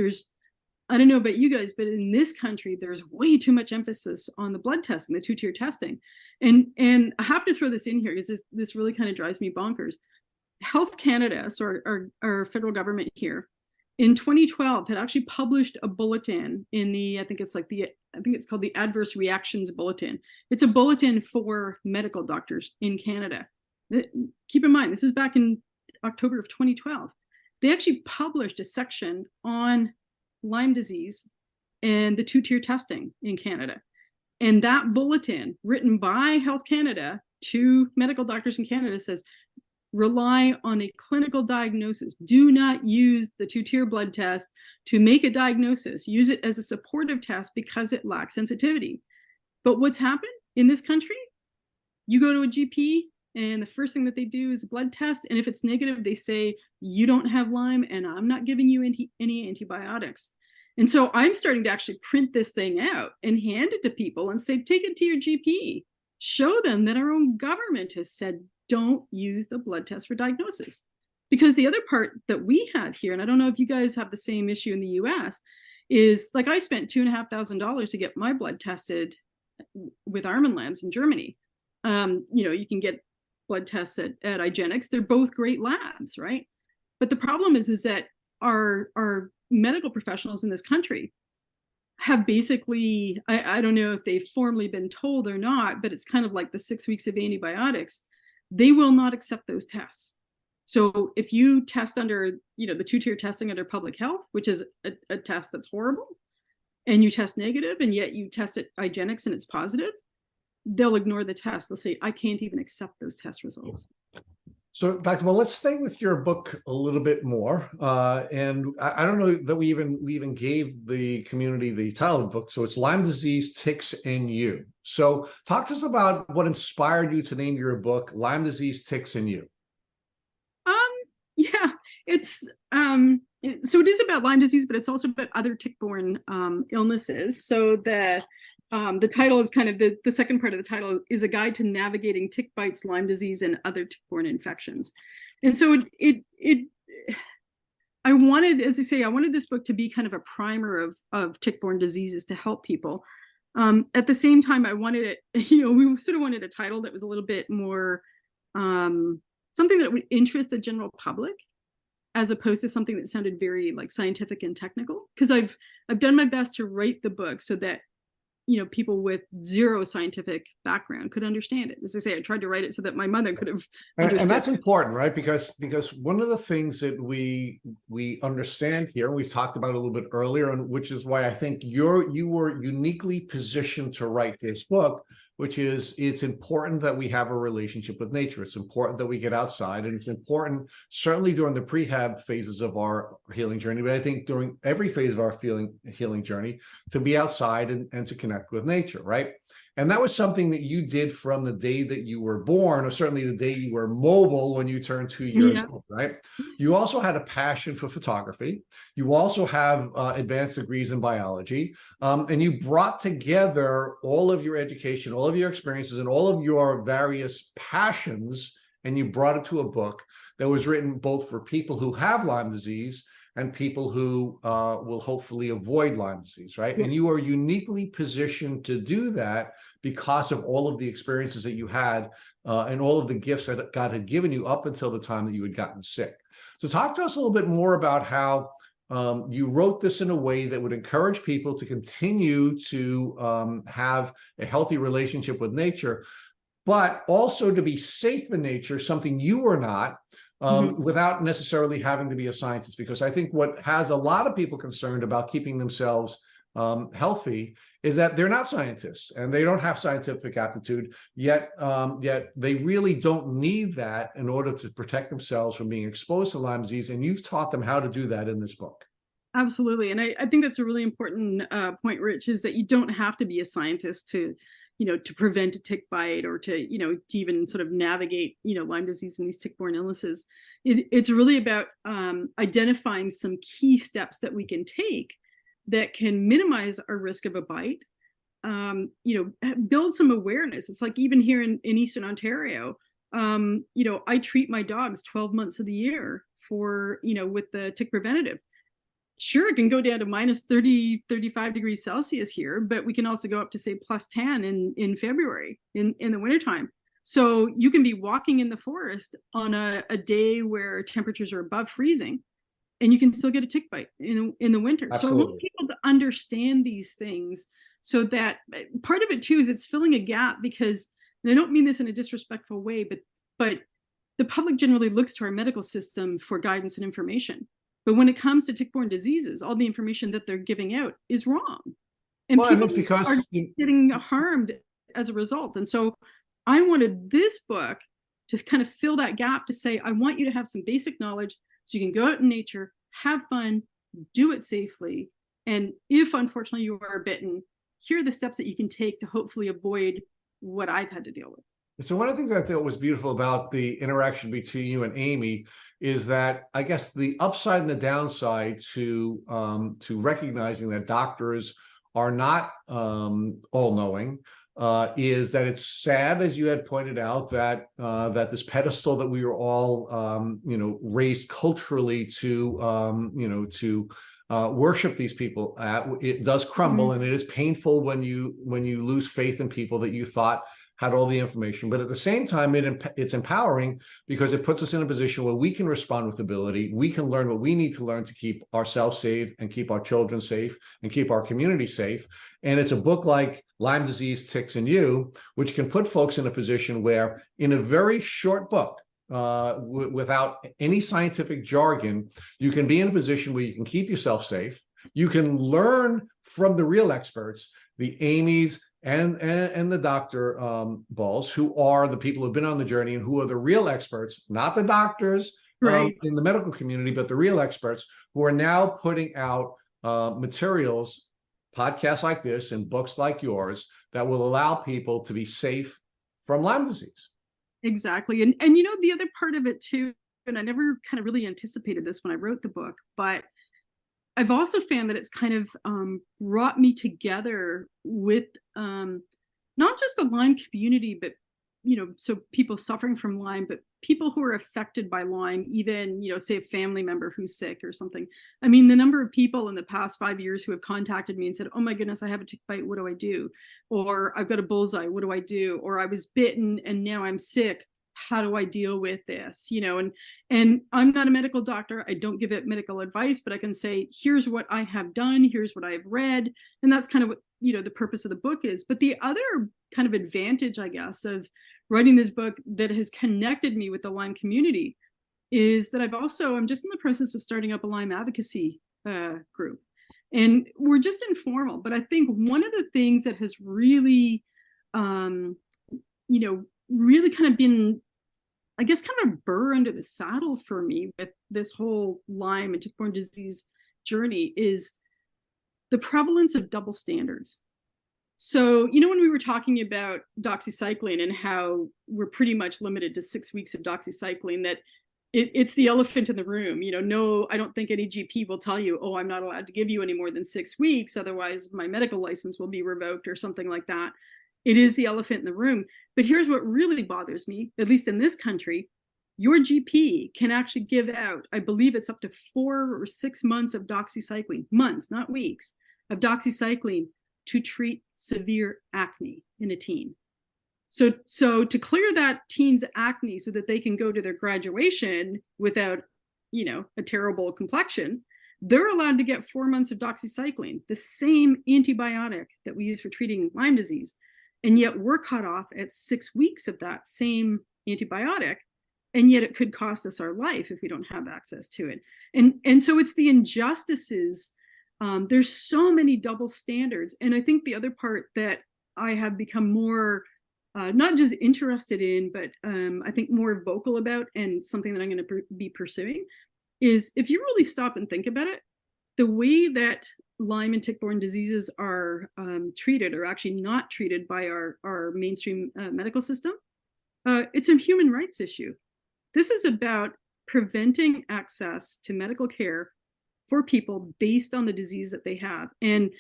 I don't know about you guys, but in this country, there's way too much emphasis on the blood testing, the two-tier testing. And I have to throw this in here because this really kind of drives me bonkers. Health Canada, so our federal government here, in 2012 had actually published a bulletin in I think it's called the Adverse Reactions Bulletin. It's a bulletin for medical doctors in Canada. Keep in mind, this is back in October of 2012. They actually published a section on Lyme disease and the two-tier testing in Canada. And that bulletin, written by Health Canada to medical doctors in Canada, says, rely on a clinical diagnosis. Do not use the two-tier blood test to make a diagnosis. Use it as a supportive test because it lacks sensitivity. But what's happened in this country? You go to a GP, and the first thing that they do is a blood test. And if it's negative, they say, you don't have Lyme, and I'm not giving you any antibiotics. And so I'm starting to actually print this thing out and hand it to people and say, take it to your GP. Show them that our own government has said, don't use the blood test for diagnosis. Because the other part that we have here, and I don't know if you guys have the same issue in the US, is like I spent $2,500 to get my blood tested with Armin Labs in Germany. You can get blood tests at IGeneX. They're both great labs, right? But the problem is that our medical professionals in this country have basically, I don't know if they've formally been told or not, but it's kind of like the 6 weeks of antibiotics. They will not accept those tests. So if you test under, the two-tier testing under public health, which is a test that's horrible, and you test negative, and yet you test at IGeneX and it's positive, they'll ignore the test. They'll say, I can't even accept those test results. So, Dr. Ball, let's stay with your book a little bit more. And I don't know that we even gave the community the title of the book. So it's Lyme Disease, Ticks, and You. So talk to us about what inspired you to name your book Lyme Disease, Ticks, and You. Yeah, it's so it is about Lyme disease, but it's also about other tick-borne illnesses. So the title is kind of the second part of the title is a guide to navigating tick bites, Lyme disease, and other tick-borne infections. And so I wanted, as I say, I wanted this book to be kind of a primer of tick-borne diseases to help people. At the same time, I wanted it, we sort of wanted a title that was a little bit more something that would interest the general public, as opposed to something that sounded very like scientific and technical. Because I've done my best to write the book so that people with zero scientific background could understand it. As I say, I tried to write it so that my mother could have understood. And that's important, right? Because one of the things that we understand here, we've talked about a little bit earlier, and which is why I think you were uniquely positioned to write this book, which is it's important that we have a relationship with nature. It's important that we get outside, and it's important certainly during the prehab phases of our healing journey, but I think during every phase of our healing journey, to be outside and to connect with nature, right? And that was something that you did from the day that you were born, or certainly the day you were mobile when you turned 2 years old, right? You also had a passion for photography. You also have advanced degrees in biology. And you brought together all of your education, all of your experiences, and all of your various passions, and you brought it to a book that was written both for people who have Lyme disease and people who will hopefully avoid Lyme disease, right? And you are uniquely positioned to do that because of all of the experiences that you had and all of the gifts that God had given you up until the time that you had gotten sick. So talk to us a little bit more about how you wrote this in a way that would encourage people to continue to have a healthy relationship with nature, but also to be safe in nature, something you were not, without necessarily having to be a scientist. Because I think what has a lot of people concerned about keeping themselves healthy is that they're not scientists and they don't have scientific aptitude, yet they really don't need that in order to protect themselves from being exposed to Lyme disease. And you've taught them how to do that in this book. Absolutely. And I think that's a really important point, Rich, is that you don't have to be a scientist to prevent a tick bite or to even sort of navigate, Lyme disease and these tick-borne illnesses. It's really about identifying some key steps that we can take that can minimize our risk of a bite, build some awareness. It's like even here in Eastern Ontario, I treat my dogs 12 months of the year for, with the tick preventative. Sure, it can go down to minus 30, 35 degrees Celsius here, but we can also go up to say plus 10 in February in the wintertime. So you can be walking in the forest on a day where temperatures are above freezing and you can still get a tick bite in the winter. Absolutely. So I want people to understand these things so that part of it too is it's filling a gap because, and I don't mean this in a disrespectful way, but the public generally looks to our medical system for guidance and information. But when it comes to tick-borne diseases, all the information that they're giving out is wrong. And people are getting harmed as a result. And so I wanted this book to kind of fill that gap to say, I want you to have some basic knowledge so you can go out in nature, have fun, do it safely. And if unfortunately you are bitten, here are the steps that you can take to hopefully avoid what I've had to deal with. So one of the things I thought was beautiful about the interaction between you and Aimee is that I guess the upside and the downside to recognizing that doctors are not all-knowing is that it's sad, as you had pointed out, that that this pedestal that we were all raised culturally to worship these people at, it does crumble, and it is painful when you lose faith in people that you thought had all the information. But at the same time, it's empowering because it puts us in a position where we can respond with ability. We can learn what we need to learn to keep ourselves safe and keep our children safe and keep our community safe. And it's a book like Lyme Disease, Ticks, and You, which can put folks in a position where in a very short book, without any scientific jargon, you can be in a position where you can keep yourself safe. You can learn from the real experts, the Aimees and the Dr. Balls, who are the people who've been on the journey and who are the real experts, not the doctors Right. in the medical community, but the real experts who are now putting out materials, podcasts like this and books like yours that will allow people to be safe from Lyme disease. Exactly. And you know, the other part of it too, and I never kind of really anticipated this when I wrote the book, but I've also found that it's kind of brought me together with not just the Lyme community, but, you know, so people suffering from Lyme, but people who are affected by Lyme, even, you know, say a family member who's sick or something. I mean, the number of people in the past 5 years who have contacted me and said, oh my goodness, I have a tick bite, what do I do? Or I've got a bullseye, what do I do? Or I was bitten and now I'm sick, how do I deal with this? You know, and I'm not a medical doctor, I don't give it medical advice, but I can say, here's what I have done, here's what I've read. And that's kind of what, you know, the purpose of the book is. But the other kind of advantage, I guess, of writing this book that has connected me with the Lyme community is that I'm just in the process of starting up a Lyme advocacy group. And we're just informal, but I think one of the things that has really, you know, really kind of been, I guess, kind of a burr under the saddle for me with this whole Lyme and tick-borne disease journey is the prevalence of double standards. So, you know, when we were talking about doxycycline and how we're pretty much limited to 6 weeks of doxycycline, that it's the elephant in the room. You know, no, I don't think any GP will tell you, oh, I'm not allowed to give you any more than 6 weeks, otherwise my medical license will be revoked or something like that. It is the elephant in the room. But here's what really bothers me, at least in this country, your GP can actually give out, I believe it's up to 4 or 6 months of doxycycline, months, not weeks, of doxycycline to treat severe acne in a teen. So to clear that teen's acne so that they can go to their graduation without, you know, a terrible complexion, they're allowed to get 4 months of doxycycline, the same antibiotic that we use for treating Lyme disease. And yet we're cut off at 6 weeks of that same antibiotic. And yet it could cost us our life if we don't have access to it. And so it's the injustices. There's so many double standards. And I think the other part that I have become more, not just interested in, but I think more vocal about, and something that I'm going to be pursuing, is if you really stop and think about it, the way that Lyme and tick-borne diseases are treated, or actually not treated by our mainstream medical system, it's a human rights issue. This is about preventing access to medical care for people based on the disease that they have. And,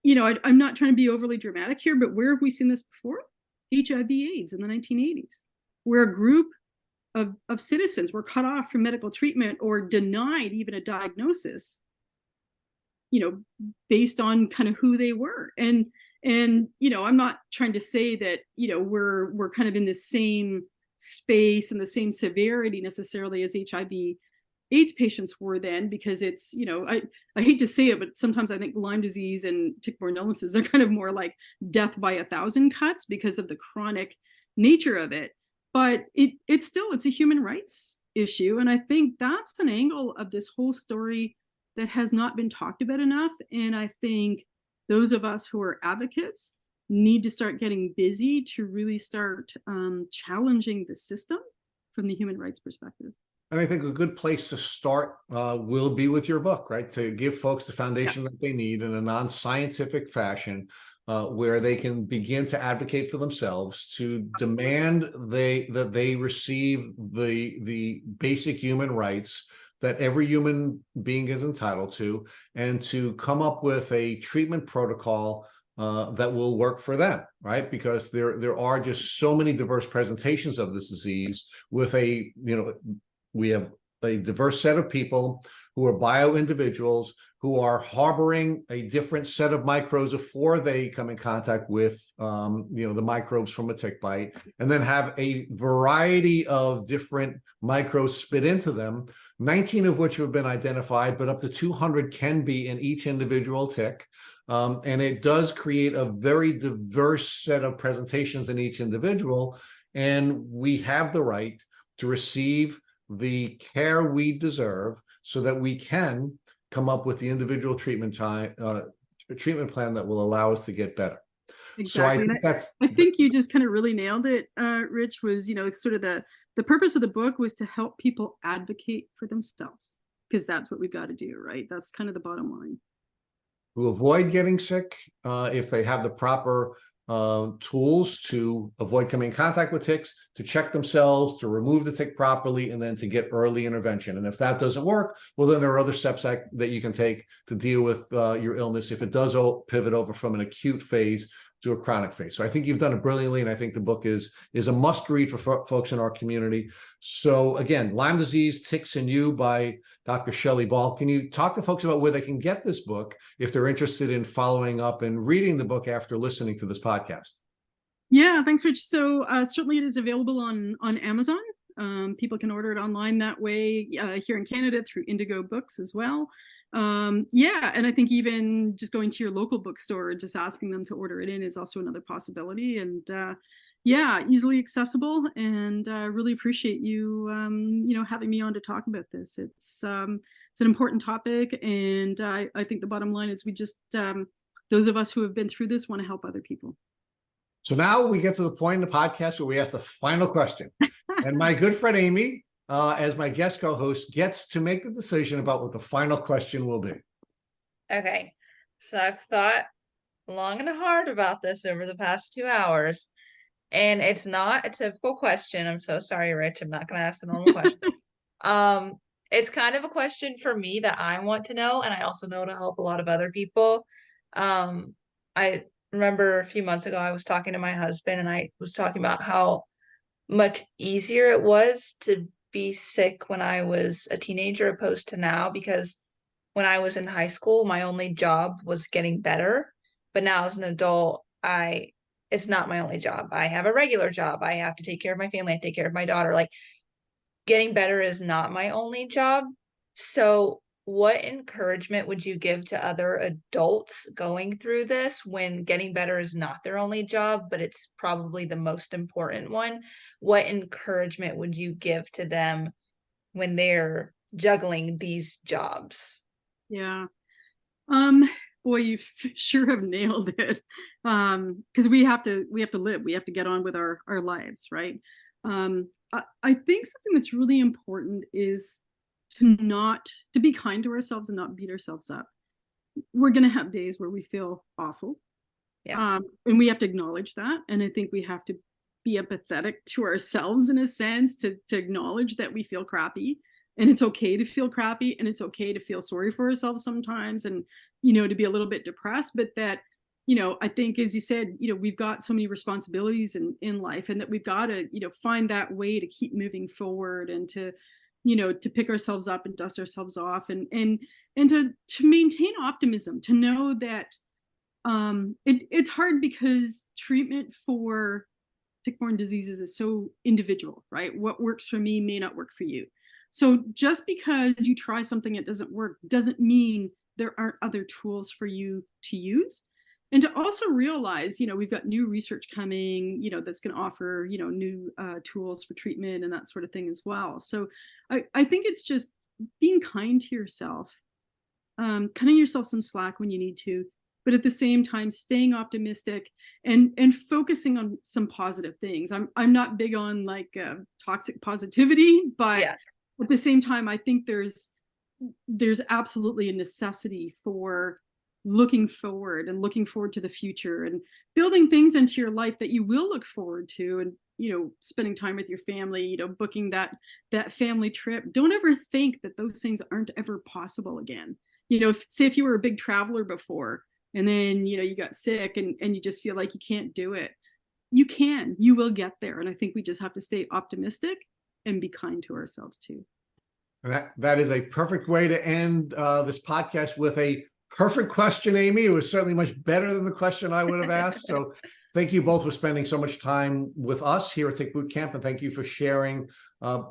you know, I'm not trying to be overly dramatic here, but where have we seen this before? HIV/AIDS in the 1980s, where a group of citizens were cut off from medical treatment or denied even a diagnosis, you know, based on kind of who they were. And you know, I'm not trying to say that, you know, we're kind of in the same space and the same severity necessarily as HIV/AIDS patients were then, because it's, you know, I hate to say it, but sometimes I think Lyme disease and tick-borne illnesses are kind of more like death by 1,000 cuts because of the chronic nature of it. But it's a human rights issue. And I think that's an angle of this whole story that has not been talked about enough. And I think those of us who are advocates need to start getting busy to really start challenging the system from the human rights perspective. And I think a good place to start will be with your book, right? To give folks the foundation that they need in a non-scientific fashion, where they can begin to advocate for themselves, to demand that they receive the basic human rights that every human being is entitled to, and to come up with a treatment protocol that will work for them, right? Because there are just so many diverse presentations of this disease with we have a diverse set of people who are bio-individuals who are harboring a different set of microbes before they come in contact with the microbes from a tick bite, and then have a variety of different microbes spit into them, 19 of which have been identified, but up to 200 can be in each individual tick. And it does create a very diverse set of presentations in each individual. And we have the right to receive the care we deserve so that we can come up with the individual treatment plan that will allow us to get better. So I Exactly. think that's, I think you just kind of really nailed it, Rich, was, it's sort of the purpose of the book was to help people advocate for themselves, because that's what we've got to do, right? That's kind of the bottom line. to avoid getting sick, if they have the proper tools to avoid coming in contact with ticks, to check themselves, to remove the tick properly, and then to get early intervention. And if that doesn't work, well, then there are other steps that you can take to deal with your illness if it does pivot over from an acute phase to a chronic phase. So I think you've done it brilliantly, and I think the book is a must read for folks in our community. So again, Lyme Disease, Ticks and You by Dr. Shelley Ball. Can you talk to folks about where they can get this book if they're interested in following up and reading the book after listening to this podcast? Yeah, thanks, Rich. So certainly it is available on Amazon. People can order it online that way, here in Canada through Indigo Books as well. Yeah, and I think even just going to your local bookstore and just asking them to order it in is also another possibility. And yeah, easily accessible. And really appreciate you, having me on to talk about this. It's an important topic, and I think the bottom line is we just those of us who have been through this want to help other people. So now we get to the point in the podcast where we ask the final question. And my good friend Aimee, as my guest co-host, gets to make the decision about what the final question will be. Okay, so I've thought long and hard about this over the past 2 hours, and it's not a typical question. I'm so sorry, Rich. I'm not going to ask the normal question. It's kind of a question for me that I want to know, and I also know to help a lot of other people. I remember a few months ago, I was talking to my husband, and I was talking about how much easier it was to be sick when I was a teenager opposed to now, because when I was in high school, my only job was getting better. But now as an adult, it's not my only job. I have a regular job. I have to take care of my family. I take care of my daughter. Like, getting better is not my only job. So what encouragement would you give to other adults going through this when getting better is not their only job, but it's probably the most important one? What encouragement would you give to them when they're juggling these jobs? Yeah. Boy, you sure have nailed it. Because we have to live. We have to get on with our lives, right? I think something that's really important is to be kind to ourselves and not beat ourselves up. We're going to have days where we feel awful. Yeah. And we have to acknowledge that. And I think we have to be empathetic to ourselves in a sense, to acknowledge that we feel crappy, and it's okay to feel crappy, and it's okay to feel sorry for ourselves sometimes, and, to be a little bit depressed, but that, I think, as you said, we've got so many responsibilities in life, and that we've got to, find that way to keep moving forward, and to pick ourselves up and dust ourselves off, and to maintain optimism, to know that it's hard because treatment for tick-borne diseases is so individual, right? What works for me may not work for you. So just because you try something it doesn't work doesn't mean there aren't other tools for you to use. And to also realize, we've got new research coming, that's going to offer, new tools for treatment and that sort of thing as well. So I think it's just being kind to yourself, cutting yourself some slack when you need to, but at the same time staying optimistic and focusing on some positive things. I'm not big on like toxic positivity, but yeah. At the same time, I think there's absolutely a necessity for looking forward to the future, and building things into your life that you will look forward to, and spending time with your family, booking that family trip. Don't ever think that those things aren't ever possible again. Say if you were a big traveler before, and then you got sick, and you just feel like you can't do it. You will get there. And I think we just have to stay optimistic and be kind to ourselves too. That is a perfect way to end this podcast, with a perfect question, Aimee. It was certainly much better than the question I would have asked. So thank you both for spending so much time with us here at Tick Boot Camp, and thank you for sharing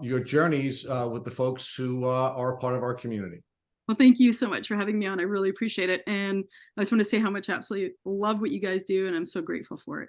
your journeys with the folks who are a part of our community. Well, thank you so much for having me on. I really appreciate it. And I just want to say how much I absolutely love what you guys do, and I'm so grateful for it.